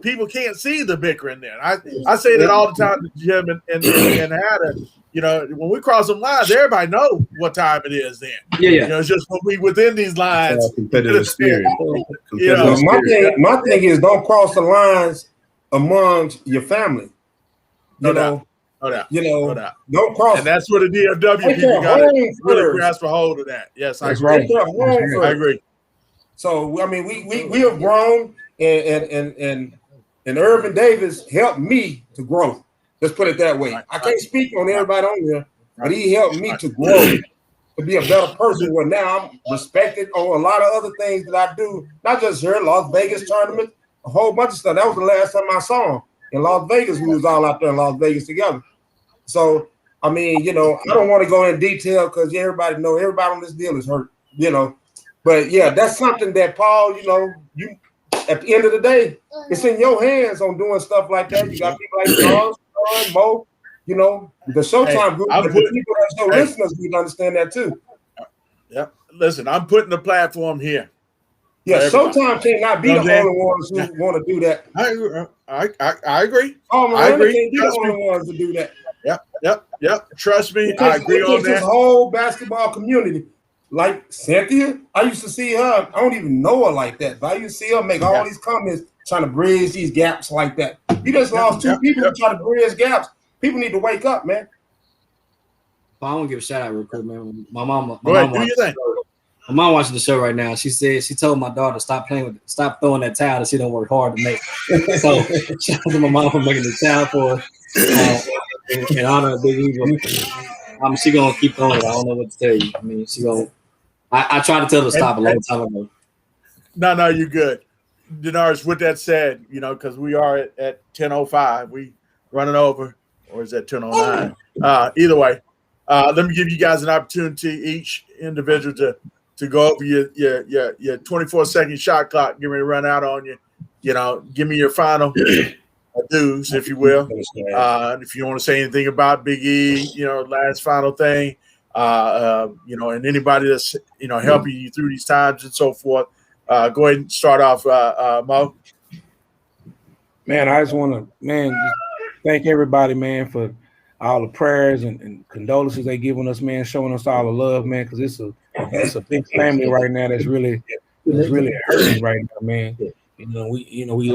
people can't see the bickering there. I say that all the time to Jim and Hatter. You know, when we cross some lines, everybody know what time it is then. Yeah. You know, it's just when we within these lines. Competitive spirit. My thing is, don't cross the lines amongst your family. No doubt. Don't cross. And that's where the DFW people got to really grasp a hold of that. Yes, I agree. I agree. So I mean, we have grown, and Irvin Davis helped me to grow. Let's put it that way. I can't speak on everybody on here, but he helped me to grow, to be a better person. Where now I'm respected on a lot of other things that I do, not just here, Las Vegas tournament, a whole bunch of stuff. That was the last time I saw him in Las Vegas. We was all out there in Las Vegas together. So I mean, you know, I don't want to go in detail because everybody on this deal is hurt, you know. But yeah, that's something that Paul, you know, you at the end of the day, it's in your hands on doing stuff like that. You got people like Charles, Mo, you know, the Showtime group. The people that's your listeners need to understand that too. Yeah, listen, I'm putting the platform here. Yeah, Showtime cannot be the only ones who want to do that. I agree. I agree. Can't be the only ones to do that. Yep. Trust me, I agree on that. This whole basketball community, like Cynthia, I used to see her. I don't even know her like that, but I used to see her make all these comments trying to bridge these gaps like that. You just lost two people who try to bridge gaps. People need to wake up, man. I want to give a shout out real quick, man. My mom watching the show right now. She said she told my daughter stop throwing that towel that she don't work hard to make. So shout out to my mom for making the towel for her. In honor of Big Eagle. She gonna keep throwing it. I don't know what to tell you. I mean, she gonna. I tried to tell her to stop a long time ago. No, you're good. Denars, with that said, you know, because we are at 10:05, we running over, or is that 10:09? Either way, let me give you guys an opportunity, each individual, to go over your 24-second shot clock. Get ready to run out on you. You know, give me your final dues, if you will. If you want to say anything about Big E, you know, last final thing, you know, and anybody that's, you know, helping you through these times and so forth. Go ahead and start off, Mo. Man, I just want to, just thank everybody, man, for all the prayers and condolences they giving us, man, showing us all the love, man, because it's a big family right now that's really hurting right now, man. We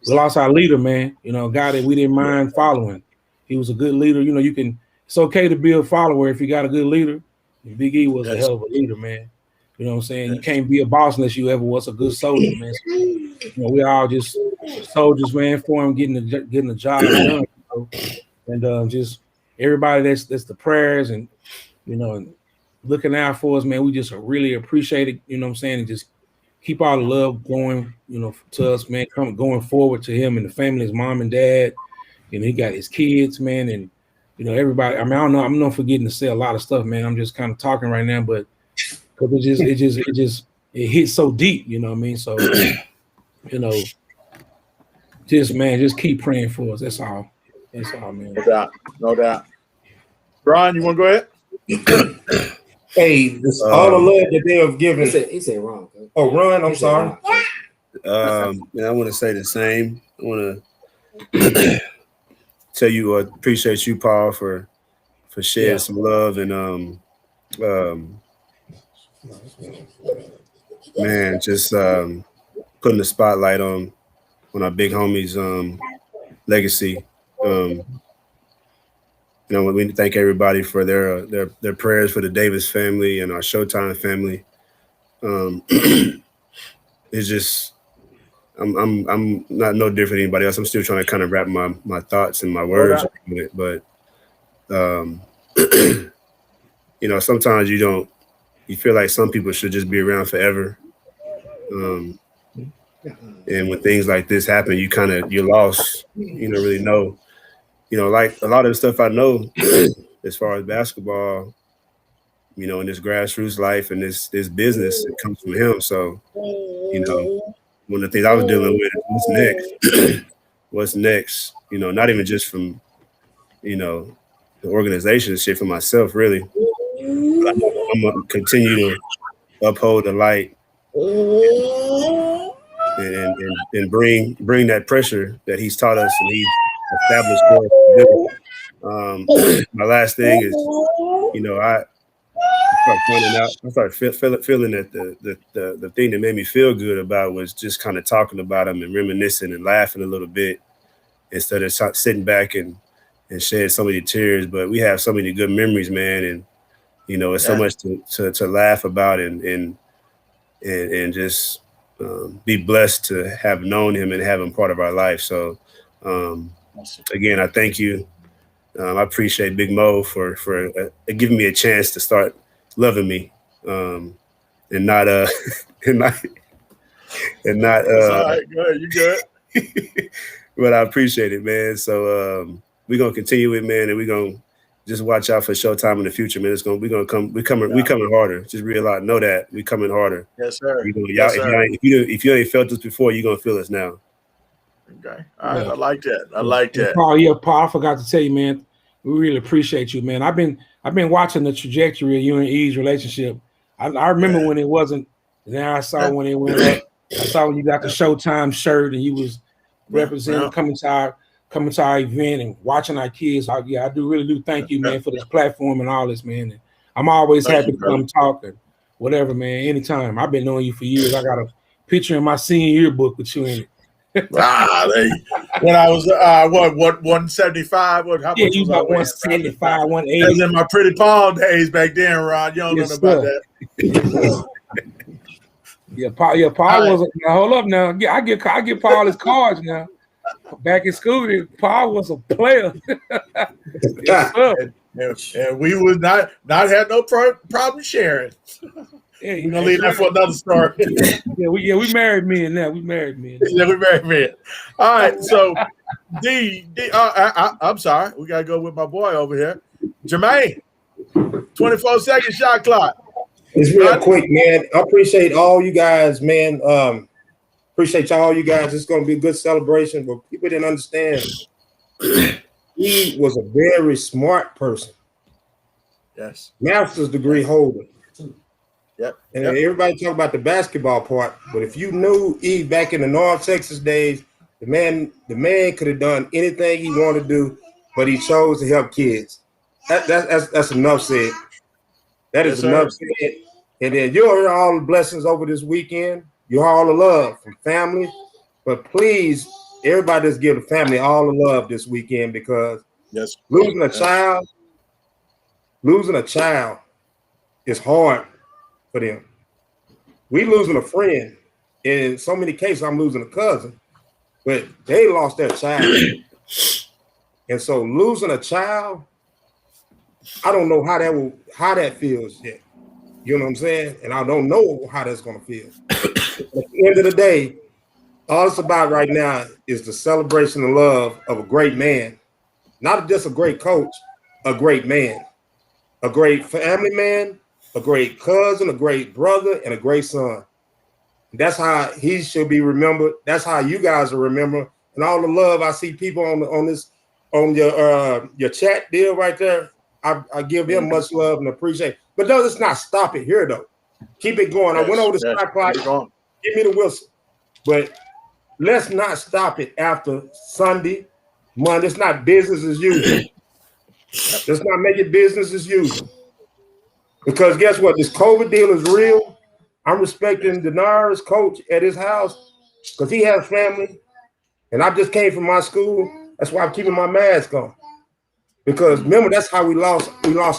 lost our leader, man. You know, a guy that we didn't mind following. He was a good leader. You know, it's okay to be a follower if you got a good leader. And Big E was a hell of a leader, man. You know what I'm saying? You can't be a boss unless you ever was a good soldier, man. So, you know, we all just soldiers, man, for him getting the job done. You know? And just everybody that's the prayers and, you know, and looking out for us, man. We just really appreciate it. You know what I'm saying? And just keep all the love going, you know, to us, man. Going forward to him and the family, his mom and dad. You know, he got his kids, man, and you know everybody. I mean, I don't know. I'm not forgetting to say a lot of stuff, man. I'm just kind of talking right now, but because it hits so deep, you know what I mean? So, you know, just keep praying for us. That's all. That's all, man. No doubt. Brian, you want to go ahead? Hey, this all the love that they have given. He said wrong. Oh, Ron, I'm sorry. I want to say the same. I want to tell you appreciate you, Paul, for sharing some love and man, just putting the spotlight on our big homies' legacy. we thank everybody for their prayers for the Davis family and our Showtime family. It's just I'm not no different than anybody else. I'm still trying to kind of wrap my thoughts and my words around it, but sometimes you feel like some people should just be around forever. And when things like this happen, you're lost. You don't really know. Like a lot of the stuff I know as far as basketball, in this grassroots life and this business, it comes from him. So, one of the things I was dealing with is what's next? What's next? Not even just from, the organization, shit for myself, really. But I'm going to continue to uphold the light and bring that pressure that he's taught us and he's established for us to do. My last thing is, I started feeling that the thing that made me feel good about was just kind of talking about him and reminiscing and laughing a little bit instead of sitting back and shed so many tears. But we have so many good memories, man, and it's so much to laugh about and just be blessed to have known him and have him part of our life. So again, I thank you. I appreciate Big Mo for giving me a chance to start loving me, and not all right, good, you good. But I appreciate it, man. So we're gonna continue it, man, and we're gonna just watch out for Showtime in the future, man. We're coming harder. Just realize, know that we're coming harder. Yes, sir. If you ain't felt this before, you're gonna feel us now. Okay. All right. I like that. I like that. Paul, I forgot to tell you, man, we really appreciate you, man. I've been watching the trajectory of you and E's relationship. I remember when it wasn't. Then I saw when it went up. I saw when you got the Showtime shirt and you was representing coming to our event and watching our kids. I really do thank you, man, for this platform and all this, man. And I'm always happy to come talk and whatever, man. Anytime. I've been knowing you for years. I got a picture in my senior yearbook with you in it. When I was 175, how much you about 175, 180. That was in my pretty palm days back then, Ron. You don't know about that. Paul was. Now, hold up, now I get Paul his cards now. Back in school, Paul was a player. and we would not have no problem sharing. Yeah, we're gonna leave that for another story. we married men now. We married men. Yeah, we married men. All right, so I'm sorry, we gotta go with my boy over here, Jermaine. 24-second shot clock. It's real quick, man. I appreciate all you guys, man. Appreciate all you guys. It's gonna be a good celebration, but people didn't understand. He was a very smart person. Yes, master's degree holder. Yep. And everybody talk about the basketball part, but if you knew Eve back in the North Texas days, the man could have done anything he wanted to do, but he chose to help kids. That's enough said. That is enough said. And then you'll hear all the blessings over this weekend. You hear all the love from family, but please, everybody just give the family all the love this weekend because losing a child is hard for them. We losing a friend. In so many cases, I'm losing a cousin, but they lost their child. And so losing a child, I don't know how that feels yet. You know what I'm saying? And I don't know how that's gonna feel. At the end of the day, all it's about right now is the celebration and love of a great man. Not just a great coach, a great man. A great family man, a great cousin, a great brother, and a great son. That's how he should be remembered. That's how you guys are remembered. And all the love I see people on your chat deal right there. I give him much love and appreciate. But no, let's not stop it here though. Keep it going. I went over the shot clock. Give me the whistle. But let's not stop it after Sunday, Monday. It's not business as usual. Let's not make it business as usual. Because guess what? This COVID deal is real. I'm respecting Denar's coach at his house because he has family. And I just came from my school. That's why I'm keeping my mask on. Because remember, that's how we lost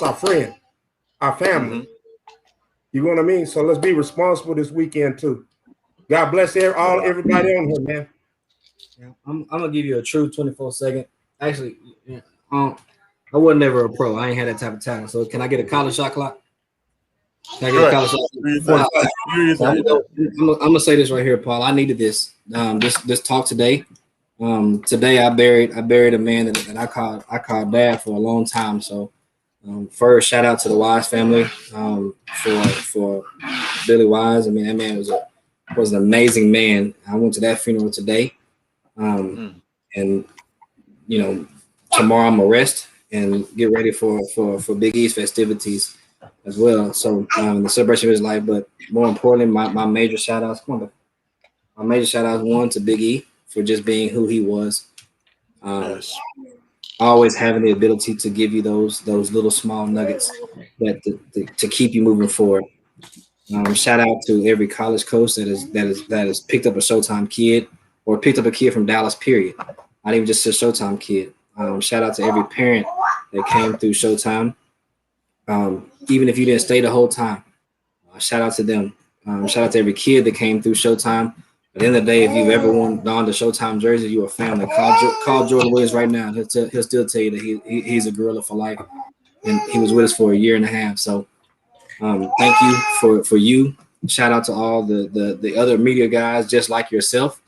our friend, our family. You know what I mean? So let's be responsible this weekend too. God bless everybody on here, man. Yeah, I'm gonna give you a true 24-second. Actually, I wasn't never a pro. I ain't had that type of talent. So can I get a college shot clock? Can I get a college shot clock? I'm gonna say this right here, Paul. I needed this. This talk today. Today I buried a man that I called dad for a long time. So first, shout out to the Wise family for Billy Wise. I mean, that man was an amazing man. I went to that funeral today. And you know, tomorrow I'm gonna rest and get ready for Big E's festivities as well. So the celebration of his life, but more importantly, my major shout outs. My major shout outs one to Big E for just being who he was. Always having the ability to give you those little small nuggets that to keep you moving forward. Shout out to every college coach that has picked up a Showtime kid or picked up a kid from Dallas, period. Not even just a Showtime kid. Shout out to every parent that came through Showtime. Even if you didn't stay the whole time, shout out to them. Shout out to every kid that came through Showtime. At the end of the day, if you've ever donned a Showtime jersey, you're a family. Call Jordan Williams right now. He'll still tell you that he's a gorilla for life. And he was with us for a year and a half. So thank you for you. Shout out to all the other media guys just like yourself.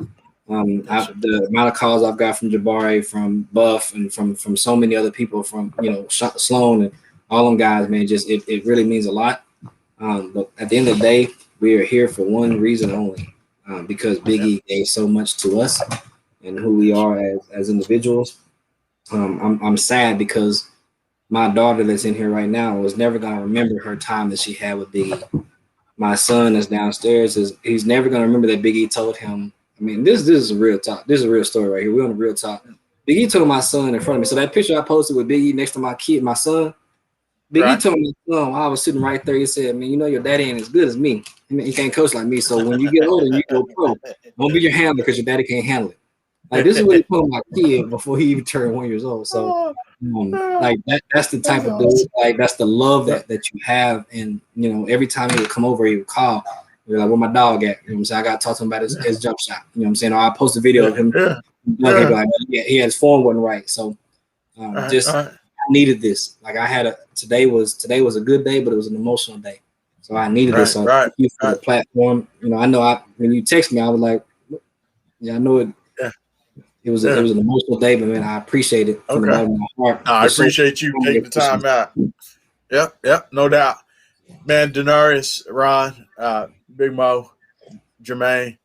The amount of calls I've got from Jabari, from Buff, and from so many other people, from Sloan and all them guys, man, just it really means a lot. But at the end of the day, we are here for one reason only, because Big E gave so much to us and who we are as individuals. I'm sad because my daughter that's in here right now was never gonna remember her time that she had with Big E. My son that's downstairs he's never gonna remember that Big E told him. I mean, this is a real talk. This is a real story right here. We're on a real talk. Big E told my son in front of me. So that picture I posted with Big E next to my kid, my son, Big E told my son while I was sitting right there, he said, man, your daddy ain't as good as me. I mean, he can't coach like me. So when you get older, you go pro. Don't be your handler because your daddy can't handle it. Like, this is what he told my kid before he even turned 1 year old. So like that's the type of business, like that's the love that you have. And every time he would come over, he would call. You're like, where my dog at? You know what I'm saying? I got to talk to him about his jump shot. You know what I'm saying? Or I post a video of him. Like, he had his form wasn't right. So I needed this. Like today was a good day, but it was an emotional day. So I needed this. So thank you for the platform. I know when you text me, I was like, yeah, I know it. It was an emotional day, but man, I appreciate it from the bottom of my heart. I appreciate you taking the time out. Yep, no doubt. Man, Denarius, Ron, Big Mo, Jermaine,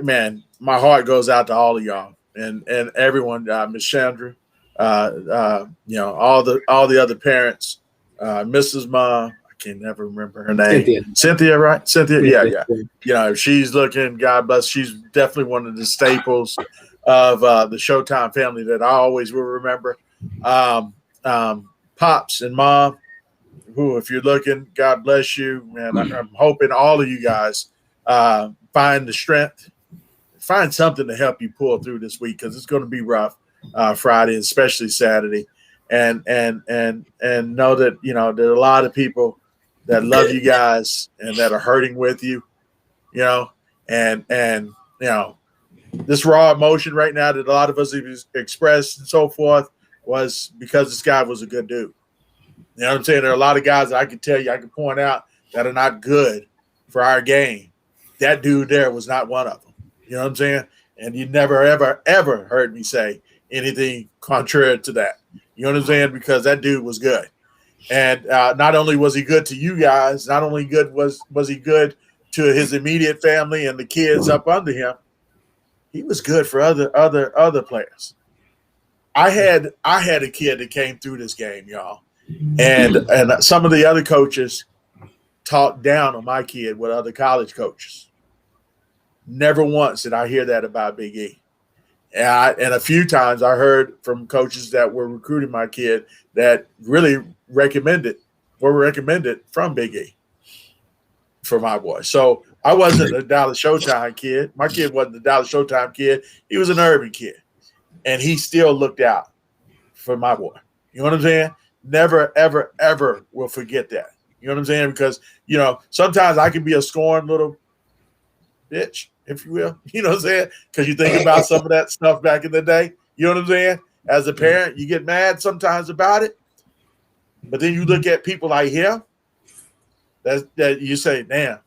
man, my heart goes out to all of y'all and everyone, Miss Chandra, all the other parents, Mrs. Mom, I can never remember her name. Cynthia, right? Cynthia, yeah. If she's looking, God bless, she's definitely one of the staples of the Showtime family that I always will remember. Pops and Mom, who, if you're looking, God bless you, man. I'm hoping all of you guys find the strength, find something to help you pull through this week, because it's going to be rough Friday, especially Saturday, and know that there are a lot of people that love you guys and that are hurting with you, and this raw emotion right now that a lot of us have expressed and so forth was because this guy was a good dude. You know what I'm saying? There are a lot of guys that I can tell you, I can point out that are not good for our game. That dude there was not one of them. You know what I'm saying? And you never, ever, ever heard me say anything contrary to that. You know what I'm saying? Because that dude was good. And not only was he good to you guys, not only good was he good to his immediate family and the kids up under him, he was good for other players. I had a kid that came through this game, y'all. And some of the other coaches talked down on my kid with other college coaches. Never once did I hear that about Big E. And a few times I heard from coaches that were recruiting my kid that really were recommended from Big E for my boy. So I wasn't a Dallas Showtime kid. My kid wasn't a Dallas Showtime kid. He was an ERVIN kid. And he still looked out for my boy. You know what I'm saying? Never, ever, ever will forget that. You know what I'm saying? Because, you know, sometimes I can be a scorned little bitch, if you will. You know what I'm saying? Because you think about some of that stuff back in the day. You know what I'm saying? As a parent, you get mad sometimes about it. But then you look at people like him, that you say, damn,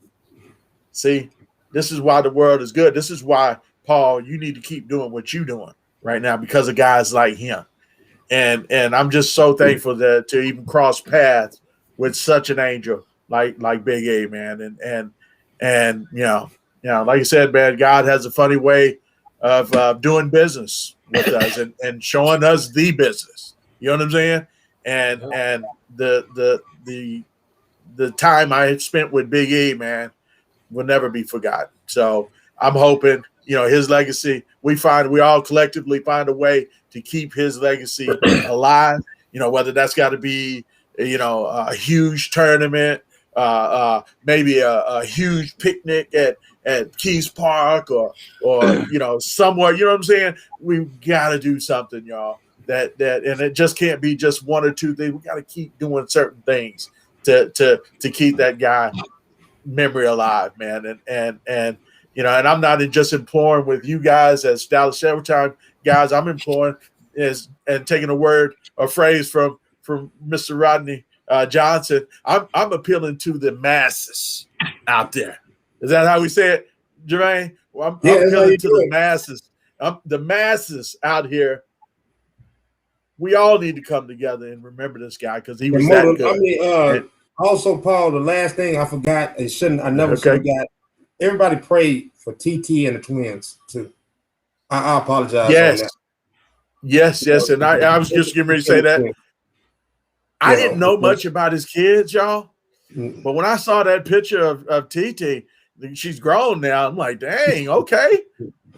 see, this is why the world is good. This is why, Paul, you need to keep doing what you're doing right now because of guys like him. And I'm just so thankful that to even cross paths with such an angel like Big A, man. And you know, like you said, man, God has a funny way of doing business with us and showing us the business. You know what I'm saying? And the time I spent with Big E, man, will never be forgotten. So I'm hoping, you know, his legacy, we all collectively find a way to keep his legacy alive, you know, whether that's got to be, you know, a huge tournament, maybe a huge picnic at Keys Park or, you know, somewhere, you know what I'm saying? We've got to do something, y'all, that, and it just can't be just one or two things. We got to keep doing certain things to keep that guy memory alive, man. And you know, and I'm not just imploring with you guys as Dallas SHOWTYME guys. I'm imploring and taking a phrase from Mr. Rodney Johnson. I'm appealing to the masses out there. Is that how we say it, Jermaine? Well, I'm appealing to the masses. The masses out here. We all need to come together and remember this guy because he was that good. Also, Paul, the last thing I forgot, I never forgot. Everybody prayed for TT and the twins too. I apologize. Yes. On that. Yes. And I was just getting ready to say that. I didn't know much about his kids, y'all. But when I saw that picture of TT, she's grown now. I'm like, dang, okay.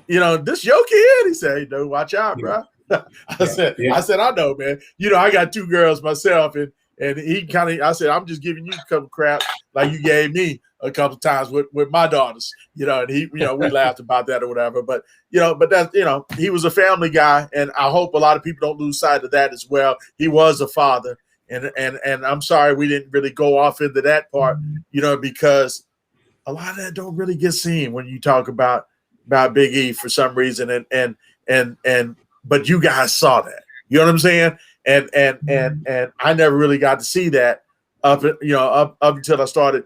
You know, this your kid? He said, hey, dude, watch out, bro. I said, I know, man. You know, I got 2 girls myself, and he I said, I'm just giving you a couple crap like you gave me a couple times with my daughters, you know, and he, you know, we laughed about that or whatever, but, you know, but that's, you know, he was a family guy, and I hope a lot of people don't lose sight of that as well. He was a father, and I'm sorry we didn't really go off into that part, you know, because a lot of that don't really get seen when you talk about Big E for some reason, but you guys saw that, you know what I'm saying? And I never really got to see that up until I started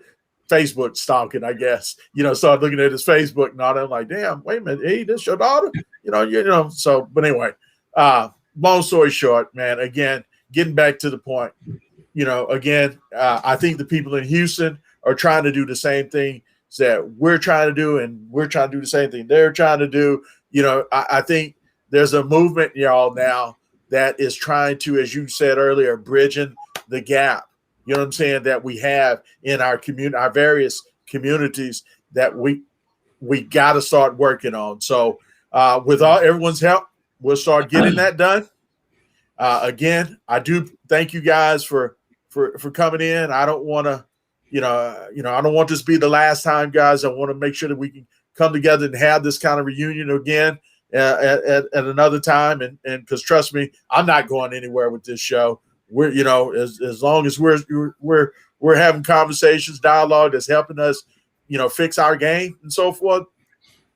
Facebook stalking, I guess. You know, started looking at his Facebook and all that. I'm like, damn, wait a minute, hey, this your daughter? You know. So, but anyway, long story short, man. Again, getting back to the point. You know, again, I think the people in Houston are trying to do the same thing that we're trying to do, and we're trying to do the same thing they're trying to do. You know, I think there's a movement, y'all, now that is trying to, as you said earlier, bridging the gap, you know what I'm saying, that we have in our community, our various communities that we got to start working on. So with everyone's help, we'll start getting that done. Again, I do thank you guys for coming in. I don't want to, I don't want this to be the last time, guys. I want to make sure that we can come together and have this kind of reunion again at another time, and because trust me, I'm not going anywhere with this show. We're, you know, as long as we're having conversations, dialogue that's helping us, you know, fix our game and so forth.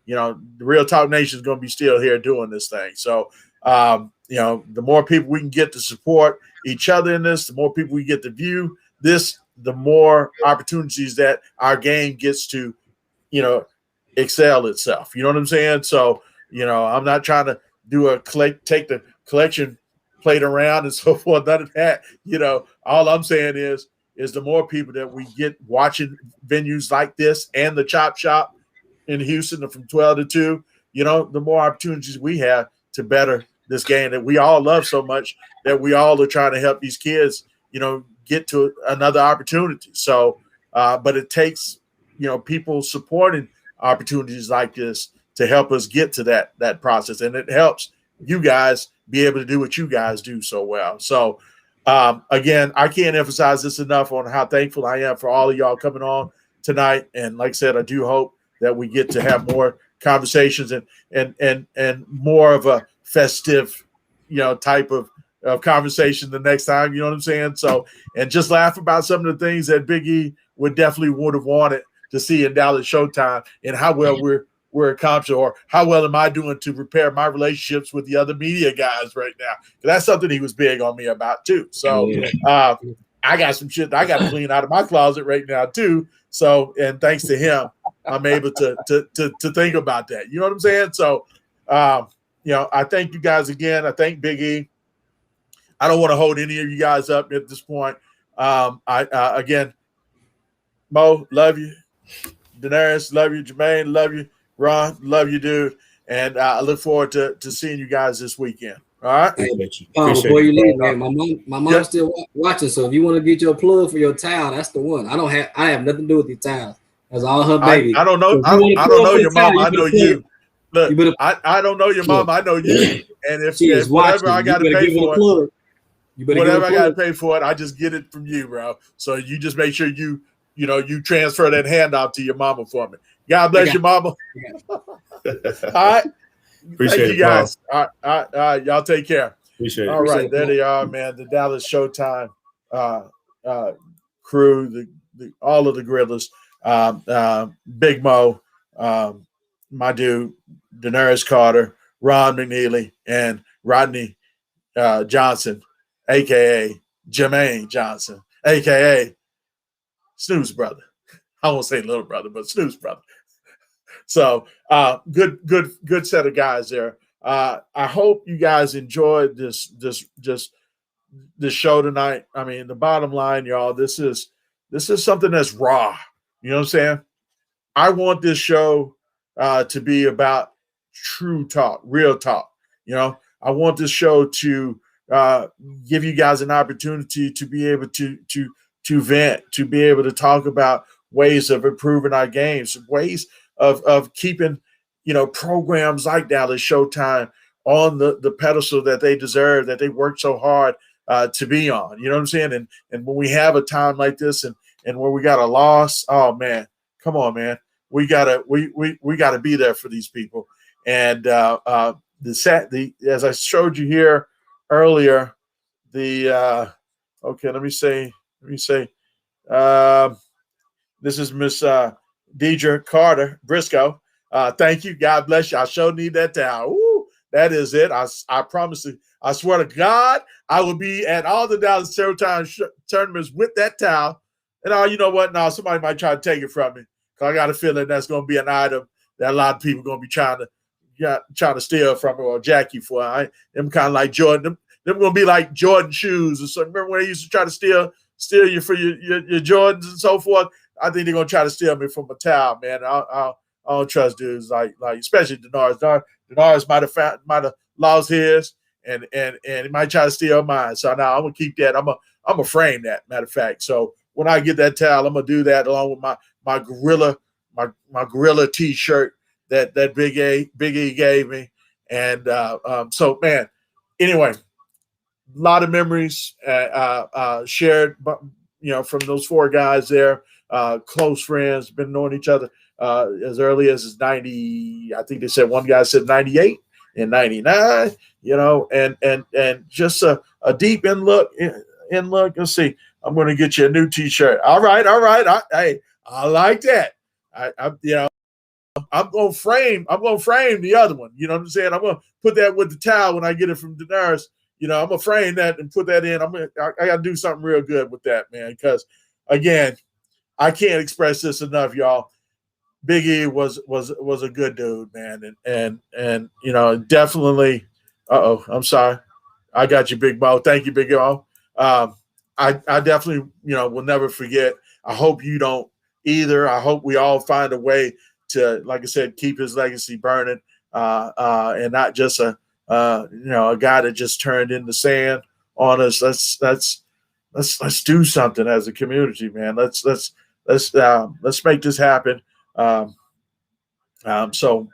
You know, the Real Talk Nation is going to be still here doing this thing. So, you know, the more people we can get to support each other in this, the more people we get to view this, the more opportunities that our game gets to, you know, excel itself. You know what I'm saying? So, you know, I'm not trying to take the collection plate around and so forth. None of that. You know, all I'm saying is the more people that we get watching venues like this and the Chop Shop in Houston from 12 to 2, you know, the more opportunities we have to better this game that we all love so much, that we all are trying to help these kids, you know, get to another opportunity. So, but it takes, you know, people supporting opportunities like this to help us get to that process. And it helps you guys be able to do what you guys do so well. So, again, I can't emphasize this enough on how thankful I am for all of y'all coming on tonight. And like I said, I do hope that we get to have more conversations and more of a festive, you know, type of conversation the next time. You know what I'm saying? So, and just laugh about some of the things that Big E would have wanted to see in Dallas Showtime, and how well we're accomplishing, or how well am I doing to repair my relationships with the other media guys right now? That's something he was big on me about too. So I got some shit I got to clean out of my closet right now too. So, and thanks to him, I'm able to think about that. You know what I'm saying? So, I thank you guys again. I thank Big E. I don't want to hold any of you guys up at this point. Again, Mo, love you. Daenerys, love you. Jermaine, love you. Ron, love you, dude. And I look forward to seeing you guys this weekend. All right. Before you leave, man, my mom's still watching. So if you want to get your plug for your towel, that's the one. I have nothing to do with these towels. That's all her baby. I don't know. So I don't know your mom. I know you. Look, I don't know your mom. I know you. And if whatever I got to pay for it, whatever I got to pay for it, I just get it from you, bro. So you just make sure you transfer that handout to your mama for me. God bless your mama. All right. Appreciate Thank you guys. All right. Y'all take care. Appreciate it. All right. There they are, man. The Dallas Showtime crew, all of the Gorillas, Big Mo, my dude, Daenerys Carter, Ron McNeely, and Rodney Johnson, a.k.a. Jermaine Johnson, a.k.a. Snoop's brother. I won't say little brother, but Snoop's brother. So good set of guys there. I hope you guys enjoyed this show tonight. I mean, the bottom line, y'all, this is something that's raw. You know what I'm saying? I want this show to be about true talk, real talk. You know, I want this show to give you guys an opportunity to be able to vent, to be able to talk about ways of improving our games, ways of keeping, programs like Dallas Showtime on the pedestal that they deserve, that they worked so hard to be on. You know what I'm saying? And when we have a time like this and where we got a loss, oh man, come on, man. We gotta be there for these people. And as I showed you here earlier, okay, let me say, this is Miss Deidre Carter Briscoe. Thank you. God bless you. I sure need that towel. Ooh, that is it. I promise you. I swear to God, I will be at all the Dallas Showtime tournaments with that towel. And you know what? Now somebody might try to take it from me, because I got a feeling that's going to be an item that a lot of people are going to be trying to steal from me or jack you for. Them kind of like Jordan. Them going to be like Jordan shoes or something. Remember when they used to try to steal you for your Jordans and so forth? I think they're going to try to steal me from a towel, man. I don't trust dudes like especially Denars. Denars might have lost his, and he might try to steal mine. So now I'm gonna keep that. I'm gonna frame that. Matter of fact. So when I get that towel, I'm gonna do that along with my gorilla T-shirt that Big E gave me. And so man, anyway, a lot of memories shared, from those four guys there. Close friends, been knowing each other as early as 90. I think they said one guy said 98 and 99. And just a deep in look. Let's see. I'm going to get you a new T-shirt. All right. I like that. I'm going to frame the other one. You know what I'm saying? I'm going to put that with the towel when I get it from Daenerys. I'm going to frame that and put that in. I got to do something real good with that, man, because again, I can't express this enough, y'all. Big E was a good dude, man, and definitely. I'm sorry. I got you, Big Mo. Thank you, Big Mo. I definitely will never forget. I hope you don't either. I hope we all find a way to, like I said, keep his legacy burning, and not just a guy that just turned into sand on us. Let's do something as a community, man. Let's make this happen. So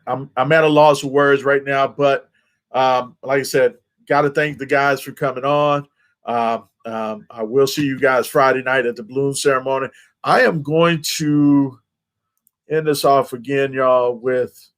I'm at a loss of words right now, but like I said, got to thank the guys for coming on. I will see you guys Friday night at the balloon ceremony. I am going to end this off again, y'all, with